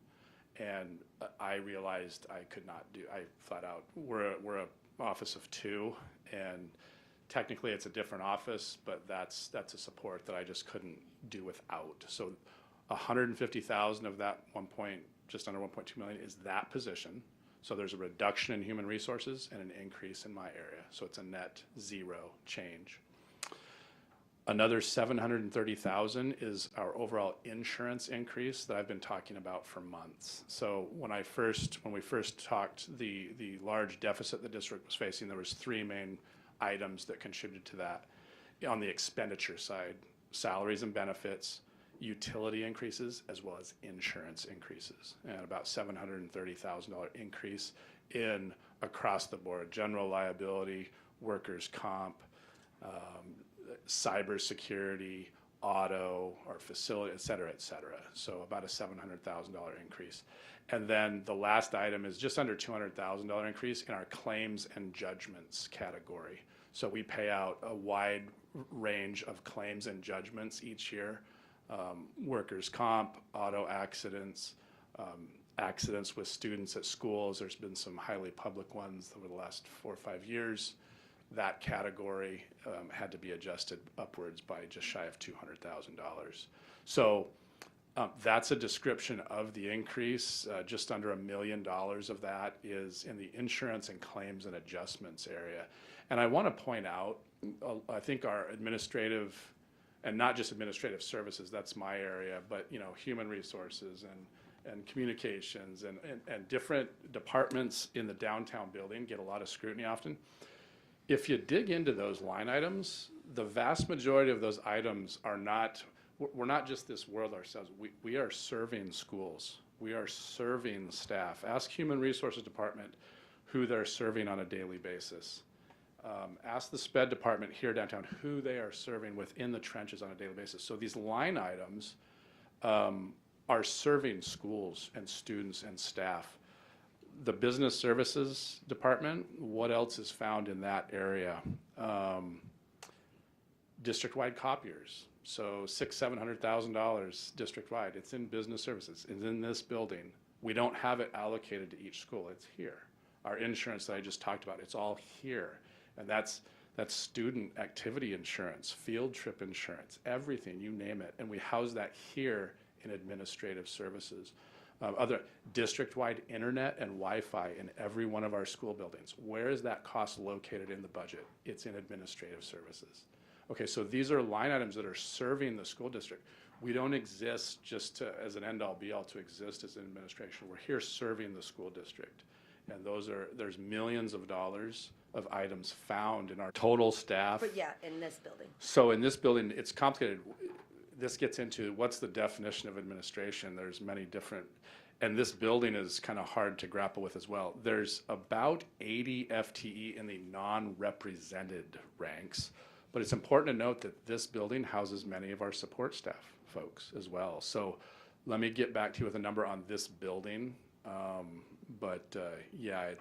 and I realized I could not do. I flat out, we're a office of 2, and technically it's a different office, but that's a support that I just couldn't do without. So, 150,000 of that just under 1.2 million is that position. So there's a reduction in human resources and an increase in my area. So it's a net 0 change. Another 730,000 is our overall insurance increase that I've been talking about for months. So when we first talked, the large deficit the district was facing, there was 3 main items that contributed to that. On the expenditure side, salaries and benefits, utility increases, as well as insurance increases, and about $730,000 increase in across the board, general liability, workers' comp, cybersecurity, auto, or facility, et cetera, et cetera. So about a $700,000 increase. And then the last item is just under $200,000 increase in our claims and judgments category. So we pay out a wide range of claims and judgments each year. Workers' comp, auto accidents, accidents with students at schools. There's been some highly public ones over the last 4 or 5 years. that category had to be adjusted upwards by just shy of $200,000. So that's a description of the increase. Just under $1 million of that is in the insurance and claims and adjustments area. And I want to point out, I think our administrative, and not just administrative services, that's my area, but human resources and communications and different departments in the downtown building get a lot of scrutiny often. If you dig into those line items, the vast majority of those items are not, we're not just this world ourselves. We are serving schools. We are serving staff. Ask Human Resources Department who they're serving on a daily basis. Ask the SPED department here downtown who they are serving within the trenches on a daily basis. So these line items are serving schools and students and staff. The business services department, what else is found in that area? District-wide copiers. So $600,000-$700,000 district-wide. It's in business services. It's in this building. We don't have it allocated to each school. It's here. Our insurance that I just talked about, it's all here. And that's student activity insurance, field trip insurance, everything, you name it. And we house that here in administrative services. Other district-wide internet and Wi-Fi in every one of our school buildings. Where is that cost located in the budget? It's in administrative services. Okay, so these are line items that are serving the school district. We don't exist just as an end-all be-all to exist as an administration. We're here serving the school district. And there's millions of dollars of items found in our total staff. But yeah, in this building. So in this building, it's complicated. This gets into what's the definition of administration. There's many different, and this building is kind of hard to grapple with as well. There's about 80 FTE in the non-represented ranks, but it's important to note that this building houses many of our support staff folks as well. So let me get back to you with a number on this building. Yeah,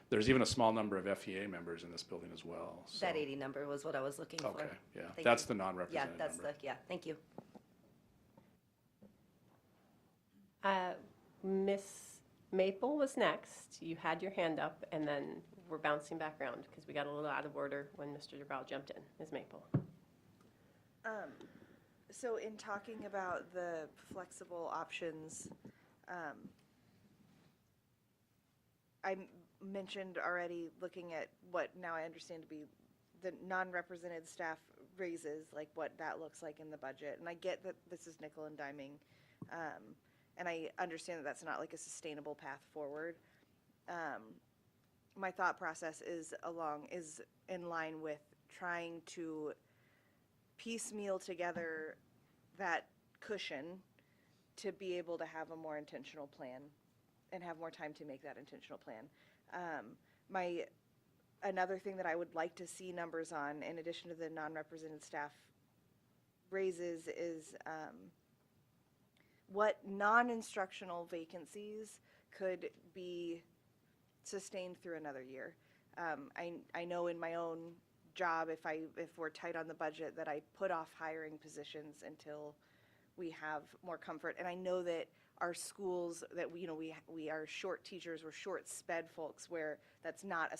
there's even a small number of FEA members in this building as well. So. That 80 number was what I was looking for. Okay, yeah, Thank that's you. the non-represented number. Thank you. Miss Maple was next. You had your hand up, and then we're bouncing back around because we got a little out of order when Mr. DeBrow jumped in. Ms. Maple. So in talking about the flexible options, I mentioned already looking at what now I understand to be the non-represented staff raises, like what that looks like in the budget. And I get that this is nickel and diming, and I understand that that's not like a sustainable path forward. My thought process is in line with trying to piecemeal together that cushion to be able to have a more intentional plan and have more time to make that intentional plan. Another thing that I would like to see numbers on, in addition to the non-represented staff raises, is what non-instructional vacancies could be sustained through another year. I know in my own job, if we're tight on the budget, that I put off hiring positions until we have more comfort. And I know that our schools that we are short teachers, we're short SPED folks, where that's not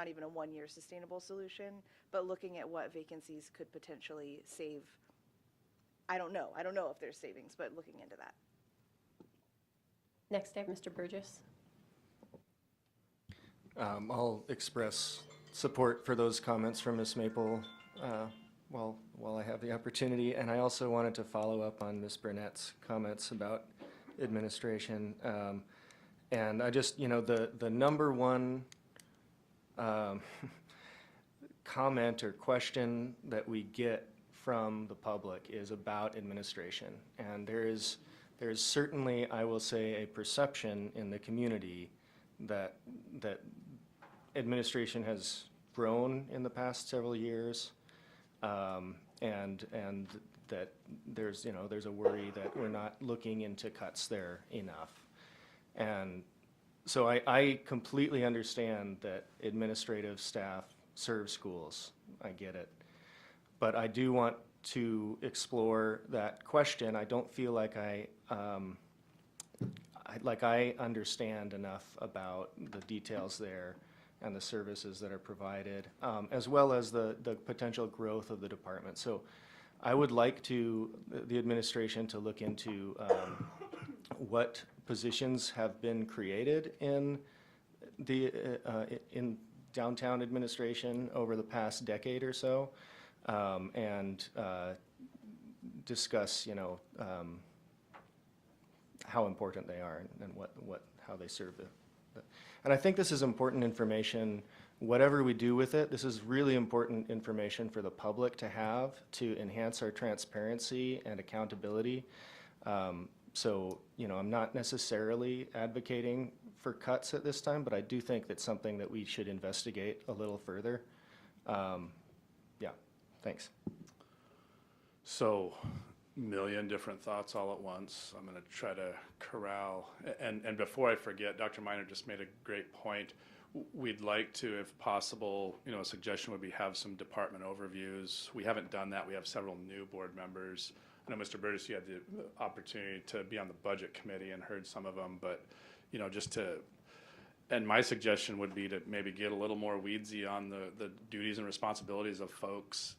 even a one-year sustainable solution. But looking at what vacancies could potentially save, I don't know if there's savings, but looking into that. Next, I have Mr. Burgess. I'll express support for those comments from Ms. Maple while I have the opportunity. And I also wanted to follow up on Ms. Burnett's comments about administration. And I just, the number one comment or question that we get from the public is about administration. And there is certainly, I will say, a perception in the community that administration has grown in the past several years, and that there's a worry that we're not looking into cuts there enough. And so I completely understand that administrative staff serve schools. I get it. But I do want to explore that question. I don't feel like I understand enough about the details there and the services that are provided, as well as the potential growth of the department. So I would like the administration to look into what positions have been created in in downtown administration over the past decade or so, and discuss, how important they are and how they serve and I think this is important information. Whatever we do with it, this is really important information for the public to have to enhance our transparency and accountability. So, I'm not necessarily advocating for cuts at this time, but I do think that's something that we should investigate a little further. Yeah, thanks. So, million different thoughts all at once. I'm going to try to corral. And before I forget, Dr. Miner just made a great point. We'd like to, if possible, a suggestion would be have some department overviews. We haven't done that. We have several new board members. I know, Mr. Burtis, you had the opportunity to be on the budget committee and heard some of them, but, and my suggestion would be to maybe get a little more weedsy on the duties and responsibilities of folks,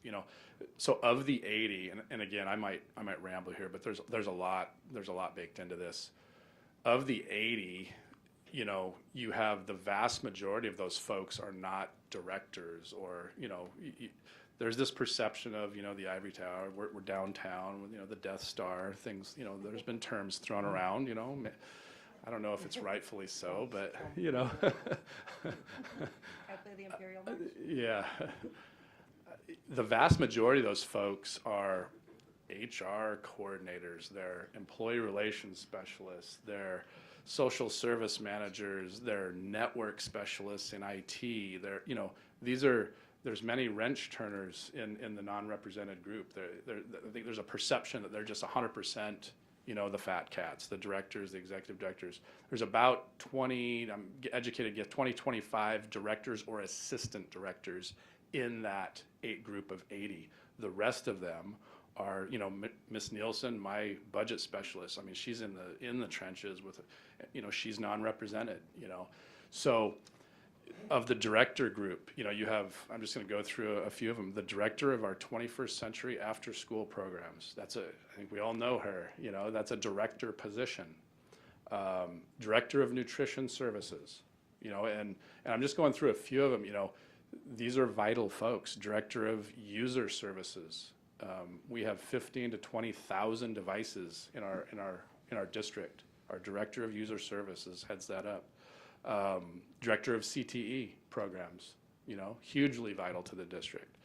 So of the 80, and again, I might ramble here, but there's a lot baked into this. Of the 80, you have the vast majority of those folks are not directors, or, there's this perception of, the Ivory Tower, we're downtown, the Death Star, things, there's been terms thrown around, I don't know if it's rightfully so, but, I play the Imperial March. Yeah. The vast majority of those folks are HR coordinators, they're employee relations specialists, they're social service managers, they're network specialists in IT, there's many wrench turners in the non-represented group. I think there's a perception that they're just 100%, the fat cats, the directors, the executive directors. There's about 20, I'm educated, 25 directors or assistant directors in that group of 80. The rest of them are, Miss Nielsen, my budget specialist. I mean, she's in the trenches with, she's non-represented, So of the director group, you have, I'm just going to go through a few of them. The director of our 21st century after school programs. I think we all know her, that's a director position. Director of nutrition services, and I'm just going through a few of them, these are vital folks. Director of user services. We have 15 to 20,000 devices in our district. Our director of user services heads that up. Director of CTE programs, hugely vital to the district.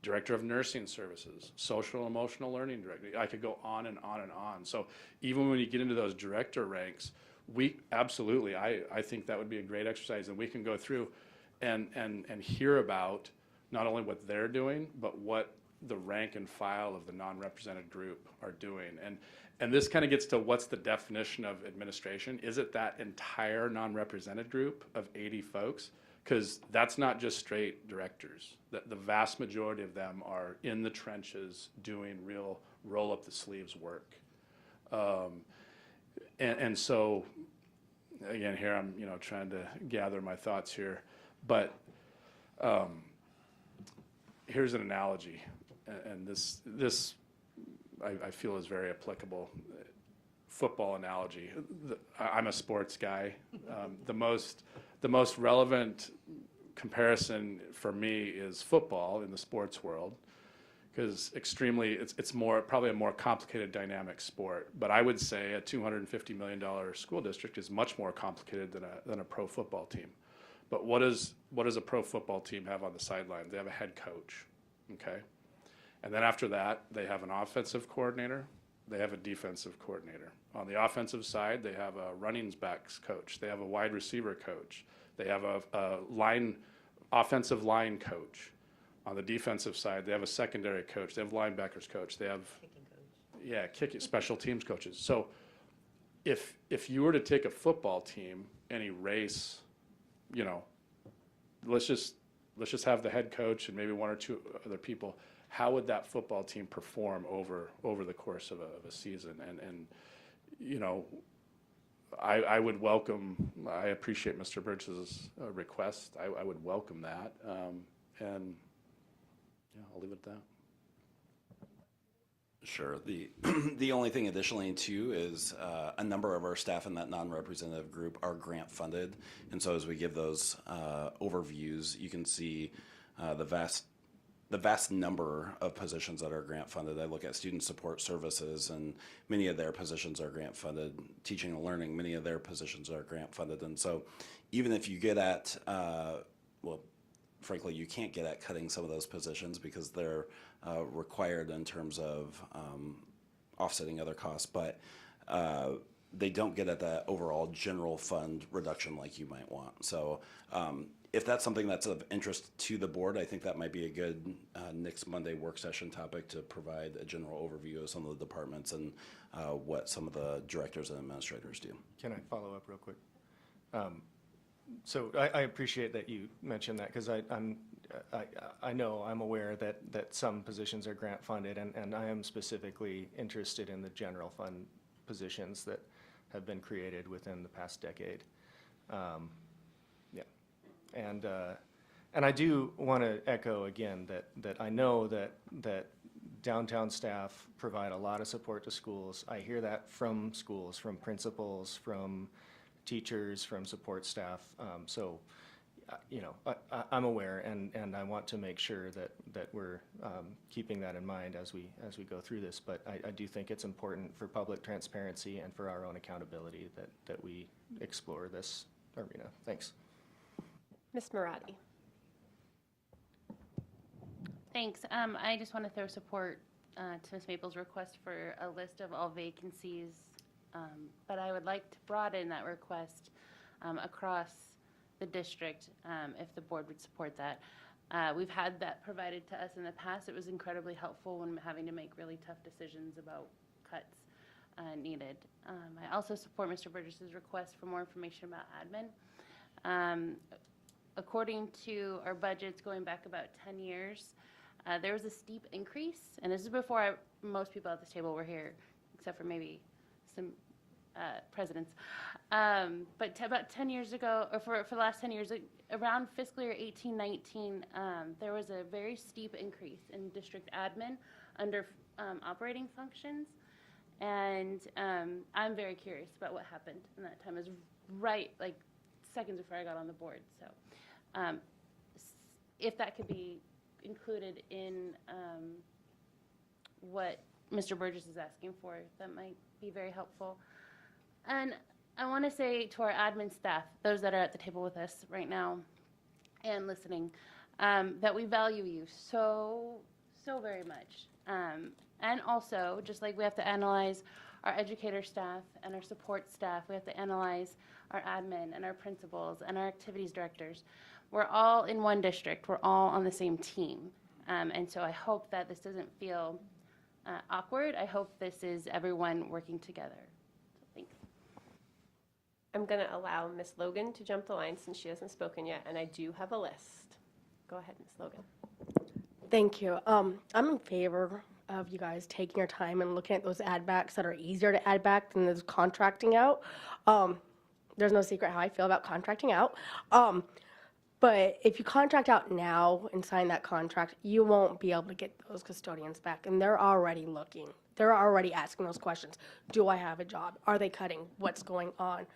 Director of nursing services, social and emotional learning director. I could go on and on and on. So even when you get into those director ranks, we absolutely, I think that would be a great exercise, and we can go through and hear about not only what they're doing, but what the rank and file of the non-represented group are doing. And this kind of gets to what's the definition of administration. Is it that entire non-represented group of 80 folks? Because that's not just straight directors. The vast majority of them are in the trenches doing real roll-up-the-sleeves work. And so, again, here I'm trying to gather my thoughts here. But here's an analogy, and this I feel is very applicable. Football analogy. I'm a sports guy. The most relevant comparison for me is football in the sports world, because it's probably a more complicated dynamic sport. But I would say a $250 million school district is much more complicated than a pro football team. But what does a pro football team have on the sideline? They have a head coach, okay? And then after that, they have an offensive coordinator, they have a defensive coordinator. On the offensive side, they have a running backs coach, they have a wide receiver coach, they have a offensive line coach. On the defensive side, they have a secondary coach, they have linebackers coach, they have kicking special teams coaches. So if you were to take a football team and erase, let's just have the head coach and maybe one or two other people, how would that football team perform over the course of a season? And I would welcome, I appreciate Mr. Birch's request. I would welcome that. And yeah, I'll leave it at that. Sure. The only thing additionally too is a number of our staff in that non-representative group are grant funded, and so as we give those overviews, you can see the vast number of positions that are grant funded. I look at student support services, and many of their positions are grant funded. Teaching and learning, many of their positions are grant funded, and so even if you get at well, frankly, you can't get at cutting some of those positions because they're required in terms of offsetting other costs, but they don't get at that overall general fund reduction like you might want. So if that's something that's of interest to the board, I think that might be a good next Monday work session topic to provide a general overview of some of the departments and what some of the directors and administrators do. Can I follow up real quick? So I appreciate that you mentioned that, because I know, I'm aware that some positions are grant funded, and I am specifically interested in the general fund positions that have been created within the past decade. Yeah, and I do want to echo again that I know that downtown staff provide a lot of support to schools. I hear that from schools, from principals, from teachers, from support staff. So, you know, I'm aware, and I want to make sure that we're keeping that in mind as we go through this. But I do think it's important for public transparency and for our own accountability that we explore this arena. Thanks. Ms. Marati. Thanks. I just want to throw support to Ms. Maple's request for a list of all vacancies, but I would like to broaden that request across the district, if the board would support that. We've had that provided to us in the past. It was incredibly helpful when having to make really tough decisions about cuts needed. I also support Mr. Burgess's request for more information about admin. According to our budgets going back about 10 years, there was a steep increase, and this is before most people at this table were here, except for maybe some presidents. But about 10 years ago, or for the last 10 years, around fiscal year 18-19, there was a very steep increase in district admin under operating functions. And I'm very curious about what happened in that time. It was right, like, seconds before I got on the board. So if that could be included in what Mr. Burgess is asking for, that might be very helpful. And I want to say to our admin staff, those that are at the table with us right now and listening, that we value you so very much. And also, just like we have to analyze our educator staff and our support staff, we have to analyze our admin and our principals and our activities directors. We're all in one district. We're all on the same team. And so I hope that this doesn't feel awkward. I hope this is everyone working together. So thanks. I'm going to allow Ms. Logan to jump the line since she hasn't spoken yet, and I do have a list. Go ahead, Ms. Logan. Thank you. I'm in favor of you guys taking your time and looking at those add backs that are easier to add back than those contracting out. There's no secret how I feel about contracting out. But if you contract out now and sign that contract, you won't be able to get those custodians back. And they're already looking. They're already asking those questions. Do I have a job? Are they cutting? What's going on?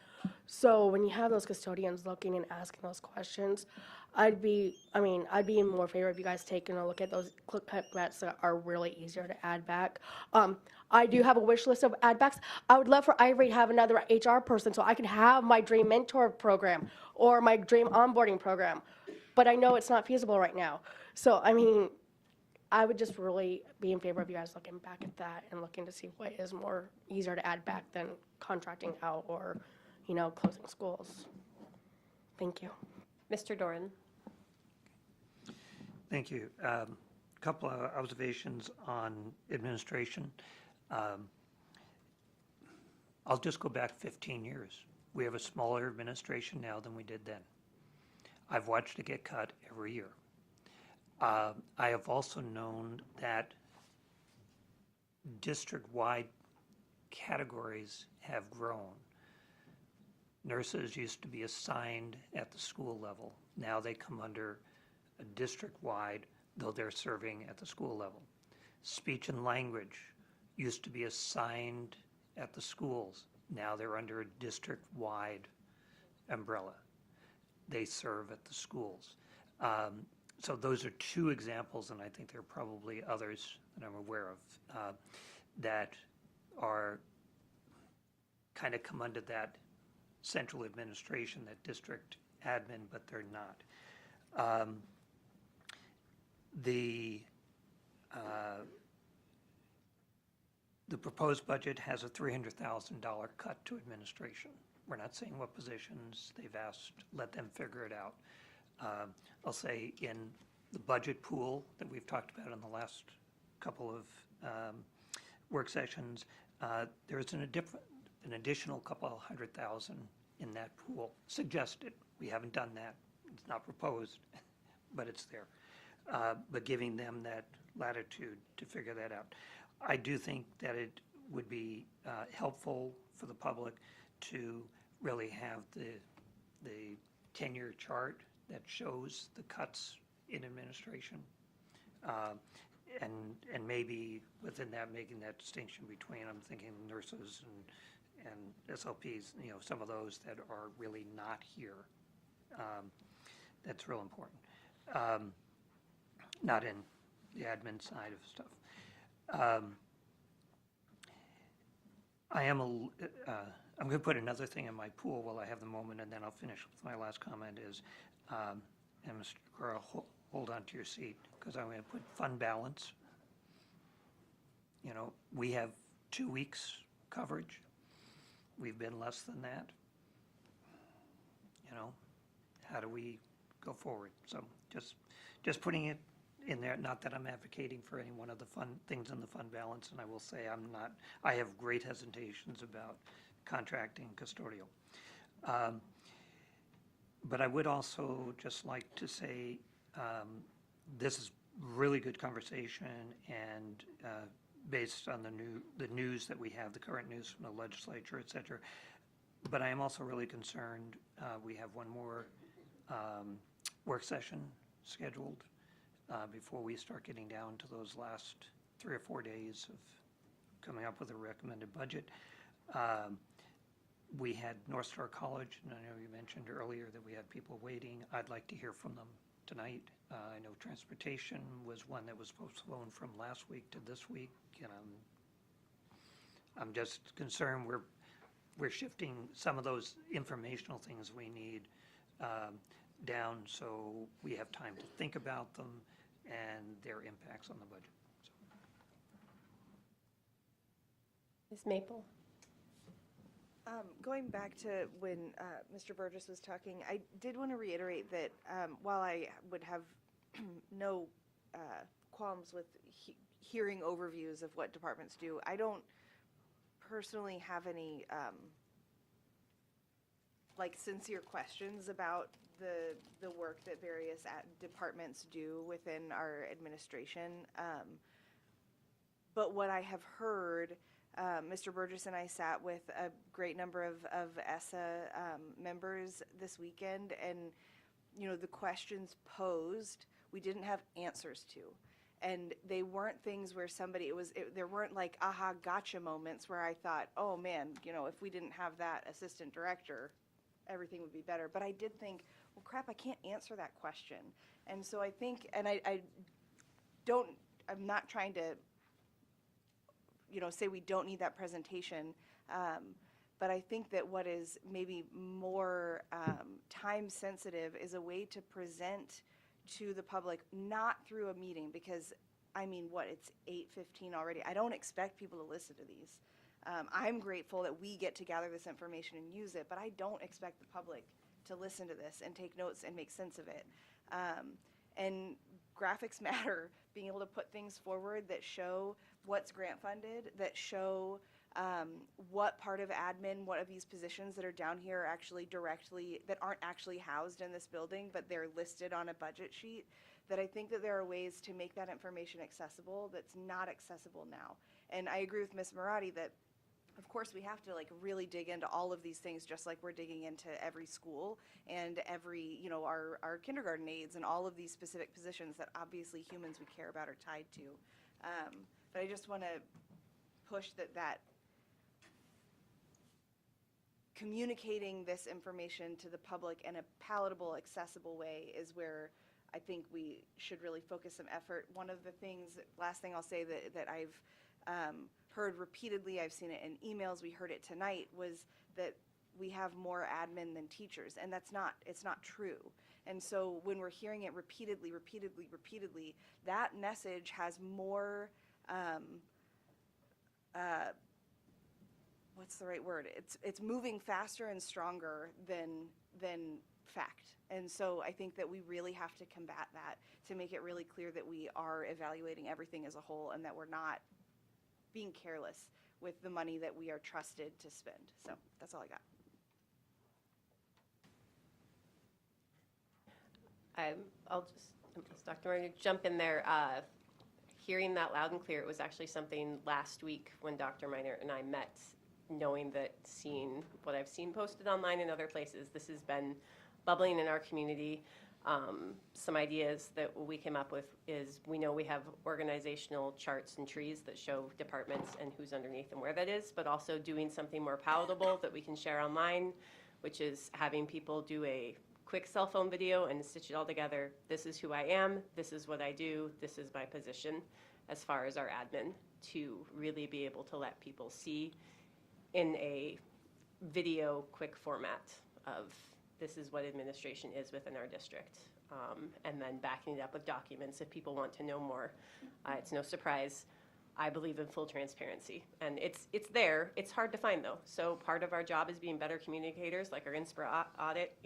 So when you have those custodians looking and asking those questions, I'd be in more favor of you guys taking a look at those cutbacks that are really easier to add back. I do have a wish list of add backs. I would love for Ivory to have another HR person so I could have my dream mentor program or my dream onboarding program. But I know it's not feasible right now. So, I would just really be in favor of you guys looking back at that and looking to see what is more easier to add back than contracting out or, closing schools. Thank you. Mr. Doran. Thank you. A couple of observations on administration. I'll just go back 15 years. We have a smaller administration now than we did then. I've watched it get cut every year. I have also known that district-wide categories have grown Nurses used to be assigned at the school level. Now they come under a district-wide, though they're serving at the school level. Speech and language used to be assigned at the schools. Now they're under a district-wide umbrella. They serve at the schools. So those are two examples, and I think there are probably others that I'm aware of, that are kind of come under that central administration, that district admin, but they're not. The proposed budget has a $300,000 cut to administration. We're not saying what positions they've asked, let them figure it out. I'll say in the budget pool that we've talked about in the last couple of work sessions, there's an additional couple of $100,000 in that pool suggested. We haven't done that. It's not proposed, but it's there. But giving them that latitude to figure that out. I do think that it would be helpful for the public to really have the 10-year chart that shows the cuts in administration. And maybe within that, making that distinction between, I'm thinking nurses and SLPs, you know, some of those that are really not here. That's real important. Not in the admin side of stuff. I'm going to put another thing in my pool while I have the moment, and then I'll finish with my last comment is, and Mr. Carl, hold on to your seat, because I'm going to put fund balance. You know, we have 2 weeks coverage. We've been less than that. You know, how do we go forward? So just putting it in there, not that I'm advocating for any one of the fund things in the fund balance, and I will say I have great hesitations about contracting custodial. But I would also just like to say this is really good conversation, and based on the news that we have, the current news from the legislature, et cetera. But I am also really concerned. We have one more work session scheduled before we start getting down to those last 3 or 4 days of coming up with a recommended budget. We had Northstar College, and I know you mentioned earlier that we had people waiting. I'd like to hear from them tonight. I know transportation was one that was postponed from last week to this week, and I'm just concerned we're shifting some of those informational things we need down so we have time to think about them and their impacts on the budget. So. Ms. Maple. Going back to when Mr. Burgess was talking, I did want to reiterate that while I would have no qualms with hearing overviews of what departments do, I don't personally have any sincere questions about the work that various departments do within our administration. But what I have heard, Mr. Burgess and I sat with a great number of ESSA members this weekend, and the questions posed, we didn't have answers to. And they weren't things where there weren't like aha gotcha moments where I thought, oh man, if we didn't have that assistant director, everything would be better. But I did think, well, crap, I can't answer that question. And so I think, and I'm not trying to, say we don't need that presentation. But I think that what is maybe more time sensitive is a way to present to the public, not through a meeting, because it's 8:15 already. I don't expect people to listen to these. I'm grateful that we get to gather this information and use it, but I don't expect the public to listen to this and take notes and make sense of it. And graphics matter, being able to put things forward that show what's grant funded, that show what part of admin, what of these positions that are down here are actually that aren't actually housed in this building, but they're listed on a budget sheet, that I think that there are ways to make that information accessible that's not accessible now. And I agree with Ms. Marotti that of course, we have to like really dig into all of these things, just like we're digging into every school and every, you know, our kindergarten aides and all of these specific positions that obviously humans we care about are tied to. But I just want to push that communicating this information to the public in a palatable, accessible way is where I think we should really focus some effort. One of the things, last thing I'll say that I've heard repeatedly, I've seen it in emails, we heard it tonight, was that we have more admin than teachers, and it's not true. And so when we're hearing it repeatedly, that message has more, what's the right word? It's moving faster and stronger than fact. And so I think that we really have to combat that to make it really clear that we are evaluating everything as a whole and that we're not being careless with the money that we are trusted to spend. So that's all I got. I'll just Dr. Martin, jump in there. Hearing that loud and clear, it was actually something last week when Dr. Minor and I met, knowing that, seeing what I've seen posted online and other places, this has been bubbling in our community. Some ideas that we came up with is, we know we have organizational charts and trees that show departments and who's underneath and where that is, but also doing something more palatable that we can share online, which is having people do a quick cell phone video and stitch it all together. This is who I am, this is what I do, this is my position as far as our admin, to really be able to let people see in a video quick format of this is what administration is within our district. And then backing it up with documents if people want to know more. It's no surprise. I believe in full transparency, and it's there. It's hard to find though. So part of our job is being better communicators, like our INSPRA audit,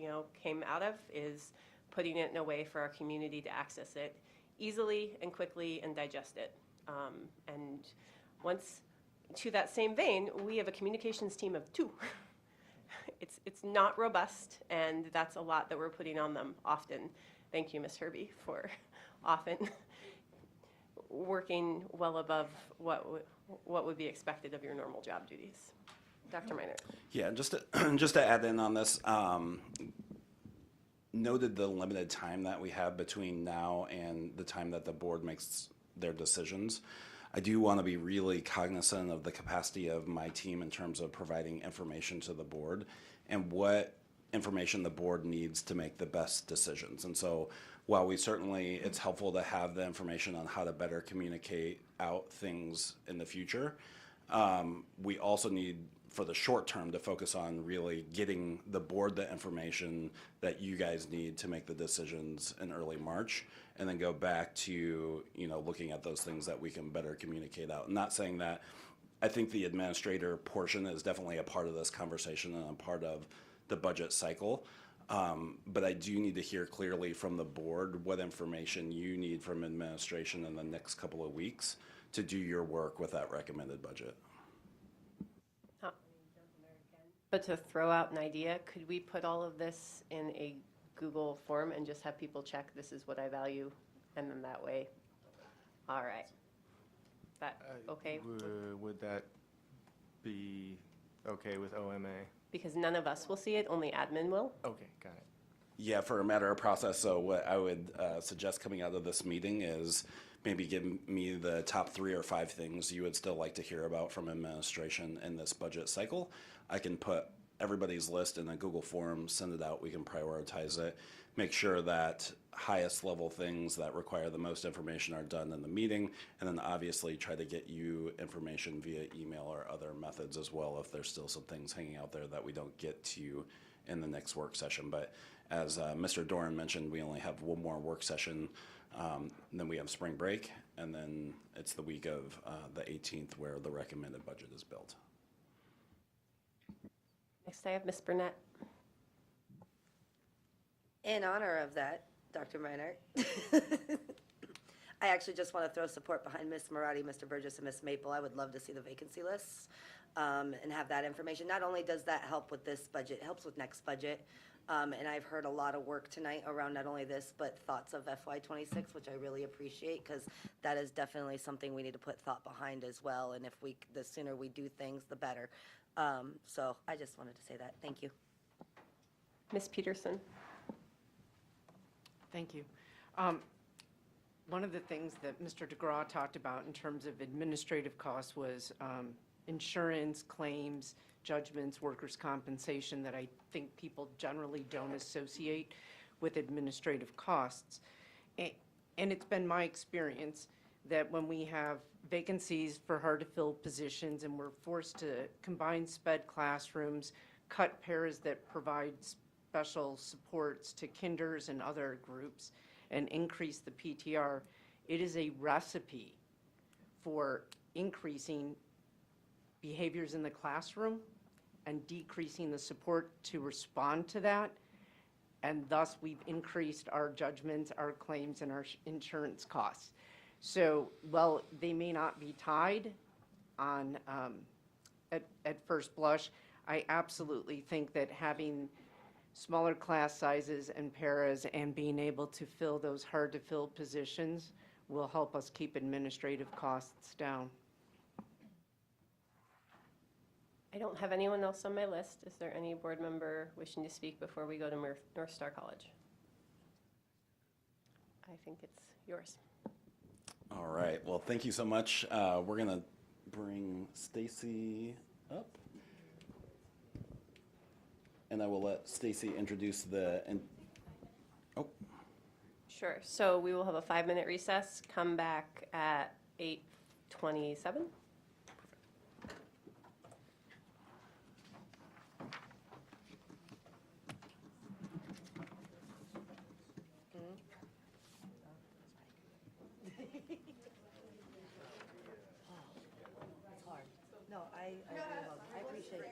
came out of, is putting it in a way for our community to access it easily and quickly and digest it. And once, to that same vein, we have a communications team of 2. It's not robust, and that's a lot that we're putting on them often. Thank you, Ms. Herbie, for often working well above what would be expected of your normal job duties. Dr. Minor. Yeah, just to add in on this, noted the limited time that we have between now and the time that the board makes their decisions. I do want to be really cognizant of the capacity of my team in terms of providing information to the board and what information the board needs to make the best decisions. And so while it's helpful to have the information on how to better communicate out things in the future, we also need, for the short term, to focus on really getting the board the information that you guys need to make the decisions in early March, and then go back to, looking at those things that we can better communicate out. I'm not saying that I think the administrator portion is definitely a part of this conversation and a part of the budget cycle. But I do need to hear clearly from the board what information you need from administration in the next couple of weeks to do your work with that recommended budget. But to throw out an idea, could we put all of this in a Google form and just have people check, this is what I value, and then that way, all right. That okay? Would that be okay with OMA? Because none of us will see it, only admin will. Okay, got it. Yeah, for a matter of process, so what I would suggest coming out of this meeting is maybe give me the top 3 or 5 things you would still like to hear about from administration in this budget cycle. I can put everybody's list in a Google form, send it out, we can prioritize it, make sure that highest level things that require the most information are done in the meeting, and then obviously try to get you information via email or other methods as well if there's still some things hanging out there that we don't get to in the next work session. But as Mr. Doran mentioned, we only have one more work session, then we have spring break, and then it's the week of the 18th where the recommended budget is built. Next I have Ms. Burnett. In honor of that, Dr. Minor, I actually just want to throw support behind Ms. Marati, Mr. Burgess, and Ms. Maple. I would love to see the vacancy lists and have that information. Not only does that help with this budget, it helps with next budget. And I've heard a lot of work tonight around not only this, but thoughts of FY26, which I really appreciate, because that is definitely something we need to put thought behind as well. And the sooner we do things, the better. So I just wanted to say that. Thank you. Ms. Peterson. Thank you. One of the things that Mr. DeGraw talked about in terms of administrative costs was insurance, claims, judgments, workers' compensation that I think people generally don't associate with administrative costs. And it's been my experience that when we have vacancies for hard-to-fill positions and we're forced to combine sped classrooms, cut pairs that provide special supports to kinders and other groups, and increase the PTR, it is a recipe for increasing behaviors in the classroom and decreasing the support to respond to that. And thus, we've increased our judgments, our claims, and our insurance costs. So, while they may not be tied on at first blush, I absolutely think that having smaller class sizes and paras and being able to fill those hard-to-fill positions will help us keep administrative costs down. I don't have anyone else on my list. Is there any board member wishing to speak before we go to Northstar College? I think it's yours. All right. Well, thank you so much. We're going to bring Stacy up. And I will let Stacy introduce oh. Sure. So we will have a 5-minute recess, come back at 8:27. It's hard. No, I appreciate it.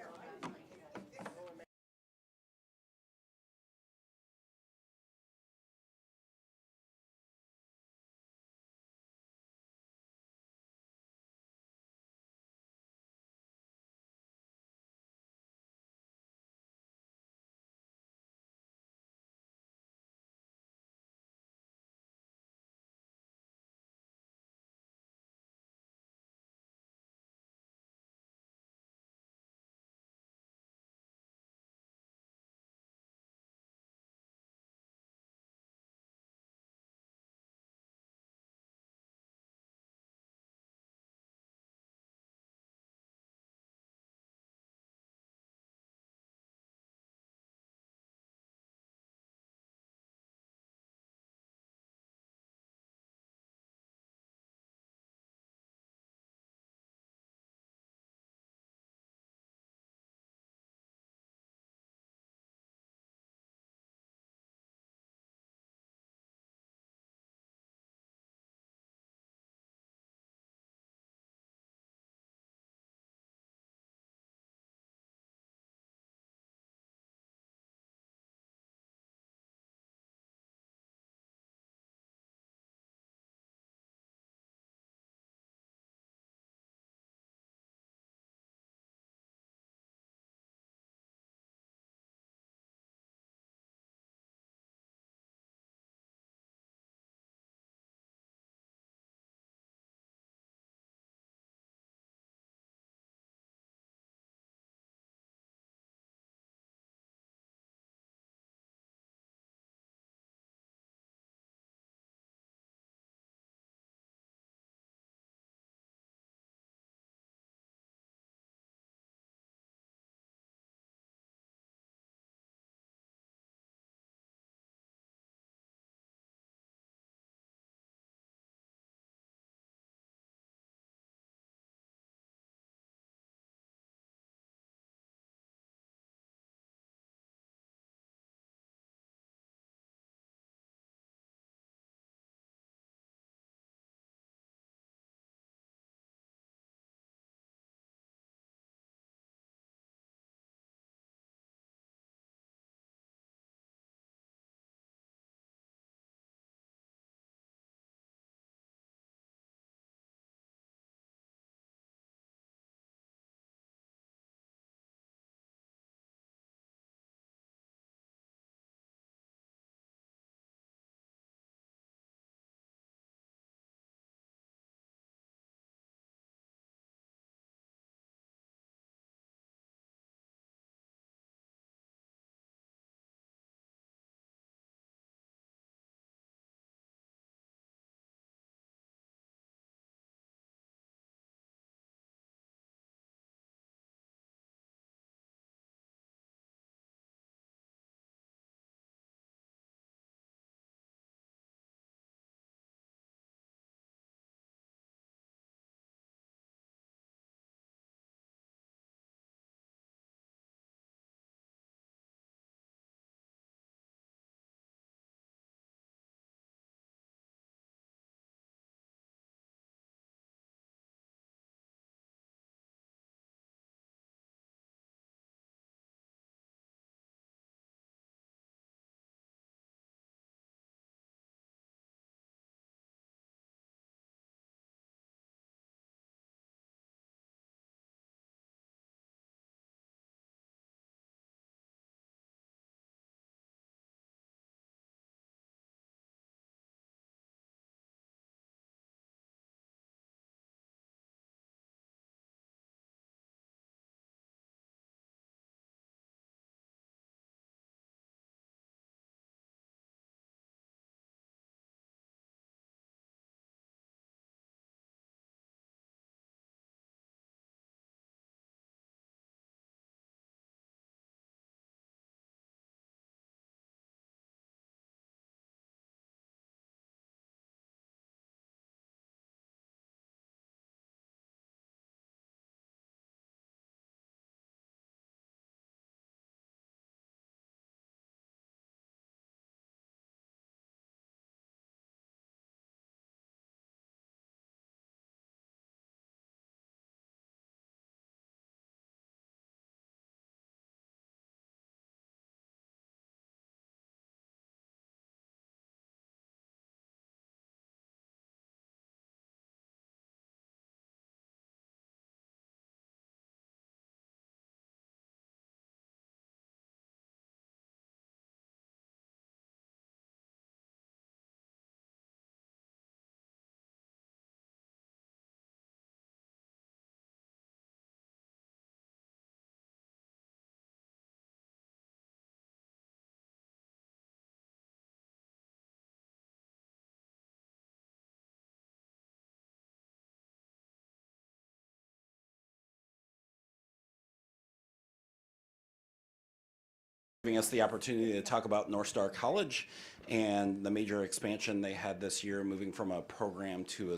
giving us the opportunity to talk about Northstar College and the major expansion they had this year, moving from a program to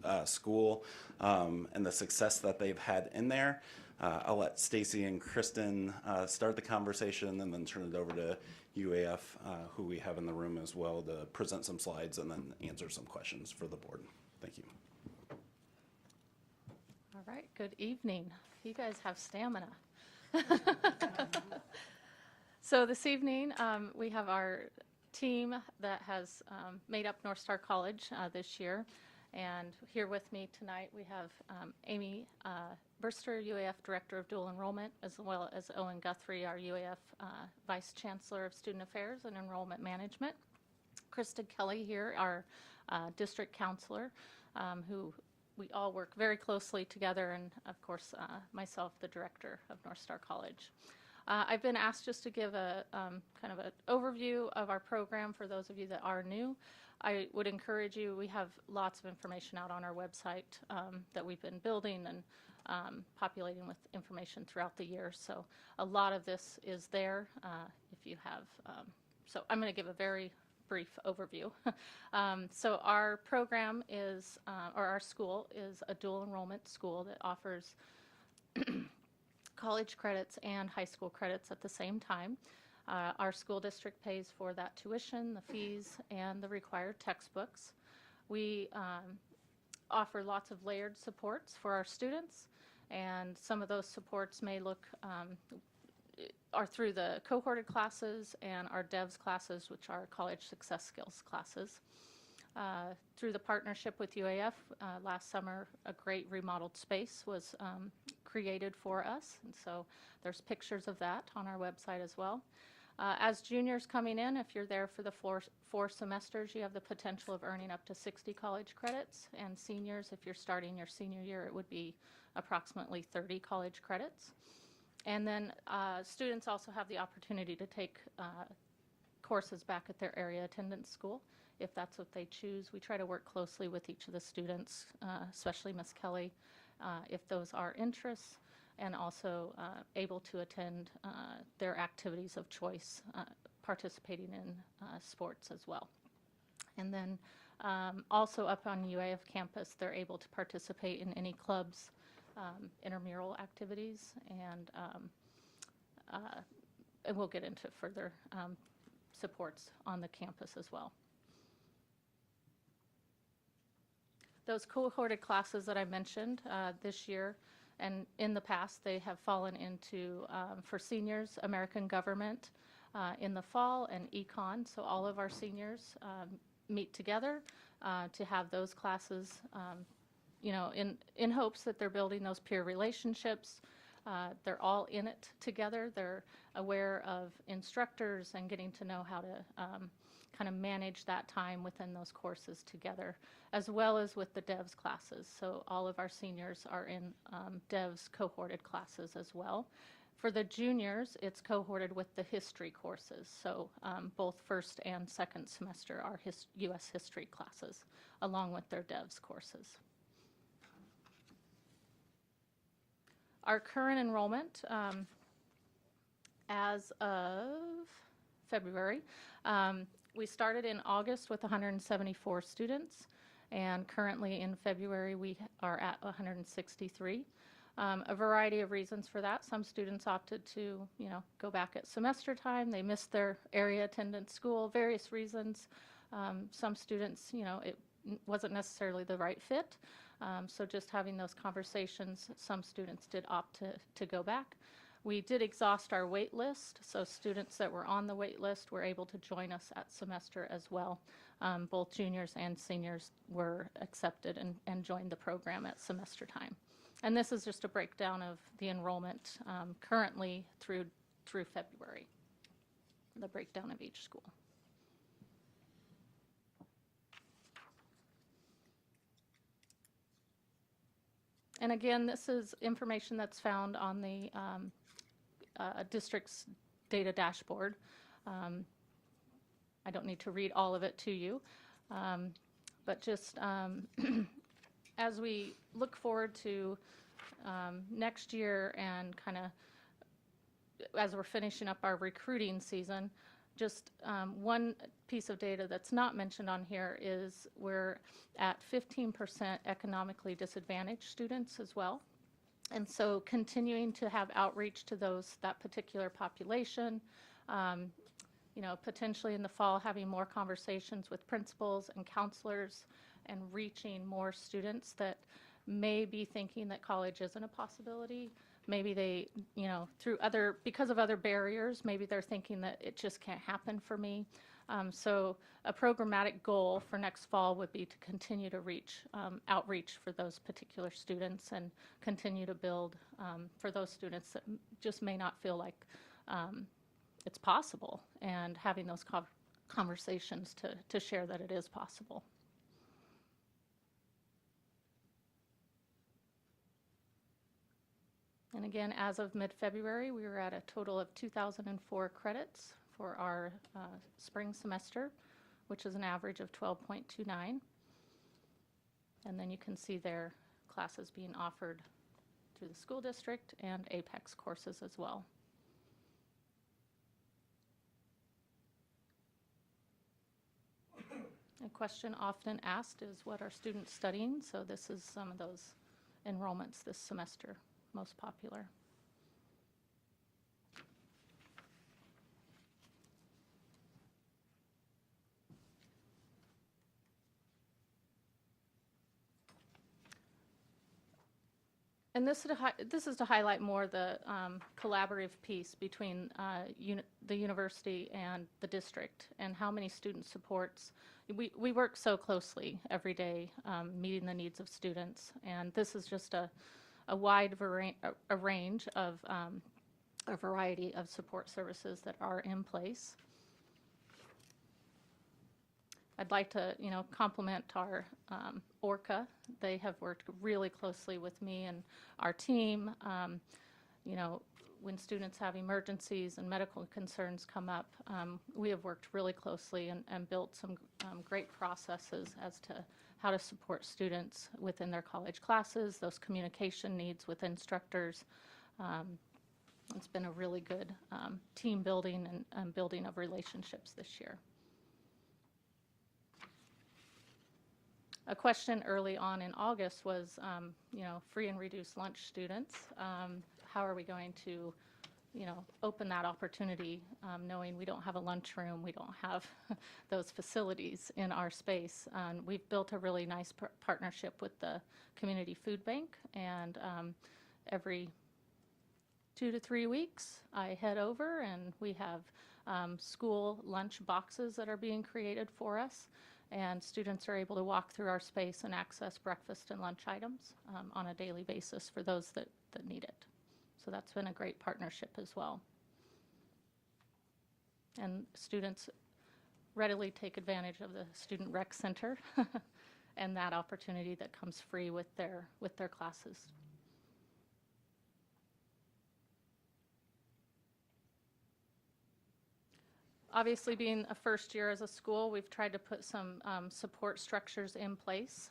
a school, and the success that they've had in there. I'll let Stacy and Kristen start the conversation and then turn it over to UAF, who we have in the room as well, to present some slides and then answer some questions for the board. Thank you. All right, good evening. You guys have stamina. So this evening, we have our team that has made up Northstar College this year. And here with me tonight, we have Amy Burster, UAF Director of Dual Enrollment, as well as Owen Guthrie, our UAF Vice Chancellor of Student Affairs and Enrollment Management. Krista Kelly here, our District Counselor, who we all work very closely together, and of course, myself, the Director of Northstar College. I've been asked just to give a kind of an overview of our program for those of you that are new. I would encourage you, we have lots of information out on our website that we've been building and populating with information throughout the year. So a lot of this is there if you have, so I'm going to give a very brief overview. So our program is, or our school is a dual enrollment school that offers college credits and high school credits at the same time. Our school district pays for that tuition, the fees, and the required textbooks. We offer lots of layered supports for our students, and some of those supports may look are through the cohorted classes and our DEVS classes, which are college success skills classes. Through the partnership with UAF, last summer a great remodeled space was created for us, and so there's pictures of that on our website as well. As juniors coming in, if you're there for the four semesters, you have the potential of earning up to 60 college credits, and seniors, if you're starting your senior year, it would be approximately 30 college credits. And then students also have the opportunity to take courses back at their area attendance school, if that's what they choose. We try to work closely with each of the students, especially Ms. Kelly, if those are interests, and also able to attend their activities of choice, participating in sports as well. And then also up on UAF campus, they're able to participate in any clubs, intramural activities, and we'll get into further supports on the campus as well. Those cohorted classes that I mentioned this year and in the past, they have fallen into, for seniors, American Government in the fall and Econ. So all of our seniors meet together to have those classes, you know, in hopes that they're building those peer relationships. They're all in it together. They're aware of instructors and getting to know how to kind of manage that time within those courses together, as well as with the DEVS classes. So all of our seniors are in DEVS cohorted classes as well. For the juniors, it's cohorted with the history courses. So both first and second semester are U.S. history classes, along with their DEVS courses. Our current enrollment, as of February, we started in August with 174 students, and currently in February we are at 163. A variety of reasons for that. Some students opted to, you know, go back at semester time. They missed their area attendance school, various reasons. Some students, you know, it wasn't necessarily the right fit. So just having those conversations, some students did opt to go back. We did exhaust our wait list, so students that were on the wait list were able to join us at semester as well. Both juniors and seniors were accepted and joined the program at semester time. And this is just a breakdown of the enrollment currently through February, the breakdown of each school. And again, this is information that's found on the district's data dashboard. I don't need to read all of it to you, but just as we look forward to next year and kind of as we're finishing up our recruiting season, just one piece of data that's not mentioned on here is we're at 15% economically disadvantaged students as well. And so continuing to have outreach to that particular population, potentially in the fall having more conversations with principals and counselors and reaching more students that may be thinking that college isn't a possibility. Maybe they, because of other barriers, maybe they're thinking that it just can't happen for me. So a programmatic goal for next fall would be to continue to outreach for those particular students and continue to build for those students that just may not feel like it's possible, and having those conversations to share that it is possible. And again, as of mid-February, we were at a total of 2,004 credits for our spring semester, which is an average of 12.29. And then you can see their classes being offered through the school district and APEX courses as well. A question often asked is, what are students studying? So this is some of those enrollments this semester, most popular. And this is to highlight more the collaborative piece between the university and the district, and how many student supports. We work so closely every day, meeting the needs of students, and this is just a wide range of a variety of support services that are in place. I'd like to, compliment our ORCA. They have worked really closely with me and our team. When students have emergencies and medical concerns come up, we have worked really closely and built some great processes as to how to support students within their college classes, those communication needs with instructors. It's been a really good team building and building of relationships this year. A question early on in August was, free and reduced lunch students. How are we going to, open that opportunity, knowing we don't have a lunchroom, we don't have those facilities in our space. We've built a really nice partnership with the community food bank, and every 2 to 3 weeks I head over and we have school lunch boxes that are being created for us. And students are able to walk through our space and access breakfast and lunch items on a daily basis for those that need it. So that's been a great partnership as well. And students readily take advantage of the Student Rec Center and that opportunity that comes free with their classes. Obviously, being a first year as a school, we've tried to put some support structures in place.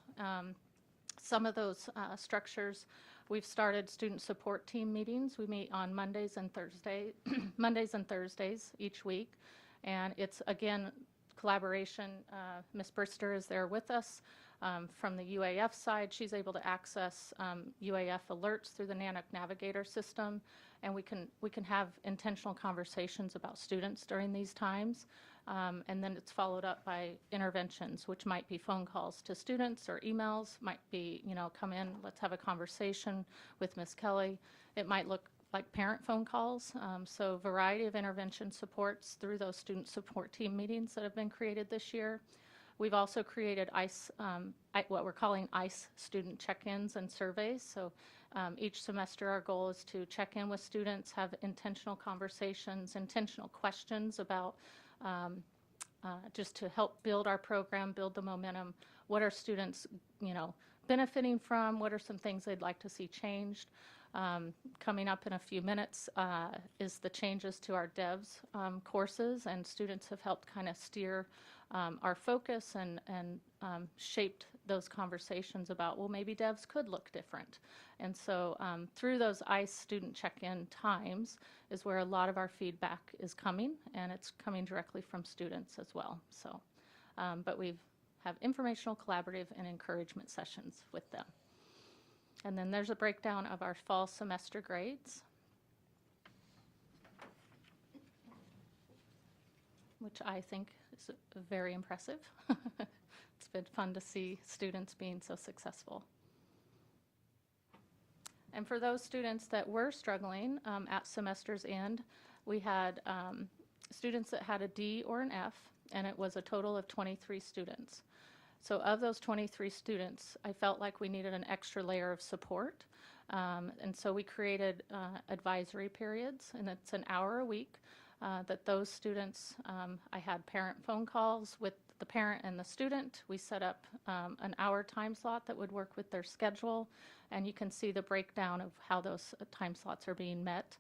Some of those structures, we've started student support team meetings. We meet on Mondays and Thursdays each week. And it's, again, collaboration. Ms. Brister is there with us. From the UAF side, she's able to access UAF alerts through the NANOC Navigator system, and we can have intentional conversations about students during these times. And then it's followed up by interventions, which might be phone calls to students or emails, might be, come in, let's have a conversation with Ms. Kelly. It might look like parent phone calls. So a variety of intervention supports through those student support team meetings that have been created this year. We've also created what we're calling ICE student check-ins and surveys. So each semester our goal is to check in with students, have intentional conversations, intentional questions about just to help build our program, build the momentum. What are students, benefiting from? What are some things they'd like to see changed? Coming up in a few minutes is the changes to our DEVS courses, and students have helped kind of steer our focus and shaped those conversations about, well, maybe devs could look different. And so through those ICE student check-in times is where a lot of our feedback is coming, and it's coming directly from students as well. So, but we have informational, collaborative, and encouragement sessions with them. And then there's a breakdown of our fall semester grades, which I think is very impressive. It's been fun to see students being so successful. And for those students that were struggling at semester's end, we had students that had a D or an F, and it was a total of 23 students. So of those 23 students, I felt like we needed an extra layer of support. And so we created advisory periods, and it's an hour a week that those students, I had parent phone calls with the parent and the student. We set up an hour time slot that would work with their schedule, and you can see the breakdown of how those time slots are being met.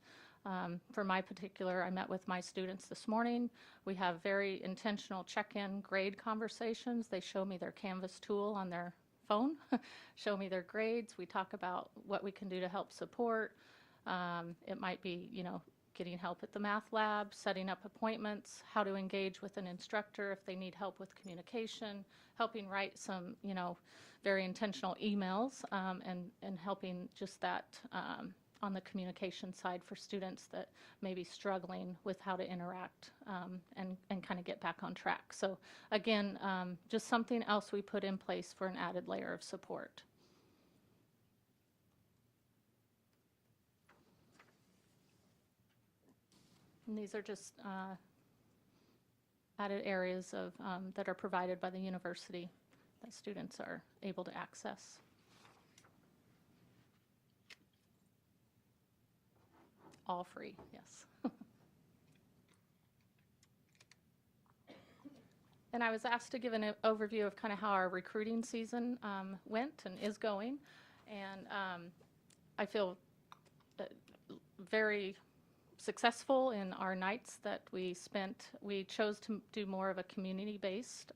For my particular, I met with my students this morning. We have very intentional check-in grade conversations. They show me their Canvas tool on their phone, show me their grades. We talk about what we can do to help support. It might be, you know, getting help at the math lab, setting up appointments, how to engage with an instructor if they need help with communication, helping write some, you know, very intentional emails, and helping just that on the communication side for students that may be struggling with how to interact and kind of get back on track. So again, just something else we put in place for an added layer of support. And these are just added areas of that are provided by the university that students are able to access. All free, yes. And I was asked to give an overview of kind of how our recruiting season went and is going. And I feel very successful in our nights that we spent. We chose to do more of a community-based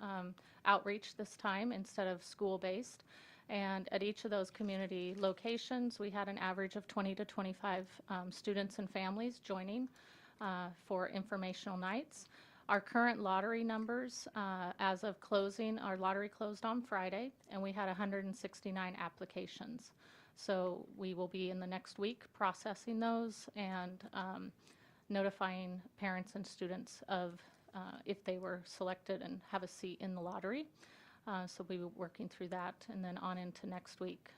outreach this time instead of school-based. And at each of those community locations, we had an average of 20 to 25 students and families joining for informational nights. Our current lottery numbers, as of closing, our lottery closed on Friday, and we had 169 applications. So we will be in the next week processing those and notifying parents and students of if they were selected and have a seat in the lottery. So we'll be working through that, and then on into next week,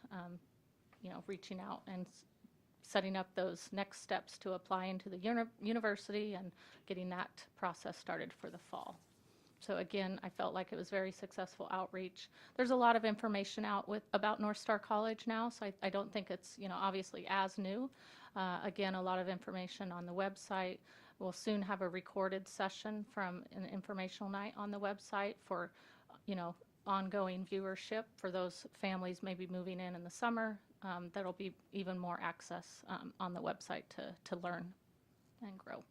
you know, reaching out and setting up those next steps to apply into the university and getting that process started for the fall. So again, I felt like it was very successful outreach. There's a lot of information out about Northstar College now, so I don't think it's, you know, obviously as new. Again, a lot of information on the website. We'll soon have a recorded session from an informational night on the website for, you know, ongoing viewership for those families maybe moving in the summer. That'll be even more access on the website to learn and grow.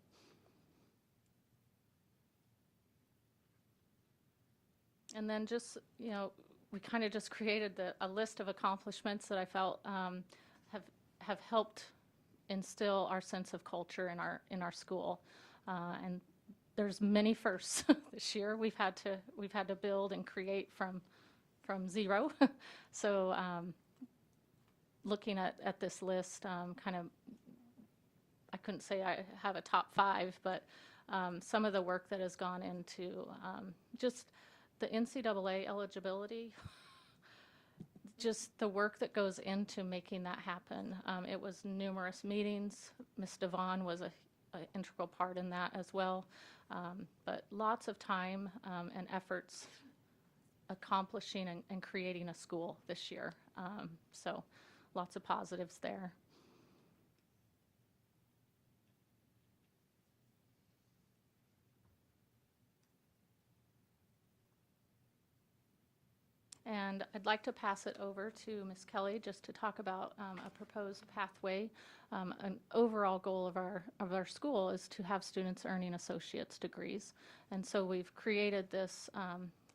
And then just, you know, we kind of just created a list of accomplishments that I felt have helped instill our sense of culture in our school. And there's many firsts this year. We've had to build and create from zero. So looking at this list, kind of, I couldn't say I have a top 5, but some of the work that has gone into just the NCAA eligibility, just the work that goes into making that happen. It was numerous meetings. Ms. Devon was an integral part in that as well. But lots of time and efforts accomplishing and creating a school this year. So lots of positives there. And I'd like to pass it over to Ms. Kelly just to talk about a proposed pathway. An overall goal of our school is to have students earning associate's degrees. And so we've created this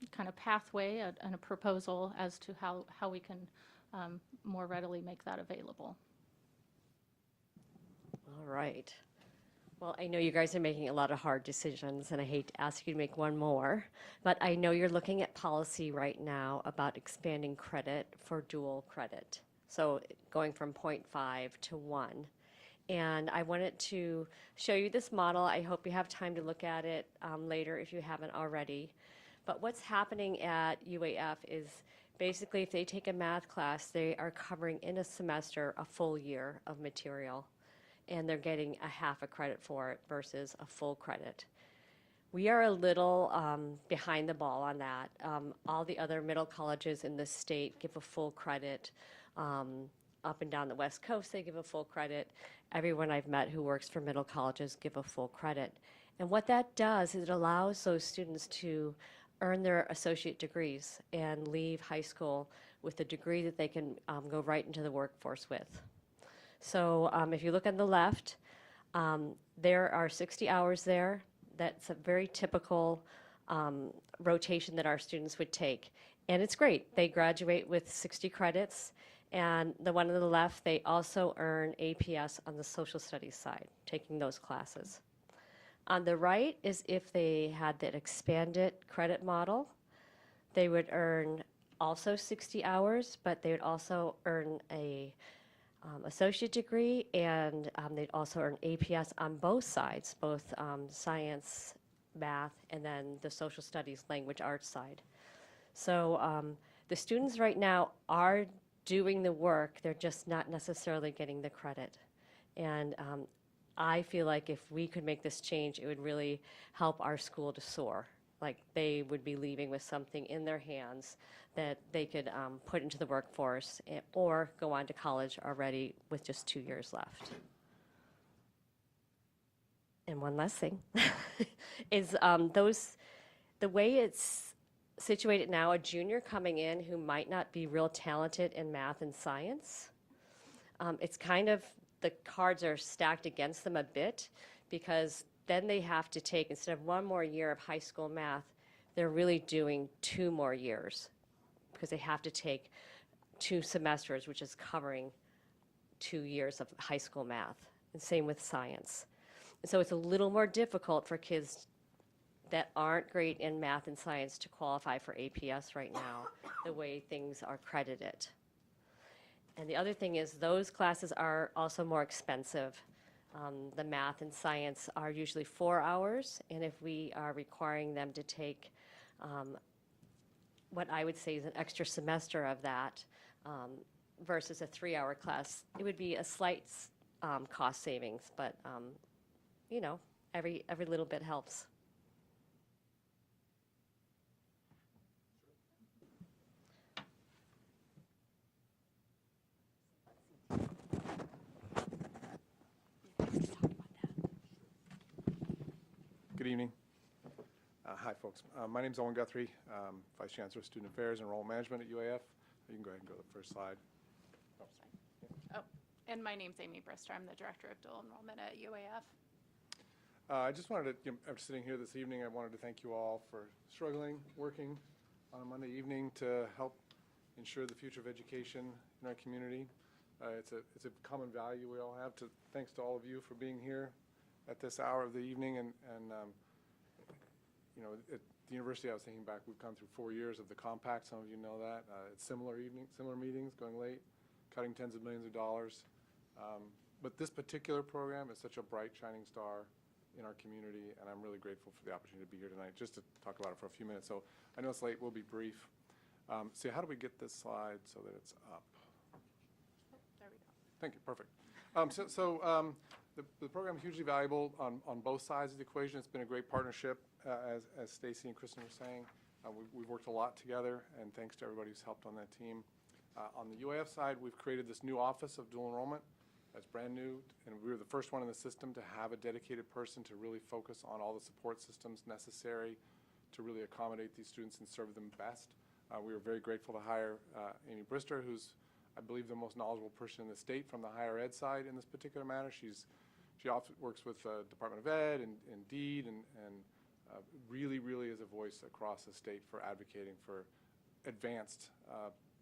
kind of pathway and a proposal as to how we can more readily make that available. All right. Well, I know you guys are making a lot of hard decisions, and I hate to ask you to make one more, but I know you're looking at policy right now about expanding credit for dual credit. So going from 0.5 to 1. And I wanted to show you this model. I hope you have time to look at it later if you haven't already. But what's happening at UAF is basically if they take a math class, they are covering in a semester a full year of material, and they're getting a half a credit for it versus a full credit. We are a little behind the ball on that. All the other middle colleges in the state give a full credit. Up and down the West Coast, they give a full credit. Everyone I've met who works for middle colleges give a full credit. And what that does is it allows those students to earn their associate degrees and leave high school with a degree that they can go right into the workforce with. So if you look on the left, there are 60 hours there. That's a very typical rotation that our students would take. And it's great. They graduate with 60 credits. And the one on the left, they also earn APS on the social studies side, taking those classes. On the right is if they had that expanded credit model, they would earn also 60 hours, but they would also earn a associate degree, and they'd also earn APS on both sides, both science, math, and then the social studies, language arts side. So the students right now are doing the work, they're just not necessarily getting the credit. And I feel like if we could make this change, it would really help our school to soar. Like they would be leaving with something in their hands that they could put into the workforce or go on to college already with just 2 years left. And one last thing is the way it's situated now, a junior coming in who might not be real talented in math and science, it's kind of, the cards are stacked against them a bit because then they have to take, instead of 1 more year of high school math, they're really doing 2 more years because they have to take 2 semesters, which is covering 2 years of high school math. And same with science. And so it's a little more difficult for kids that aren't great in math and science to qualify for APS right now, the way things are credited. And the other thing is those classes are also more expensive. The math and science are usually 4 hours, and if we are requiring them to take what I would say is an extra semester of that versus a 3-hour class, it would be a slight cost savings, but you know, every little bit helps. Good evening. Hi, folks. My name is Owen Guthrie, Vice Chancellor of Student Affairs and Enrollment Management at UAF. You can go ahead and go to the first slide. Oh, and my name's Amy Brister. I'm the Director of Dual Enrollment at UAF. I just wanted to, after sitting here this evening, I wanted to thank you all for struggling, working on a Monday evening to help ensure the future of education in our community. It's a common value we all have. Thanks to all of you for being here at this hour of the evening, and you know, at the university, I was thinking back, we've gone through 4 years of the compact. Some of you know that. It's similar meetings, going late, cutting tens of millions of dollars. But this particular program is such a bright, shining star in our community, and I'm really grateful for the opportunity to be here tonight, just to talk about it for a few minutes. So I know it's late. We'll be brief. So how do we get this slide so that it's up? There we go. Thank you. Perfect. The program is hugely valuable on both sides of the equation. It's been a great partnership, as Stacy and Kristen were saying. We've worked a lot together, and thanks to everybody who's helped on that team. On the UAF side, we've created this new office of dual enrollment that's brand new, and we were the first one in the system to have a dedicated person to really focus on all the support systems necessary to really accommodate these students and serve them best. We were very grateful to hire Amy Brister, who's, I believe, the most knowledgeable person in the state from the higher ed side in this particular matter. She often works with Department of Ed and DEED and really, really is a voice across the state for advocating for advanced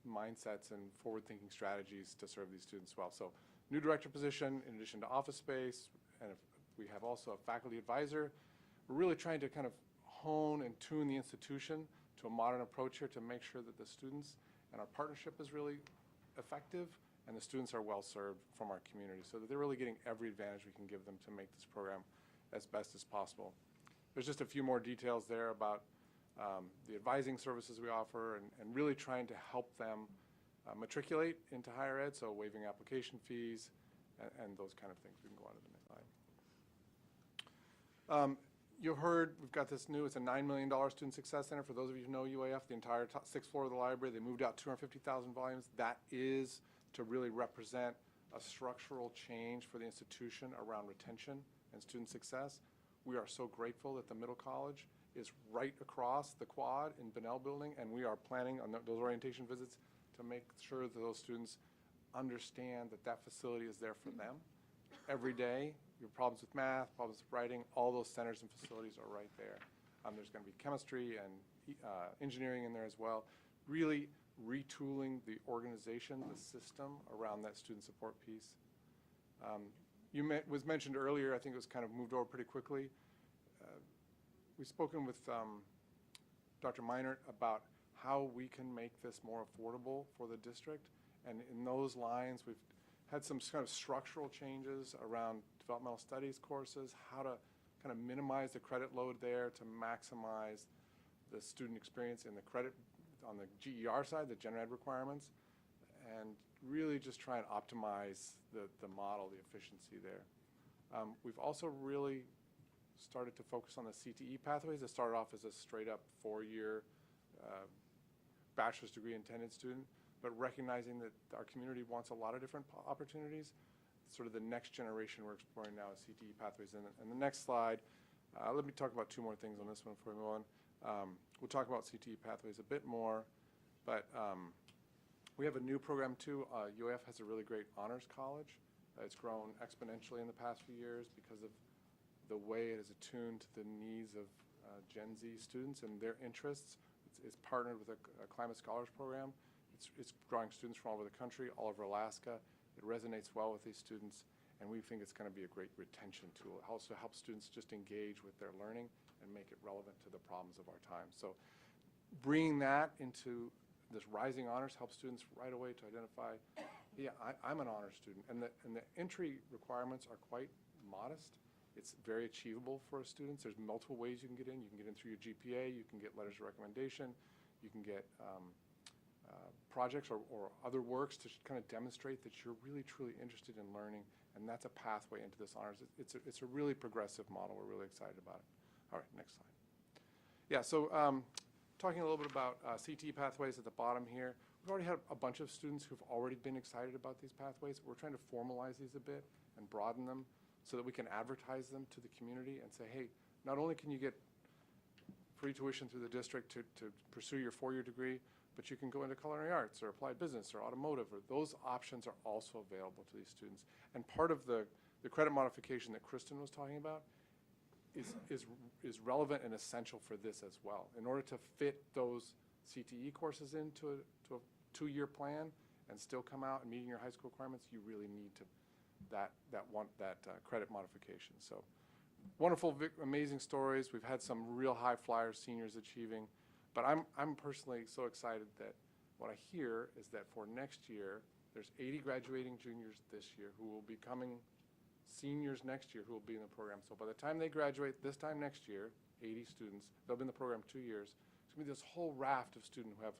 mindsets and forward-thinking strategies to serve these students well. So new director position in addition to office space, and we have also a faculty advisor. We're really trying to kind of hone and tune the institution to a modern approach here to make sure that the students and our partnership is really effective and the students are well served from our community so that they're really getting every advantage we can give them to make this program as best as possible. There's just a few more details there about the advising services we offer and really trying to help them matriculate into higher ed, so waiving application fees and those kind of things. We can go on to the next slide. You heard we've got this new, it's a $9 million Student Success Center. For those of you who know UAF, the entire sixth floor of the library, they moved out 250,000 volumes. That is to really represent a structural change for the institution around retention and student success. We are so grateful that the middle college is right across the quad in Bunnell Building, and we are planning on those orientation visits to make sure that those students understand that that facility is there for them every day. Your problems with math, problems with writing, all those centers and facilities are right there. There's going to be chemistry and engineering in there as well. Really retooling the organization, the system around that student support piece. Was mentioned earlier, I think it was kind of moved over pretty quickly. We've spoken with Dr. Meinert about how we can make this more affordable for the district. And in those lines, we've had some kind of structural changes around developmental studies courses, how to kind of minimize the credit load there to maximize the student experience in the credit on the GER side, the gen ed requirements, and really just try and optimize the model, the efficiency there. We've also really started to focus on the CTE pathways. It started off as a straight up 4-year bachelor's degree intended student, but recognizing that our community wants a lot of different opportunities. Sort of the next generation we're exploring now is CTE pathways. And the next slide, let me talk about 2 more things on this one before we move on. We'll talk about CTE pathways a bit more, but we have a new program too. UAF has a really great honors college. It's grown exponentially in the past few years because of the way it is attuned to the needs of Gen Z students and their interests. It's partnered with a Climate Scholars Program. It's drawing students from all over the country, all over Alaska. It resonates well with these students, and we think it's going to be a great retention tool. It also helps students just engage with their learning and make it relevant to the problems of our time. So bringing that into this rising honors helps students right away to identify, yeah, I'm an honors student. And the entry requirements are quite modest. It's very achievable for students. There's multiple ways you can get in. You can get in through your GPA. You can get letters of recommendation. You can get projects or other works to kind of demonstrate that you're really, truly interested in learning, and that's a pathway into this honors. It's a really progressive model. We're really excited about it. All right, next slide. Yeah, so talking a little bit about CTE pathways at the bottom here. We've already had a bunch of students who've already been excited about these pathways. We're trying to formalize these a bit and broaden them so that we can advertise them to the community and say, hey, not only can you get free tuition through the district to pursue your 4-year degree, but you can go into culinary arts or applied business or automotive, or those options are also available to these students. And part of the credit modification that Kristen was talking about is relevant and essential for this as well. In order to fit those CTE courses into a 2-year plan and still come out and meeting your high school requirements, you really need to that credit modification. So wonderful, amazing stories. We've had some real high flyers, seniors achieving. But I'm personally so excited that what I hear is that for next year, there's 80 graduating juniors this year who will be coming seniors next year who will be in the program. So by the time they graduate this time next year, 80 students, they'll be in the program 2 years. It's going to be this whole raft of students who have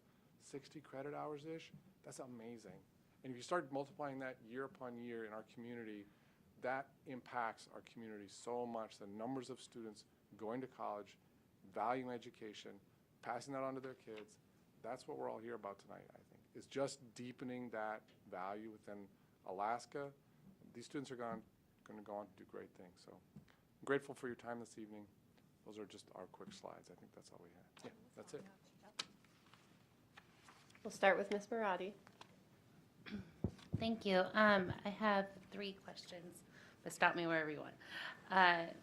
60 credit hours-ish. That's amazing. And if you start multiplying that year upon year in our community, that impacts our community so much. The numbers of students going to college, valuing education, passing that on to their kids, that's what we're all here about tonight, I think, is just deepening that value within Alaska. These students are going to go on to do great things. So I'm grateful for your time this evening. Those are just our quick slides. I think that's all we have. Yeah, that's it. We'll start with Ms. Marotti. Thank you. I have 3 questions. but stop me wherever you want.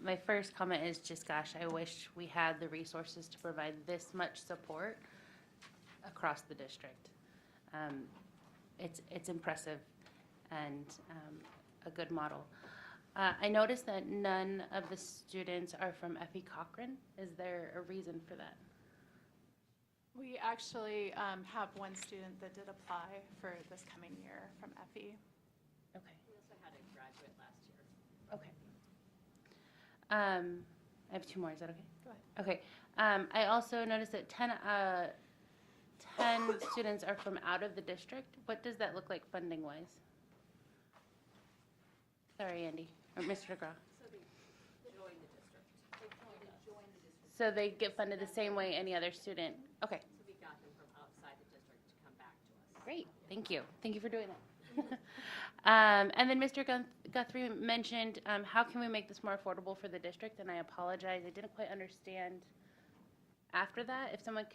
My first comment is just, gosh, I wish we had the resources to provide this much support across the district. It's impressive and a good model. I noticed that none of the students are from Effie Cochran. Is there a reason for that? We actually have one student that did apply for this coming year from Effie. Okay. We also had a graduate last year. Okay. I have two more. Is that okay? Go ahead. Okay. I also noticed that 10 students are from out of the district. What does that look like funding-wise? Sorry, Andy, or Mr. DeGraw. So they join the district. They join the district. So they get funded the same way any other student? Okay, So we got them from outside the district to come back to us. great. Thank you. Thank you for doing that. And then Mr. Guthrie mentioned, how can we make this more affordable for the district? And I apologize, I didn't quite understand after that. If someone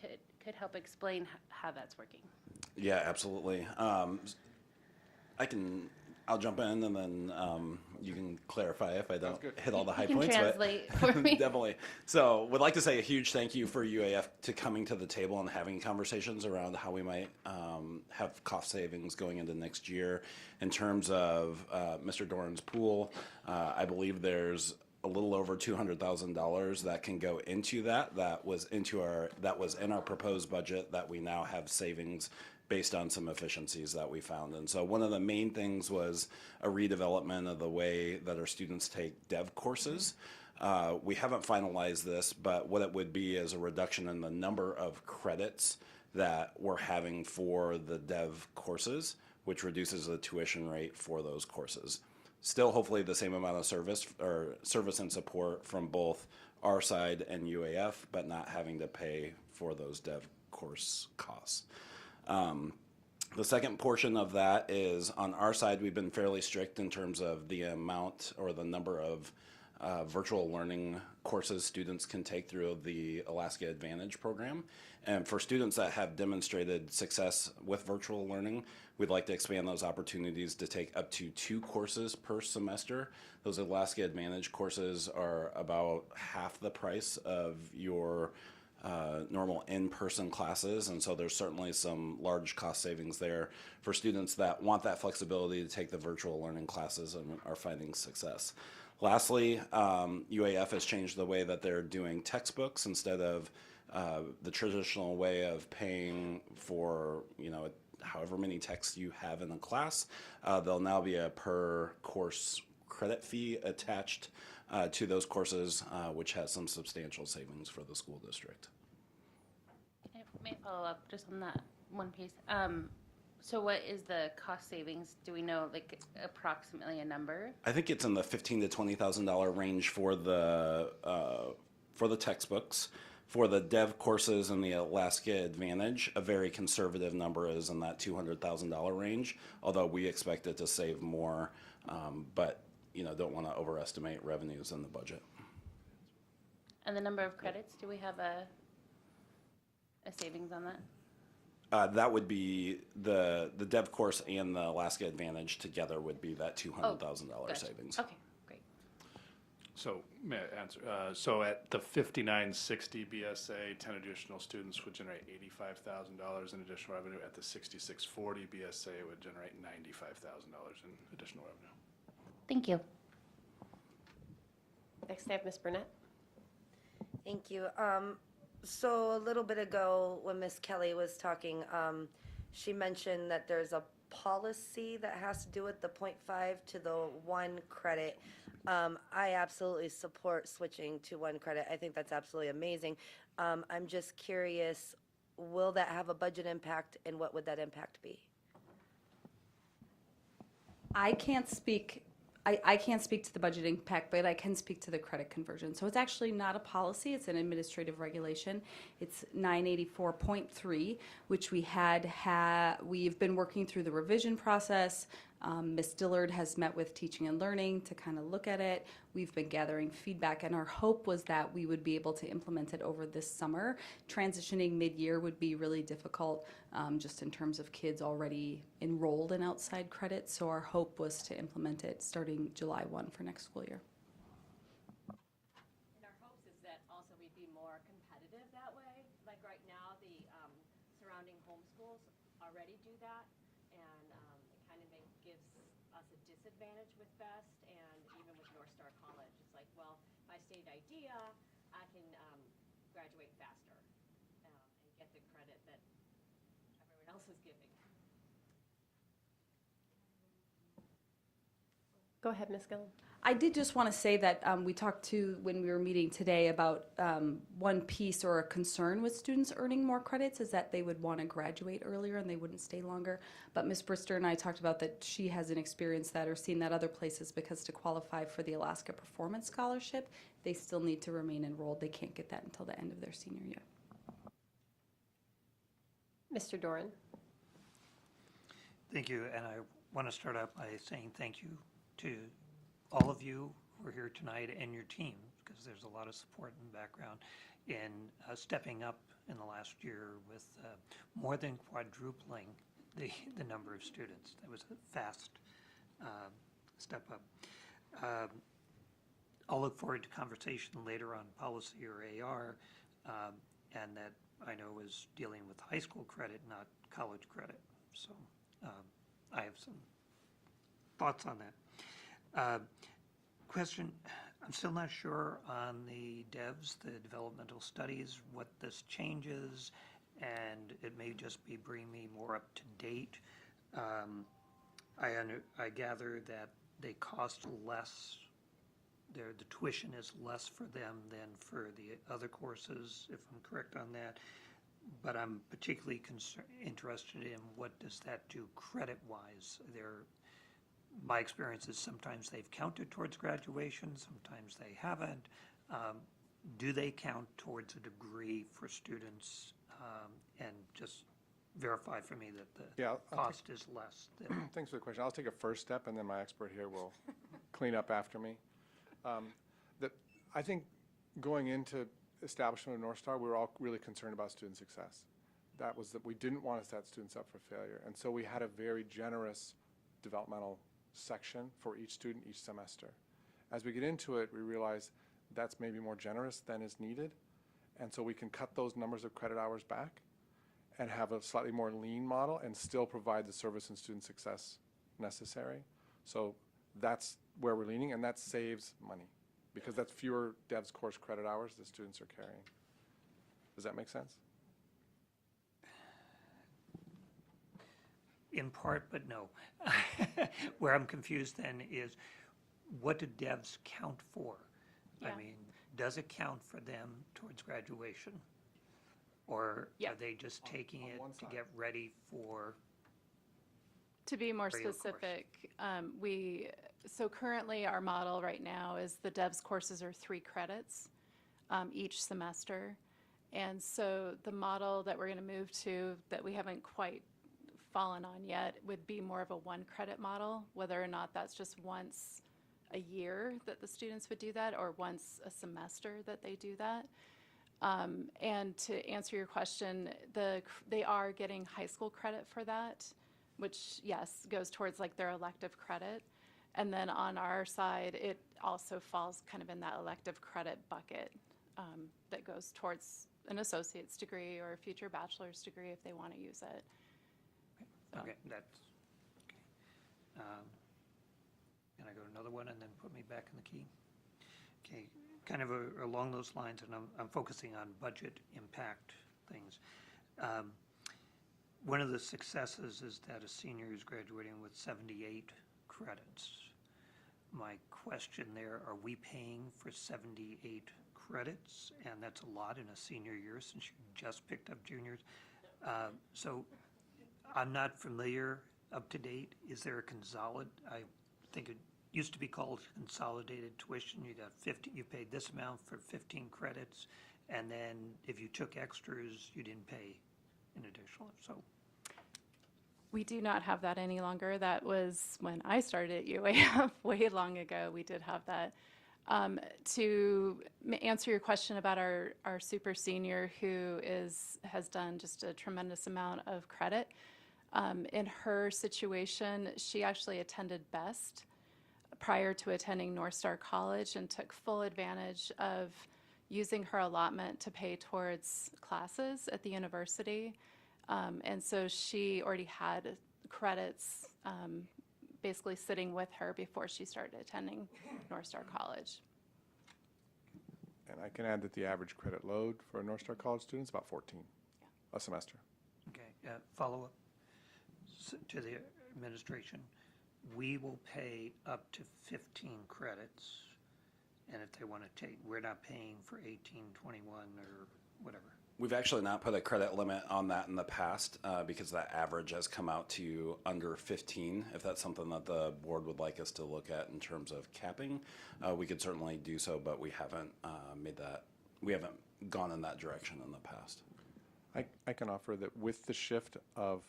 could help explain how that's working. Yeah, absolutely. I'll jump in and then you can clarify if I don't hit all the high points. Translate for me. Definitely. So would like to say a huge thank you for UAF to coming to the table and having conversations around how we might have cost savings going into next year. In terms of Mr. Doran's pool, I believe there's a little over $200,000 that can go into that was in our proposed budget that we now have savings based on some efficiencies that we found. And so one of the main things was a redevelopment of the way that our students take dev courses. We haven't finalized this, but what it would be is a reduction in the number of credits that we're having for the dev courses, which reduces the tuition rate for those courses. Still, hopefully the same amount of service and support from both our side and UAF, but not having to pay for those dev course costs. The second portion of that is on our side, we've been fairly strict in terms of the amount or the number of virtual learning courses students can take through the Alaska Advantage program. And for students that have demonstrated success with virtual learning, we'd like to expand those opportunities to take up to 2 courses per semester. Those Alaska Advantage courses are about half the price of your normal in-person classes, and so there's certainly some large cost savings there for students that want that flexibility to take the virtual learning classes and are finding success. Lastly, UAF has changed the way that they're doing textbooks. Instead of the traditional way of paying for, however many texts you have in a class, there'll now be a per course credit fee attached to those courses, which has some substantial savings for the school district. May I follow up just on that one piece? So what is the cost savings? Do we know, like, approximately a number? I think it's in the $15,000 to $20,000 range for the textbooks. For the dev courses and the Alaska Advantage, a very conservative number is in that $200,000 range, although we expect it to save more, but don't want to overestimate revenues in the budget. And the number of credits, do we have a savings on that? That would be the dev course and the Alaska Advantage together would be that $200,000 savings. Okay, great. So may I answer? So at the 5960 BSA, 10 additional students would generate $85,000 in additional revenue. At the 6640 BSA, it would generate $95,000 in additional revenue. Thank you. Next I have Ms. Burnett. Thank you. So a little bit ago, when Ms. Kelly was talking, she mentioned that there's a policy that has to do with the 0.5 to the 1 credit. I absolutely support switching to 1 credit. I think that's absolutely amazing. I'm just curious, will that have a budget impact, and what would that impact be? I can't speak to the budget impact, but I can speak to the credit conversion. So it's actually not a policy, it's an administrative regulation. It's 984.3, which we've been working through the revision process. Ms. Dillard has met with Teaching and Learning to kind of look at it. We've been gathering feedback, and our hope was that we would be able to implement it over this summer. Transitioning mid-year would be really difficult, just in terms of kids already enrolled in outside credit. So our hope was to implement it starting July 1 for next school year. And our hopes is that also we'd be more competitive that way. Like right now, the surrounding homeschools already do that, and it kind of gives us a disadvantage with BEST and even with Northstar College. It's like, well, if I stayed IDEA, I can graduate faster and get the credit that everyone else is giving. Go ahead, Ms. Gillen. I did just want to say that we talked to, when we were meeting today, about one piece or a concern with students earning more credits is that they would want to graduate earlier and they wouldn't stay longer. But Ms. Brister and I talked about that she hasn't experienced that or seen that other places, because to qualify for the Alaska Performance Scholarship, they still need to remain enrolled. They can't get that until the end of their senior year. Mr. Doran. Thank you, and I want to start out by saying thank you to all of you who are here tonight and your team, because there's a lot of support and background in stepping up in the last year with more than quadrupling the number of students. That was a fast step up. I'll look forward to conversation later on policy or AR, and that I know is dealing with high school credit, not college credit. So I have some thoughts on that. Question, I'm still not sure on the DEVs, the developmental studies, what this changes, and it may just be bringing me more up to date. I gather that they cost less, the tuition is less for them than for the other courses, if I'm correct on that. But I'm particularly interested in what does that do credit-wise. My experience is sometimes they've counted towards graduation, sometimes they haven't. Do they count towards a degree for students? And just verify for me that the cost is less. Thanks for the question. I'll take a first step, and then my expert here will clean up after me. I think going into establishment of Northstar, we were all really concerned about student success. That was that we didn't want to set students up for failure. And so we had a very generous developmental section for each student each semester. As we get into it, we realize that's maybe more generous than is needed. And so we can cut those numbers of credit hours back and have a slightly more lean model and still provide the service and student success necessary. So that's where we're leaning, and that saves money because that's fewer DEVs course credit hours the students are carrying. Does that make sense? In part, but no. Where I'm confused then is, what do DEVs count for? Yeah. I mean, does it count for them towards graduation? Or are they just taking it to get ready for? To be more regular specific, so currently our model right now is the DEVS courses are 3 credits each semester. And so the model that we're going to move to that we haven't quite fallen on yet would be more of a 1 credit model, whether or not that's just once a year that the students would do that or once a semester that they do that. And to answer your question, they are getting high school credit for that, which, yes, goes towards like their elective credit. And then on our side, it also falls kind of in that elective credit bucket that goes towards an associate's degree or a future bachelor's degree if they want to use it. Okay, that's okay. Can I go to another one and then put me back in the key? Okay, kind of along those lines, and I'm focusing on budget impact things. One of the successes is that a senior is graduating with 78 credits. My question there, are we paying for 78 credits? And that's a lot in a senior year since you just picked up juniors. So I'm not familiar, up to date. Is there a I think it used to be called consolidated tuition. You got 50, you paid this amount for 15 credits, and then if you took extras, you didn't pay an additional. So We do not have that any longer. That was when I started at UAF way long ago. We did have that. To answer your question about our super senior who has done just a tremendous amount of credit, in her situation, she actually attended BEST prior to attending Northstar College and took full advantage of using her allotment to pay towards classes at the university. And so she already had credits basically sitting with her before she started attending Northstar College. And I can add that the average credit load for a Northstar College student is about 14 a semester. Okay, follow-up to the administration. We will pay up to 15 credits, and if they want to take, we're not paying for 18, 21, or whatever. We've actually not put a credit limit on that in the past because that average has come out to under 15. If that's something that the board would like us to look at in terms of capping, we could certainly do so, but we haven't we haven't gone in that direction in the past. I can offer that with the shift of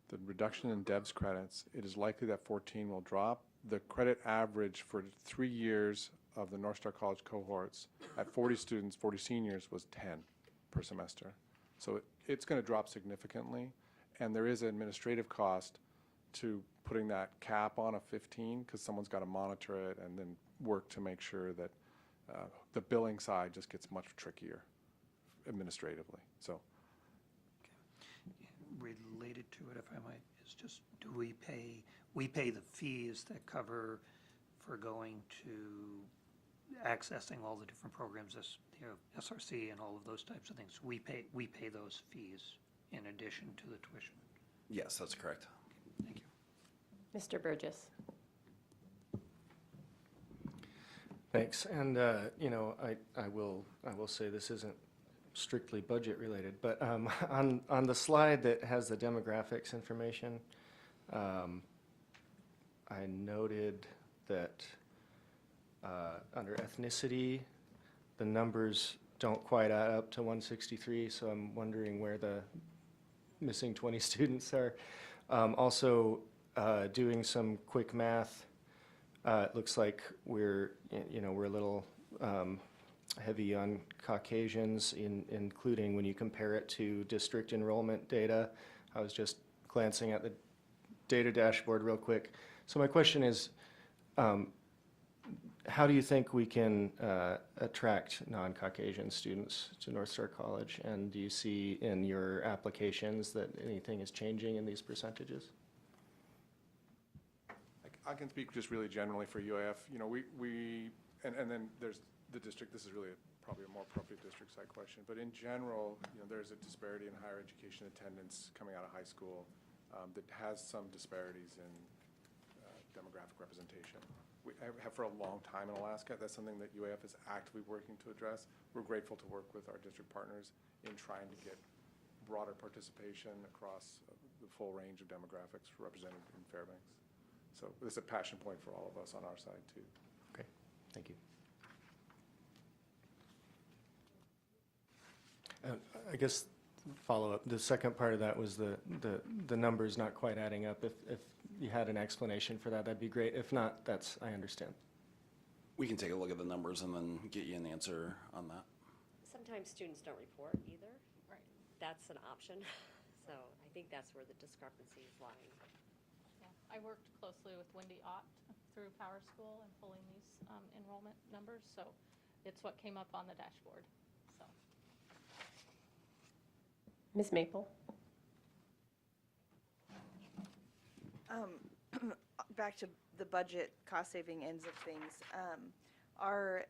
the reduction in DEVS credits, it is likely that 14 will drop. The credit average for 3 years of the Northstar College cohorts at 40 students, 40 seniors, was 10 per semester. So it's going to drop significantly, and there is an administrative cost to putting that cap on a 15 because someone's got to monitor it and then work to make sure that the billing side just gets much trickier administratively. So Related to it, if I might, is just, do we pay the fees that cover for going to accessing all the different programs, SRC and all of those types of things. We pay those fees in addition to the tuition. Yes, that's correct. Thank you. Mr. Burgess. Thanks. And you know, I will say this isn't strictly budget related, but on the slide that has the demographics information, I noted that under ethnicity, the numbers don't quite add up to 163, so I'm wondering where the missing 20 students are. Also, doing some quick math, it looks like we're a little heavy on Caucasians, including when you compare it to district enrollment data. I was just glancing at the data dashboard real quick. So my question is, how do you think we can attract non-Caucasian students to Northstar College? And do you see in your applications that anything is changing in these percentages? I can speak just really generally for UAF. You know, and then there's the district. This is really probably a more appropriate district side question. But in general, you know, there's a disparity in higher education attendance coming out of high school that has some disparities in demographic representation. We have for a long time in Alaska. That's something that UAF is actively working to address. We're grateful to work with our district partners in trying to get broader participation across the full range of demographics represented in Fairbanks. So it's a passion point for all of us on our side too. Okay, thank you. I guess follow up. The second part of that was the numbers not quite adding up. If you had an explanation for that, that'd be great. If not, I understand. We can take a look at the numbers and then get you an answer on that. Sometimes students don't report either. Right. That's an option. So I think that's where the discrepancy is lying. Yeah, I worked closely with Wendy Ott through Power School and pulling these enrollment numbers, so it's what came up on the dashboard. So. Ms. Maple. Back to the budget cost-saving ends of things. Are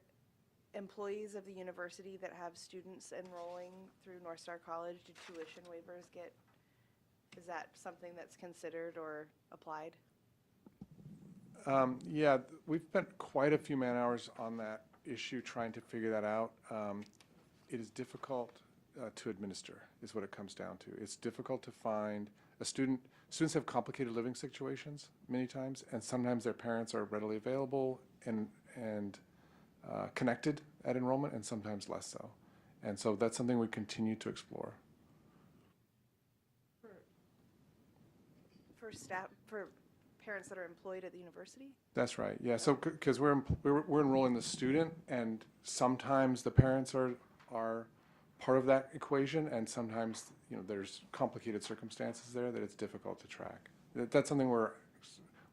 employees of the university that have students enrolling through Northstar College, do tuition waivers is that something that's considered or applied? Yeah, we've spent quite a few man hours on that issue trying to figure that out. It is difficult to administer, is what it comes down to. It's difficult to find a student. Students have complicated living situations many times, and sometimes their parents are readily available and connected at enrollment, and sometimes less so. And so that's something we continue to explore. for staff, for parents that are employed at the university? That's right, yeah, so, because we're enrolling the student, and sometimes the parents are part of that equation, and sometimes, there's complicated circumstances there that it's difficult to track. That's something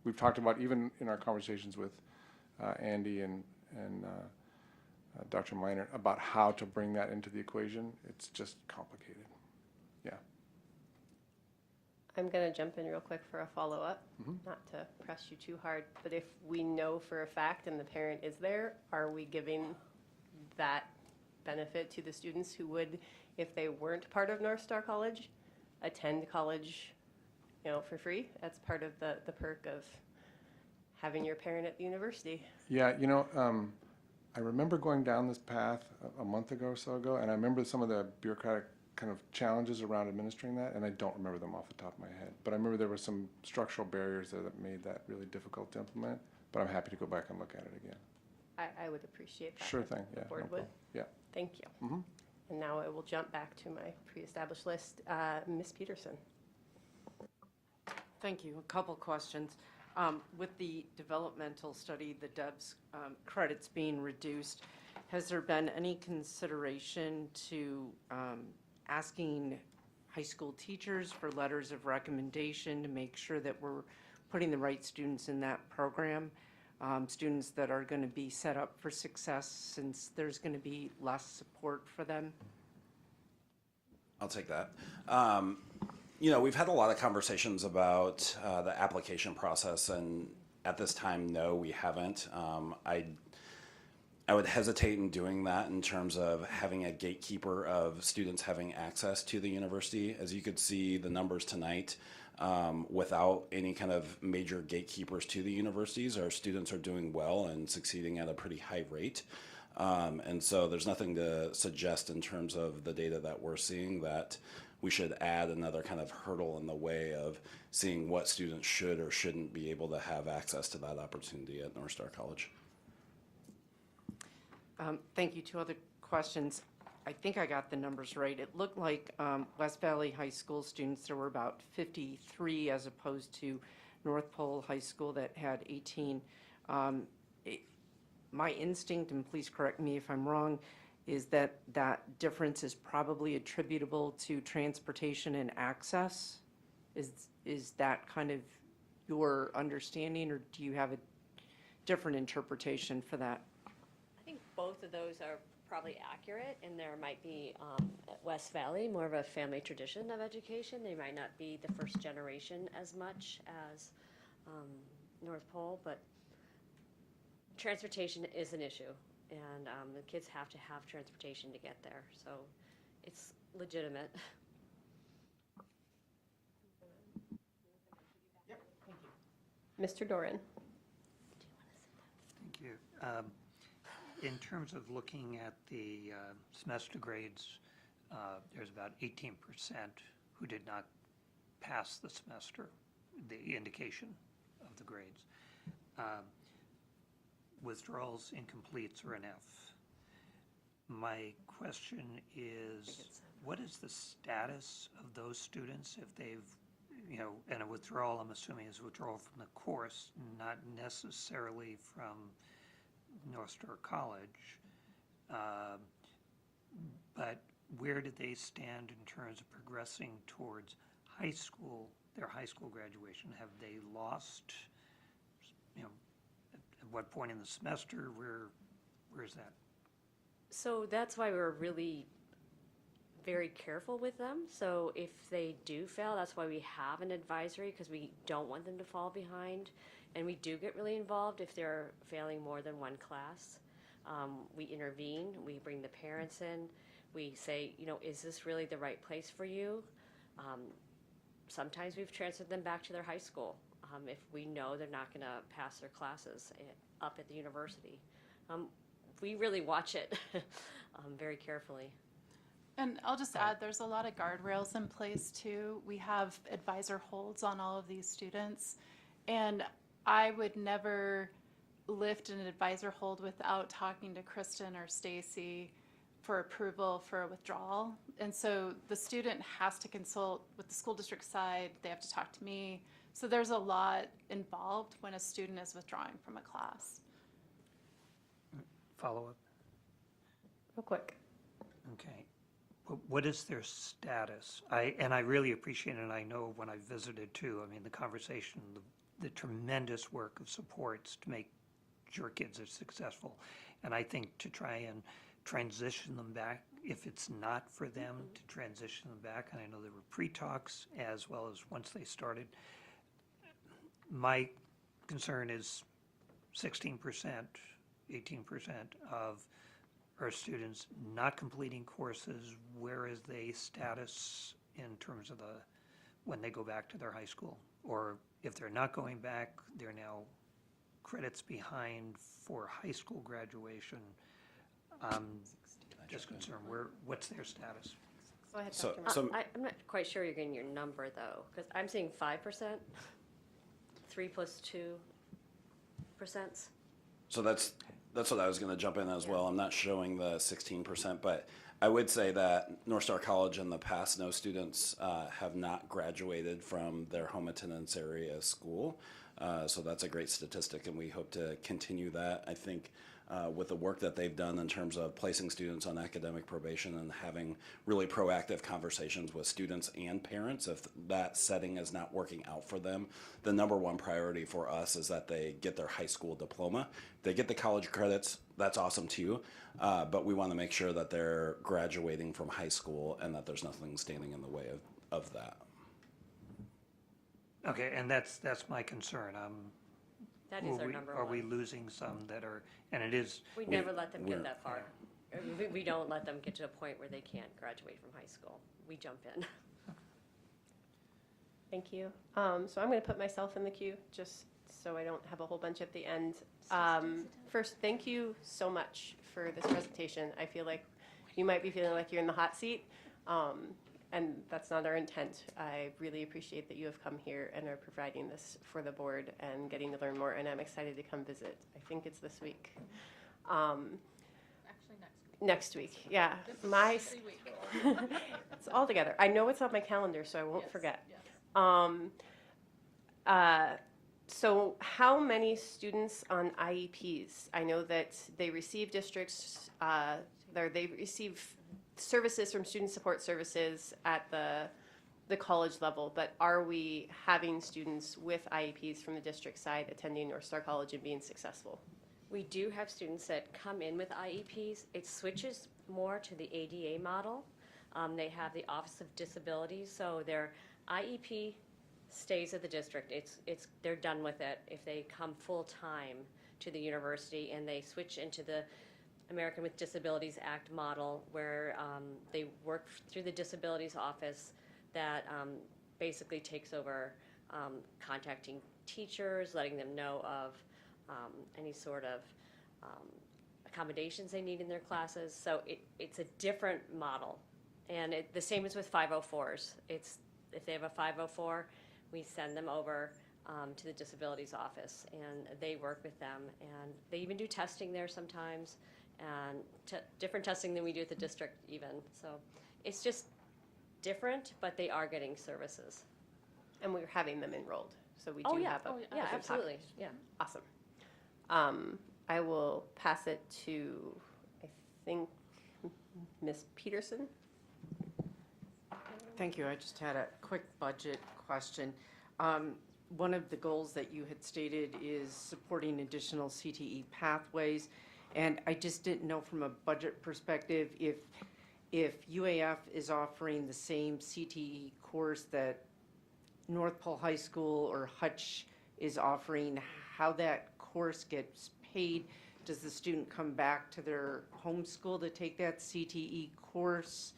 we've talked about even in our conversations with Andy and Dr. Miner about how to bring that into the equation. It's just complicated, yeah. I'm going to jump in real quick for a follow-up, not to press you too hard, but if we know for a fact and the parent is there, are we giving that benefit to the students who would, if they weren't part of Northstar College, attend college, for free? That's part of the perk of having your parent at the university. Yeah, I remember going down this path a month ago or so ago, and I remember some of the bureaucratic kind of challenges around administering that, and I don't remember them off the top of my head. But I remember there were some structural barriers there that made that really difficult to implement, but I'm happy to go back and look at it again. I would appreciate that. Sure thing, if the yeah. board no would. problem. Yeah. Thank you. And now I will jump back to my pre-established list. Ms. Peterson. Thank you. A couple questions. With the developmental study, the DEBS credits being reduced, has there been any consideration to asking high school teachers for letters of recommendation to make sure that we're putting the right students in that program? Students that are going to be set up for success since there's going to be less support for them? I'll take that. We've had a lot of conversations about the application process, and at this time, no, we haven't. I would hesitate in doing that in terms of having a gatekeeper of students having access to the university. As you could see the numbers tonight, without any kind of major gatekeepers to the universities, our students are doing well and succeeding at a pretty high rate. And so there's nothing to suggest in terms of the data that we're seeing that we should add another kind of hurdle in the way of seeing what students should or shouldn't be able to have access to that opportunity at Northstar College. Thank you. Two other questions. I think I got the numbers right. It looked like West Valley High School students, there were about 53 as opposed to North Pole High School that had 18. My instinct, and please correct me if I'm wrong, is that that difference is probably attributable to transportation and access. Is that kind of your understanding, or do you have a different interpretation for that? I think both of those are probably accurate, and there might be at West Valley more of a family tradition of education. They might not be the first generation as much as North Pole, but transportation is an issue, and the kids have to have transportation to get there, so it's legitimate. Mr. Doran. Thank you. In terms of looking at the semester grades, there's about 18% who did not pass the semester, the indication of the grades. Withdrawals, incompletes, or an F. My question is, what is the status of those students if they've, and a withdrawal, I'm assuming, is withdrawal from the course, not necessarily from Northstar College, but where do they stand in terms of progressing towards high school, their high school graduation? Have they lost, at what point in the semester, where is that? So that's why we're really very careful with them. So if they do fail, that's why we have an advisory, because we don't want them to fall behind. And we do get really involved if they're failing more than one class. We intervene, we bring the parents in, we say, is this really the right place for you? Sometimes we've transferred them back to their high school if we know they're not gonna pass their classes up at the university. We really watch it very carefully. And I'll just add, there's a lot of guardrails in place too. We have advisor holds on all of these students, and I would never lift an advisor hold without talking to Kristen or Stacy for approval for a withdrawal. And so the student has to consult with the school district side. They have to talk to me. So there's a lot involved when a student is withdrawing from a class. Follow-up? Real quick. Okay. What is their status? And I really appreciate it, and I know when I visited too, I mean, the conversation, the tremendous work of supports to make sure kids are successful. And I think to try and transition them back, if it's not for them, to transition them back, and I know there were pre-talks as well as once they started. My concern is 16%, 18% of our students not completing courses. Where is their status in terms of when they go back to their high school? Or if they're not going back, they're now credits behind for high school graduation. Just concerned, what's their status? Go ahead, So- Dr. so- I'm not quite sure you're getting your number though, because I'm seeing 5%, 3 plus 2%. So that's what I was going to jump in as well. I'm not showing the 16%, but I would say that Northstar College in the past, no students have not graduated from their home attendance area school. So that's a great statistic, and we hope to continue that. I think with the work that they've done in terms of placing students on academic probation and having really proactive conversations with students and parents, if that setting is not working out for them, the number one priority for us is that they get their high school diploma. If they get the college credits, that's awesome too, but we want to make sure that they're graduating from high school and that there's nothing standing in the way of that. Okay, and that's my concern. That is our number one. Are we losing some that are, and it is. We never let them get that far. We don't let them get to a point where they can't graduate from high school. We jump in. Thank you. So I'm going to put myself in the queue just so I don't have a whole bunch at the end. First, thank you so much for this presentation. I feel like you might be feeling like you're in the hot seat, and that's not our intent. I really appreciate that you have come here and are providing this for the board and getting to learn more, and I'm excited to come visit. I think it's this week. Actually, Next week, yeah. It's all together. I know it's on my calendar, so I won't forget. So how many students on IEPs? I know that they receive they receive services from student support services at the college level, but are we having students with IEPs from the district side attending Northstar College and being successful? We do have students that come in with IEPs. It switches more to the ADA model. They have the Office of Disabilities, so their IEP stays at the district. They're done with it if they come full-time to the university and they switch into the American with Disabilities Act model where they work through the disabilities office that basically takes over contacting teachers, letting them know of any sort of accommodations they need in their classes. So it's a different model. And the same is with 504s. If they have a 504, we send them over to the disabilities office, and they work with them. And they even do testing there sometimes, and different testing than we do at the district even. So it's just different, but they are getting services. And we're having them enrolled, so we do have a yeah, absolutely, yeah. Awesome. I will pass it to, I think, Ms. Peterson. Thank you. I just had a quick budget question. One of the goals that you had stated is supporting additional CTE pathways. And I just didn't know from a budget perspective if UAF is offering the same CTE course that North Pole High School or Hutch is offering, how that course gets paid. Does the student come back to their home school to take that CTE course,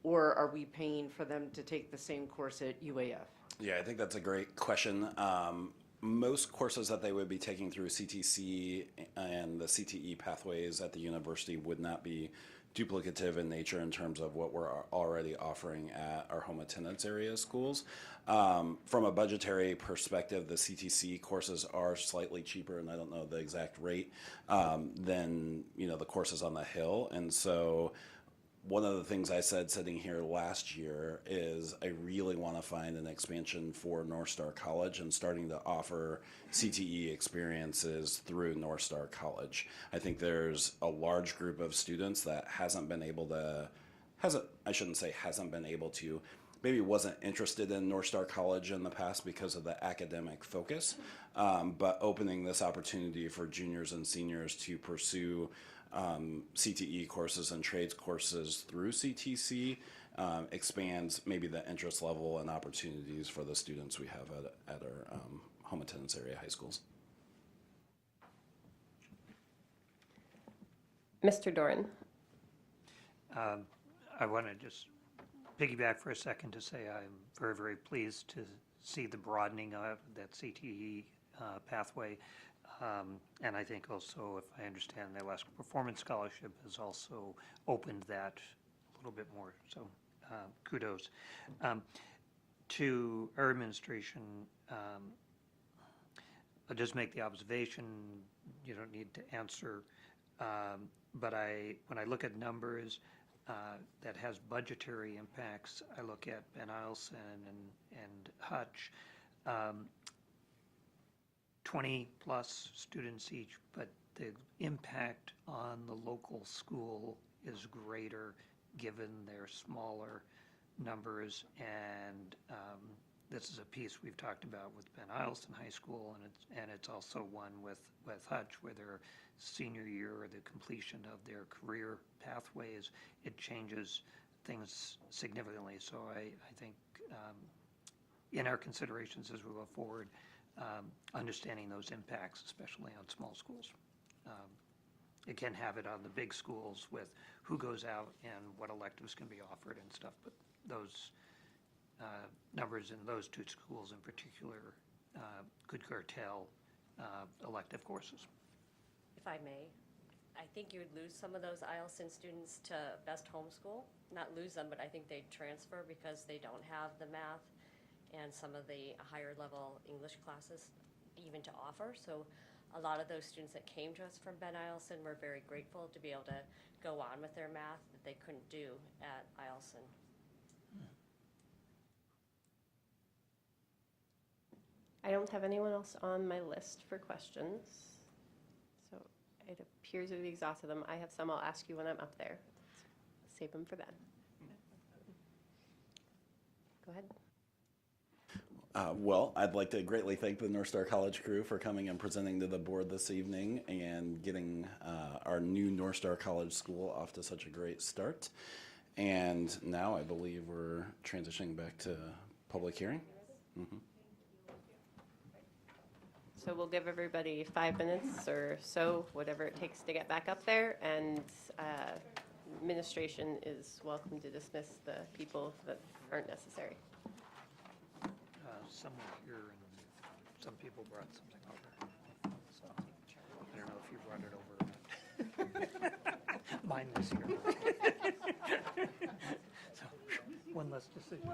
or are we paying for them to take the same course at UAF? Yeah, I think that's a great question. Most courses that they would be taking through CTC and the CTE pathways at the university would not be duplicative in nature in terms of what we're already offering at our home attendance area schools. From a budgetary perspective, the CTC courses are slightly cheaper, and I don't know the exact rate, than the courses on the Hill. And so one of the things I said sitting here last year is I really want to find an expansion for Northstar College and starting to offer CTE experiences through Northstar College. I think there's a large group of students that hasn't been able to, maybe wasn't interested in Northstar College in the past because of the academic focus, but opening this opportunity for juniors and seniors to pursue CTE courses and trades courses through CTC expands maybe the interest level and opportunities for the students we have at our home attendance area high schools. Mr. Doran. I want to just piggyback for a second to say I'm very, very pleased to see the broadening of that CTE pathway. And I think also, if I understand, the Alaska Performance Scholarship has also opened that a little bit more. So kudos. To our administration, I'll just make the observation, you don't need to answer, but when I look at numbers, that has budgetary impacts. I look at Ben Eielson and Hutch, 20 plus students each, but the impact on the local school is greater given their smaller numbers. And this is a piece we've talked about with Ben Eielson High School, and it's also one with Hutch, where their senior year or the completion of their career pathways, it changes things significantly. So I think in our considerations as we go forward, understanding those impacts, especially on small schools. It can have it on the big schools with who goes out and what electives can be offered and stuff, but those numbers in those two schools in particular could curtail elective courses. If I may, I think you would lose some of those Eielson students to Best Homeschool. Not lose them, but I think they'd transfer because they don't have the math and some of the higher level English classes even to offer. So a lot of those students that came to us from Ben Eielson were very grateful to be able to go on with their math that they couldn't do at Eielson. I don't have anyone else on my list for questions. So it appears we've exhausted them. I have some I'll ask you when I'm up there. Save them for then. Go ahead. Well, I'd like to greatly thank the Northstar College crew for coming and presenting to the board this evening and getting our new Northstar College school off to such a great start. And now I believe we're transitioning back to public hearing. Mm-hmm. So we'll give everybody 5 minutes or so, whatever it takes to get back up there, and administration is welcome to dismiss the people that aren't necessary. Someone here and some people brought something over. So I don't know if you brought it over or not. Mine was here. So one less decision.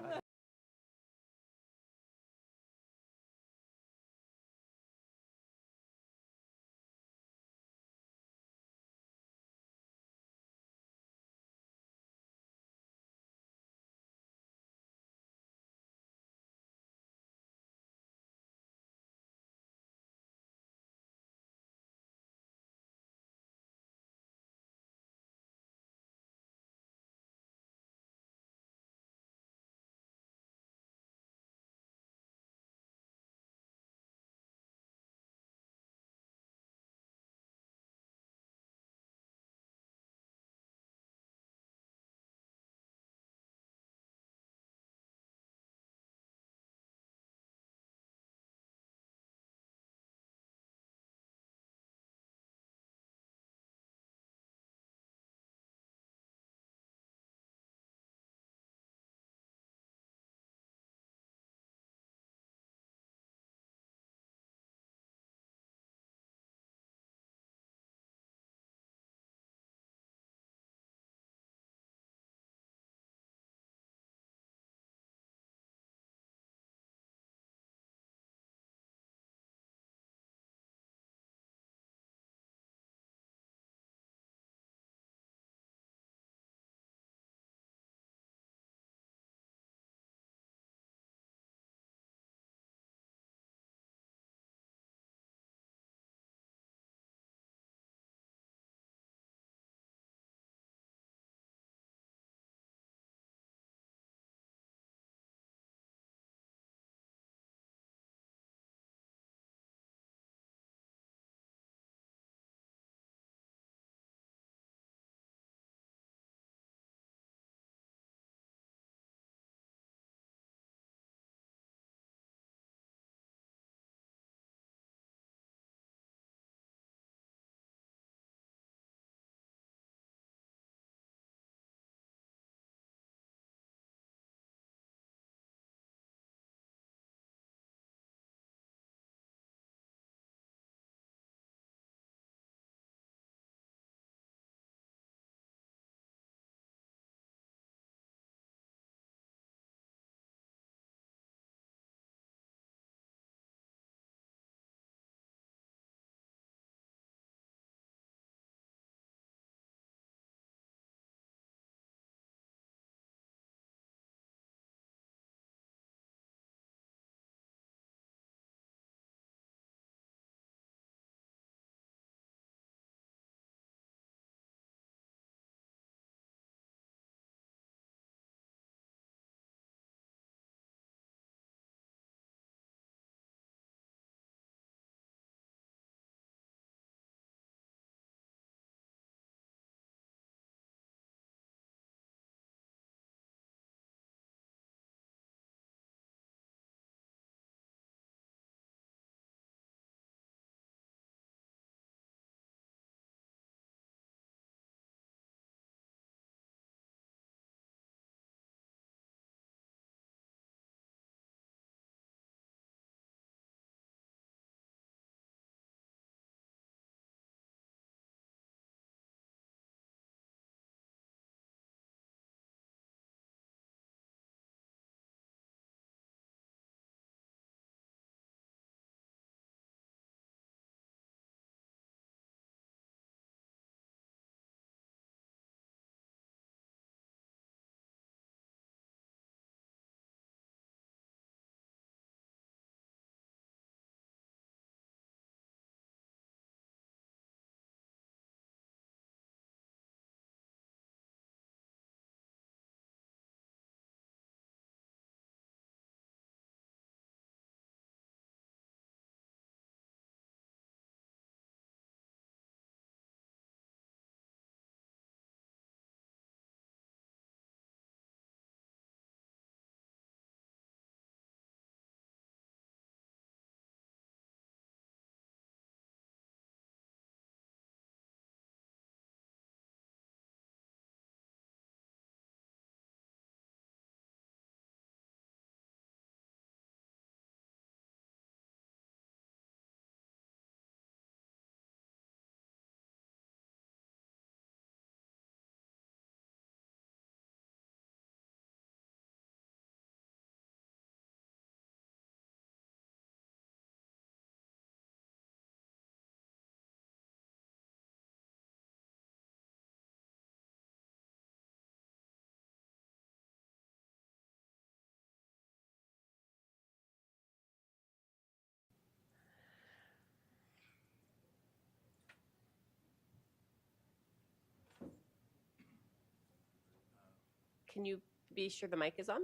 can you be sure the mic is on?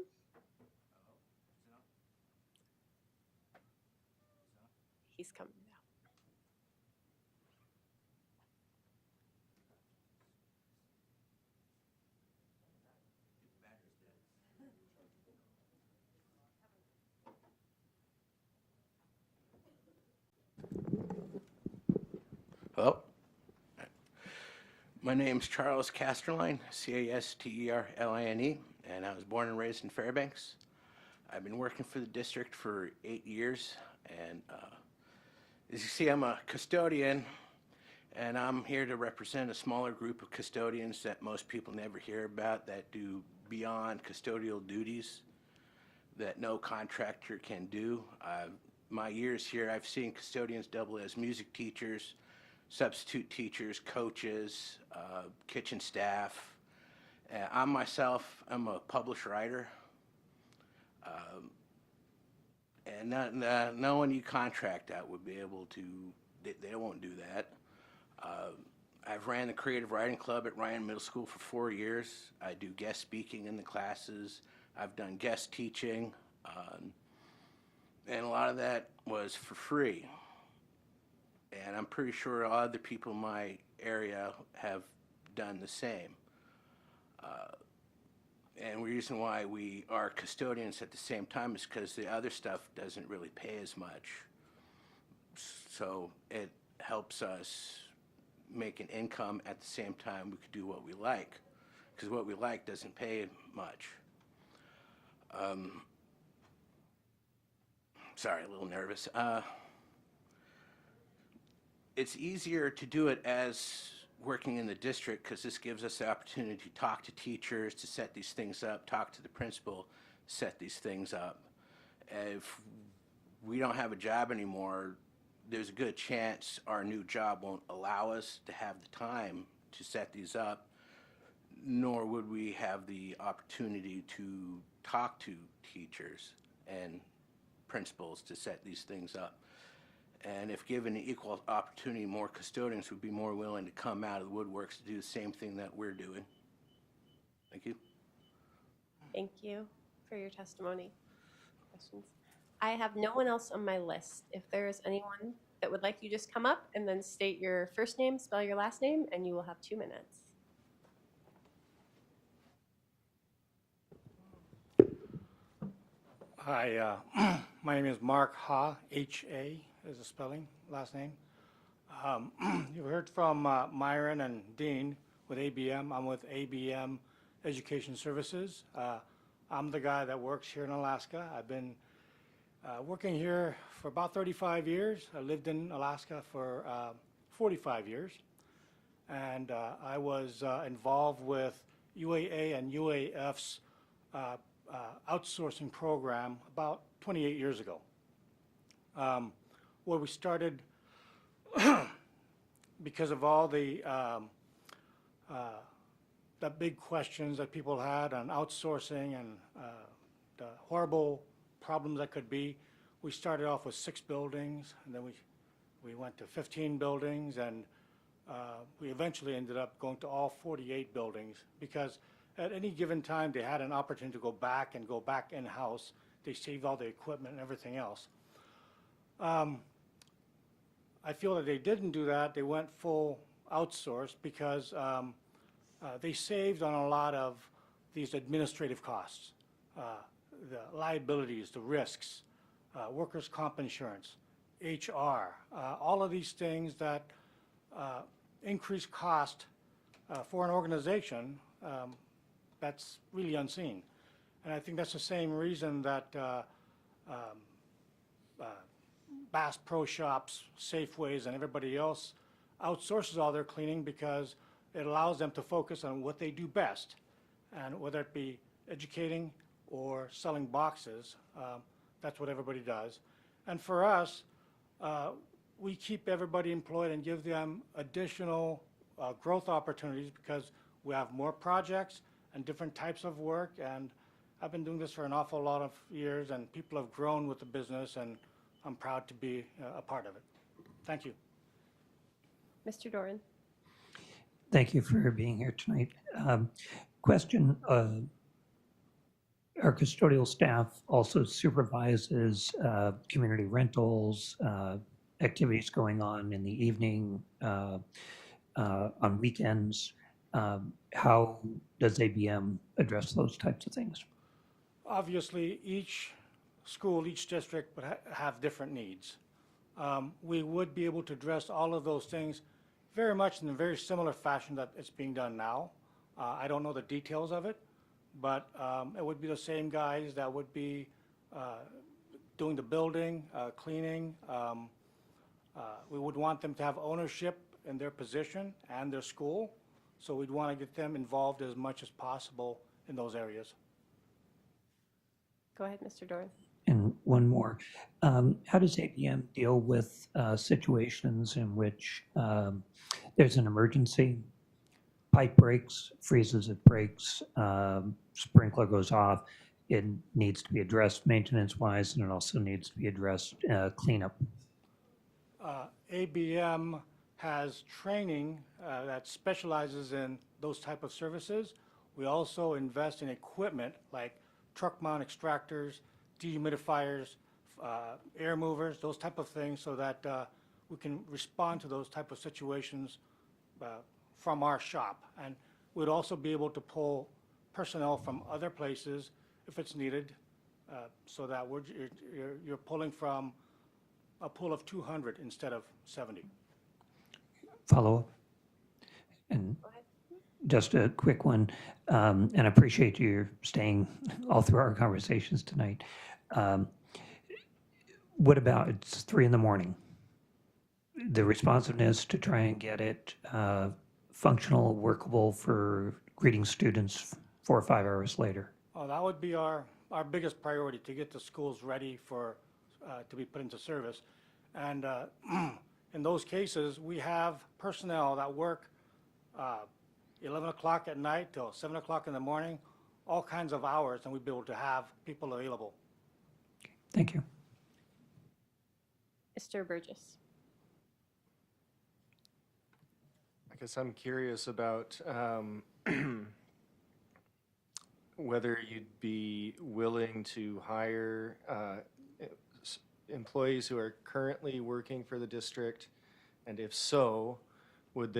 He's coming now. Hello. My name's Charles Casterline, Casterline, and I was born and raised in Fairbanks. I've been working for the district for 8 years, and as you see, I'm a custodian, and I'm here to represent a smaller group of custodians that most people never hear about that do beyond custodial duties that no contractor can do. My years here, I've seen custodians double as music teachers, substitute teachers, coaches, kitchen staff. I myself, I'm a published writer. And no one you contract out would be able to, they won't do that. I've ran the Creative Writing Club at Ryan Middle School for 4 years. I do guest speaking in the classes. I've done guest teaching. And a lot of that was for free. And I'm pretty sure other people in my area have done the same. And the reason why we are custodians at the same time is because the other stuff doesn't really pay as much. So it helps us make an income at the same time we could do what we like, because what we like doesn't pay much. Sorry, a little nervous. It's easier to do it as working in the district because this gives us the opportunity to talk to teachers, to set these things up, talk to the principal, set these things up. If we don't have a job anymore, there's a good chance our new job won't allow us to have the time to set these up, nor would we have the opportunity to talk to teachers and principals to set these things up. And if given an equal opportunity, more custodians would be more willing to come out of the woodworks to do the same thing that we're doing. Thank you. Thank you for your testimony. Questions? I have no one else on my list. If there is anyone that would like you, just come up and then state your first name, spell your last name, and you will have 2 minutes. Hi, my name is Mark Ha, H-A is the spelling, last name. You've heard from Myron and Dean with ABM. I'm with ABM Education Services. I'm the guy that works here in Alaska. I've been working here for about 35 years. I lived in Alaska for 45 years. And I was involved with UAA and UAF's outsourcing program about 28 years ago, where we started because of all the big questions that people had on outsourcing and the horrible problems that could be. We started off with 6 buildings, and then we went to 15 buildings, and we eventually ended up going to all 48 buildings because at any given time, they had an opportunity to go back in-house. They saved all the equipment and everything else. I feel that they didn't do that. They went full outsource because they saved on a lot of these administrative costs, the liabilities, the risks, workers' comp insurance, HR, all of these things that increase cost for an organization that's really unseen. And I think that's the same reason that Bass Pro Shops, Safeways, and everybody else outsources all their cleaning, because it allows them to focus on what they do best. And whether it be educating or selling boxes, that's what everybody does. And for us, we keep everybody employed and give them additional growth opportunities because we have more projects and different types of work. And I've been doing this for an awful lot of years, and people have grown with the business, and I'm proud to be a part of it. Thank you. Mr. Doran. Thank you for being here tonight. Question, our custodial staff also supervises community rentals, activities going on in the evening, on weekends. How does ABM address those types of things? Obviously, each school, each district would have different needs. We would be able to address all of those things very much in a very similar fashion that it's being done now. I don't know the details of it, but it would be the same guys that would be doing the building, cleaning. We would want them to have ownership in their position and their school, so we'd want to get them involved as much as possible in those areas. Go ahead, Mr. Doran. And one more. How does ABM deal with situations in which there's an emergency, pipe breaks, freezes, it breaks, sprinkler goes off, it needs to be addressed maintenance-wise, and it also needs to be addressed cleanup? ABM has training that specializes in those type of services. We also invest in equipment like truck mount extractors, dehumidifiers, air movers, those type of things, so that we can respond to those type of situations from our shop. And we'd also be able to pull personnel from other places if it's needed, so that you're pulling from a pool of 200 instead of 70. Follow-up? And just a quick one, and I appreciate you staying all through our conversations tonight. What about, it's 3 a.m, the responsiveness to try and get it functional, workable for greeting students 4 or 5 hours later? Oh, that would be our biggest priority, to get the schools ready for to be put into service. And in those cases, we have personnel that work 11 o'clock at night till 7 o'clock in the morning, all kinds of hours, and we'd be able to have people available. Thank you. Mr. Burgess. I guess I'm curious about whether you'd be willing to hire employees who are currently working for the district, and if so, would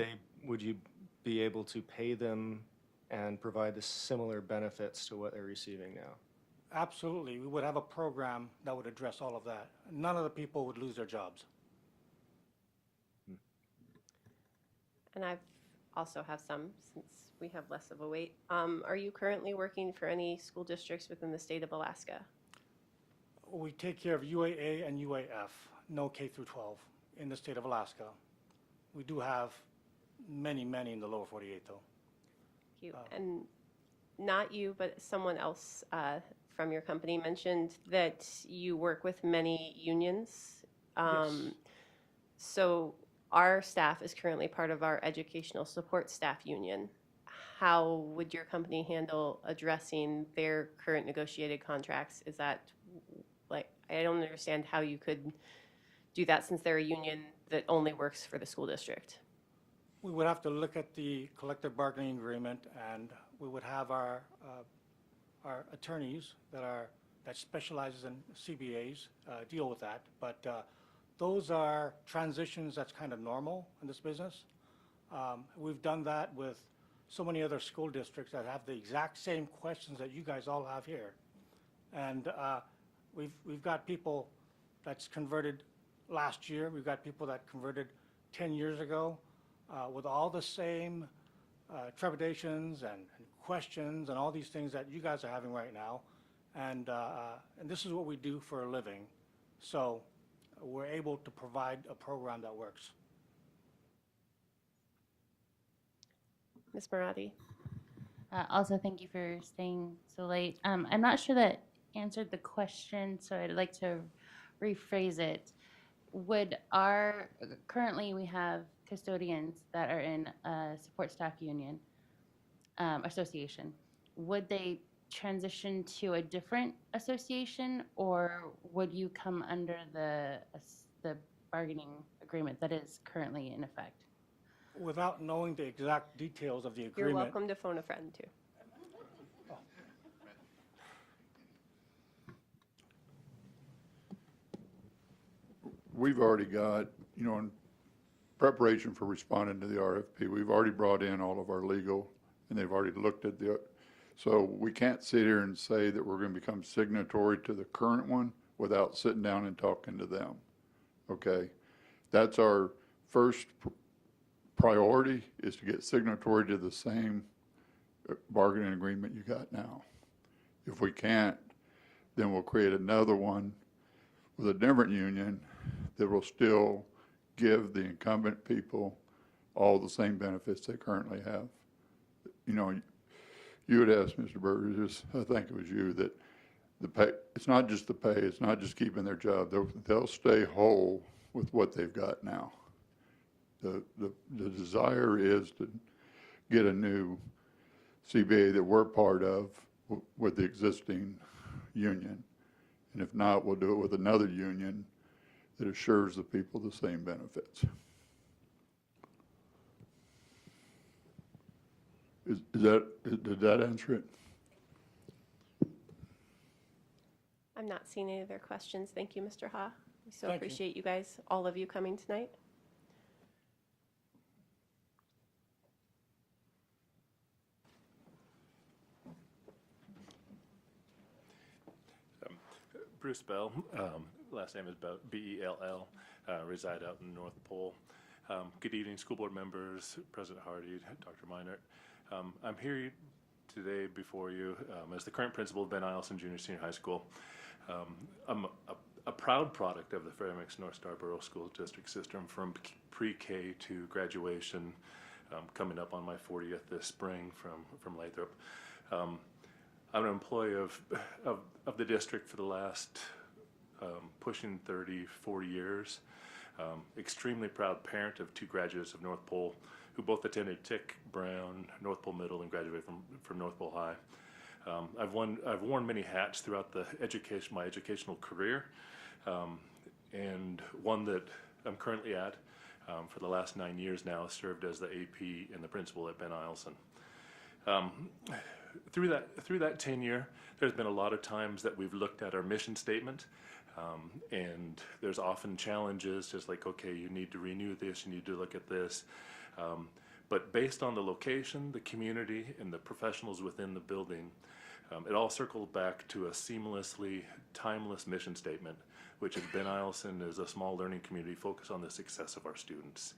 you be able to pay them and provide the similar benefits to what they're receiving now? Absolutely. We would have a program that would address all of that. None of the people would lose their jobs. And I also have some, since we have less of a wait. Are you currently working for any school districts within the state of Alaska? We take care of UAA and UAF, no K through 12 in the state of Alaska. We do have many in the lower 48, though. Thank you. And not you, but someone else from your company mentioned that you work with many unions. Yes. So our staff is currently part of our educational support staff union. How would your company handle addressing their current negotiated contracts? Is that, like, I don't understand how you could do that since they're a union that only works for the school district. We would have to look at the collective bargaining agreement, and we would have our attorneys that specializes in CBAs deal with that. But those are transitions that's kind of normal in this business. We've done that with so many other school districts that have the exact same questions that you guys all have here. And we've got people that's converted last year. We've got people that converted 10 years ago with all the same trepidations and questions and all these things that you guys are having right now. And this is what we do for a living. So we're able to provide a program that works. Ms. Marathi. Also, thank you for staying so late. I'm not sure that answered the question, so I'd like to rephrase it. Currently we have custodians that are in a support staff union association. Would they transition to a different association, or would you come under the bargaining agreement that is currently in effect? Without knowing the exact details of the agreement. You're welcome to phone a friend too. we've already got, you know, in preparation for responding to the RFP, we've already brought in all of our legal, and they've already looked at the, so we can't sit here and say that we're going to become signatory to the current one without sitting down and talking to them. Okay? That's our first priority, is to get signatory to the same bargaining agreement you got now. If we can't, then we'll create another one with a different union that will still give the incumbent people all the same benefits they currently have. You know, you had asked Mr. Burgess, I think it was you, that the pay, it's not just the pay, it's not just keeping their job. They'll stay whole with what they've got now. The desire is to get a new CBA that we're part of with the existing union. And if not, we'll do it with another union that assures the people the same benefits. Did that answer it? I'm not seeing any other questions. Thank you, Mr. Ha. We so Thank you. appreciate you guys, all of you coming tonight. Bruce Bell, last name is B-E-L-L, reside out in North Pole. Good evening, school board members, President Hardy, Dr. Meinert. I'm here today before you as the current principal of Ben Eielson Junior Senior High School. I'm a proud product of the Fairmix Northstar Borough School District system from pre-K to graduation, coming up on my 40th this spring from Lathrop. I'm an employee of the district for the last pushing 30, 40 years. Extremely proud parent of two graduates of North Pole who both attended Tick Brown, North Pole Middle, and graduated from North Pole High. I've worn many hats throughout my educational career, and one that I'm currently at for the last 9 years now served as the AP and the principal at Ben Eielson. Through that tenure, there's been a lot of times that we've looked at our mission statement, and there's often challenges, just like, okay, you need to renew this, you need to look at this. But based on the location, the community, and the professionals within the building, it all circled back to a seamlessly timeless mission statement, which is Ben Eielson is a small learning community focused on the success of our students.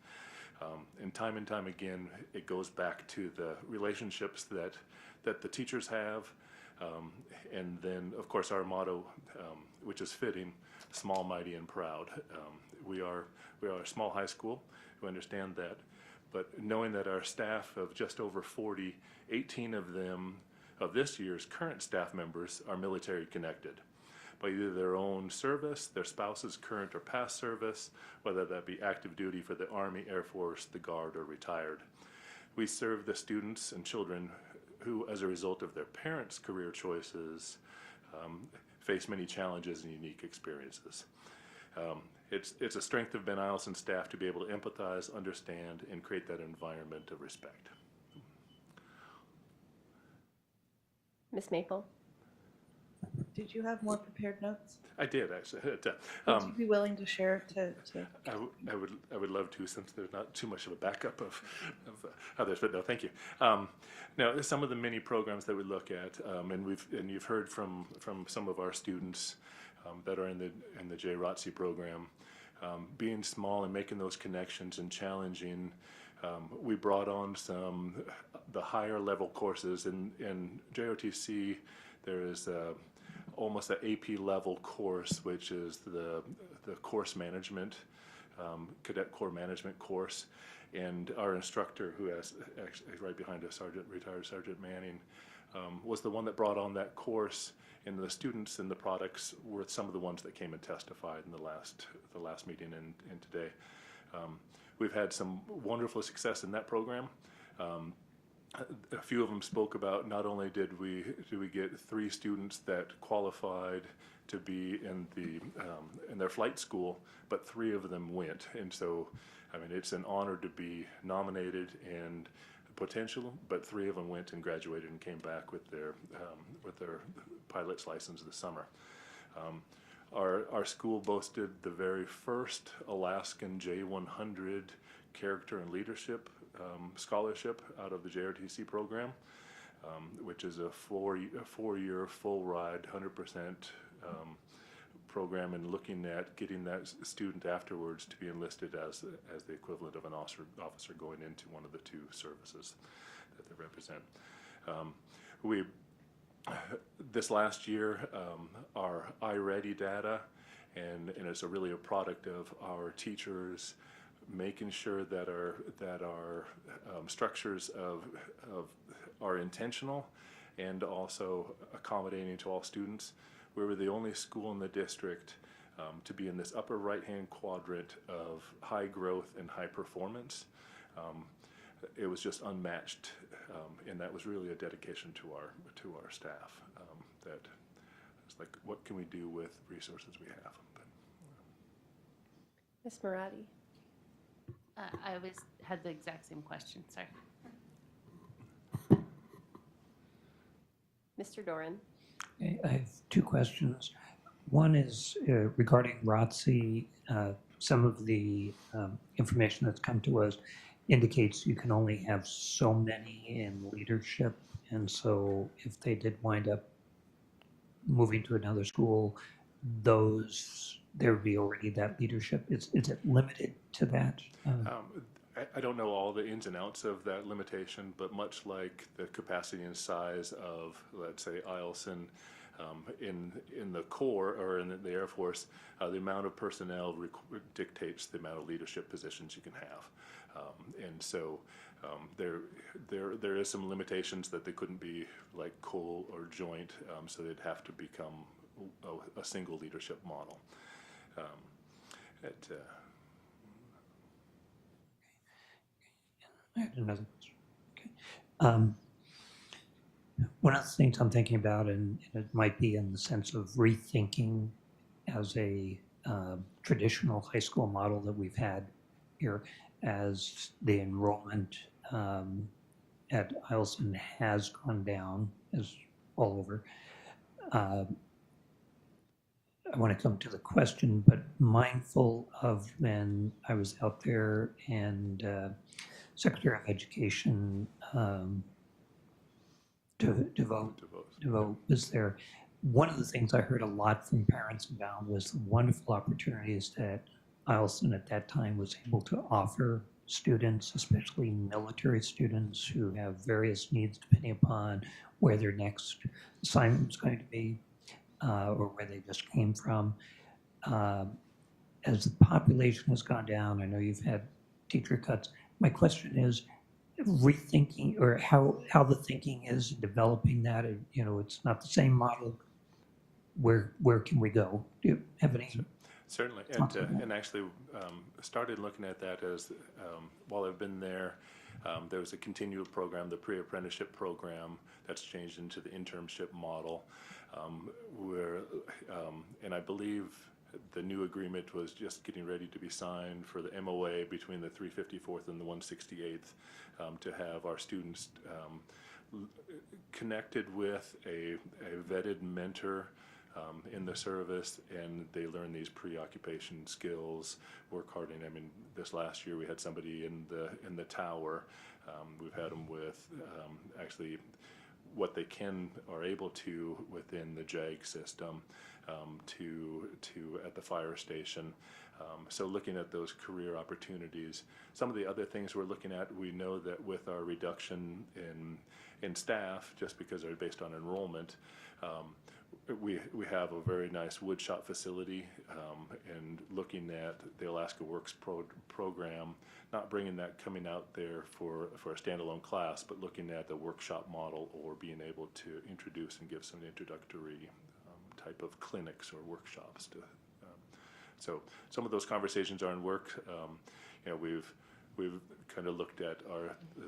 And time again, it goes back to the relationships that the teachers have, and then, of course, our motto, which is fitting, small, mighty, and proud. We are a small high school, we understand that, but knowing that our staff of just over 40, 18 of them, of this year's current staff members, are military connected by either their own service, their spouse's current or past service, whether that be active duty for the Army, Air Force, the Guard, or retired. We serve the students and children who, as a result of their parents' career choices, face many challenges and unique experiences. It's a strength of Ben Eielson staff to be able to empathize, understand, and create that environment of respect. Ms. Maple? Did you have more prepared notes? I did, actually. Would you be willing to share to? I would love to, since there's not too much of a backup of others, but no, thank you. Now, some of the many programs that we look at, and you've heard from some of our students that are in the JROTC program, being small and making those connections and challenging. We brought on the higher level courses in JOTC. There is almost an AP level course, which is the course management, cadet corps management course. And our instructor, who has actually right behind us, retired Sergeant Manning, was the one that brought on that course. And the students and the products were some of the ones that came and testified in the last meeting and today. We've had some wonderful success in that program. A few of them spoke about not only did we get 3 students that qualified to be in their flight school, but 3 of them went. And so, I mean, it's an honor to be nominated and potential, but 3 of them went and graduated and came back with their pilot's license this summer. Our school boasted the very first Alaskan J100 Character and Leadership Scholarship out of the JRTC program, which is a four-year full ride, 100% program, and looking at getting that student afterwards to be enlisted as the equivalent of an officer going into one of the two services that they represent. This last year, our iReady data, and it's really a product of our teachers making sure that our structures are intentional and also accommodating to all students. We were the only school in the district to be in this upper right-hand quadrant of high growth and high performance. It was just unmatched, and that was really a dedication to our staff. That it's like, what can we do with resources we have? Ms. Marati. I had the exact same question, sorry. Mr. Doran. Okay, I have two questions. One is regarding ROTC. Some of the information that's come to us indicates you can only have so many in leadership, and so if they did wind up moving to another school, there would be already that leadership. Is it limited to that? I don't know all the ins and outs of that limitation, but much like the capacity and size of, let's say, Eielson, in the Corps or in the Air Force, the amount of personnel dictates the amount of leadership positions you can have. And so there is some limitations that they couldn't be like coal or joint, so they'd have to become a single leadership model. I had another question. Okay. One of the things I'm thinking about, and it might be in the sense of rethinking as a traditional high school model that we've had here, as the enrollment at Eielson has gone down, as all over. I want to come to the question, but mindful of when I was out there and Secretary of Education DeVoe was there. One of the things I heard a lot from parents about was the wonderful opportunities that Eielson at that time was able to offer students, especially military students who have various needs depending upon where their next assignment was going to be or where they just came from. As the population has gone down, I know you've had teacher cuts. My question is rethinking, or how the thinking is developing that. It's not the same model. Where can we go? Do you have any? Certainly, and actually started looking at that as while I've been there. There was a continual program, the pre-apprenticeship program, that's changed into the internship model, and I believe the new agreement was just getting ready to be signed for the MOA between the 354th and the 168th to have our students connected with a vetted mentor in the service, and they learn these pre-occupation skills, work hard. And I mean, this last year we had somebody in the tower. We've had them with actually what they are able to within the JAG system, to at the fire station. So looking at those career opportunities. Some of the other things we're looking at, we know that with our reduction in staff, just because they're based on enrollment, we have a very nice woodshop facility, and looking at the Alaska Works program, not bringing that coming out there for a standalone class, but looking at the workshop model or being able to introduce and give some introductory type of clinics or workshops to. So some of those conversations are in work. We've kind of looked at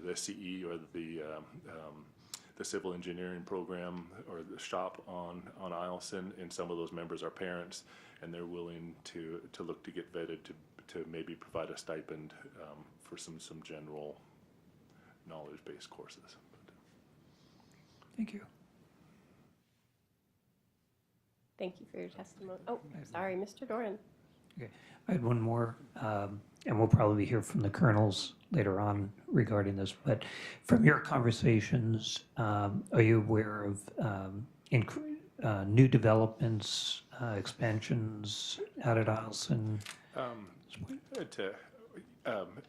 the CE or the civil engineering program or the shop on Eielson, and some of those members are parents, and they're willing to look to get vetted to maybe provide a stipend for some general knowledge-based courses. Thank you. Thank you for your testimony. Oh, sorry, Mr. Doran. Okay, I had one more, and we'll probably hear from the colonels later on regarding this, but from your conversations, are you aware of new developments, expansions out at Eielson?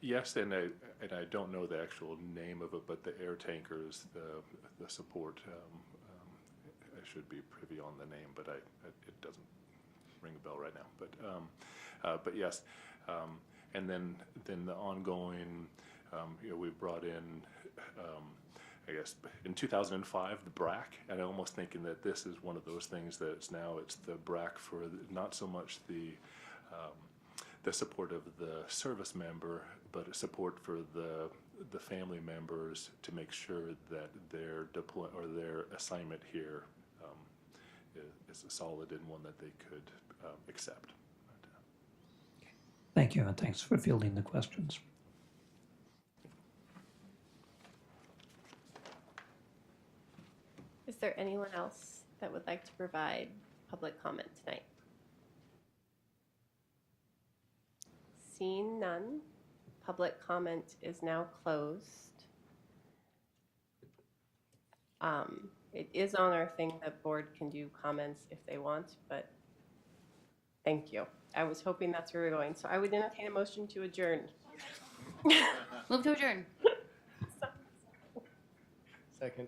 Yes, and I don't know the actual name of it, but the air tankers, the support, I should be privy on the name, but it doesn't ring a bell right now. But yes, and then the ongoing, we've brought in, I guess in 2005 the BRAC, and I'm almost thinking that this is one of those things that it's the BRAC for not so much the support of the service member, but support for the family members to make sure that their their assignment here is solid and one that they could accept. Thank you, and thanks for fielding the questions. Is there anyone else that would like to provide public comment tonight? Seeing none, public comment is now closed. It is on our thing that board can do comments if they want, but thank you. I was hoping that's where we're going. So I would entertain a motion to adjourn. Move to adjourn. Second.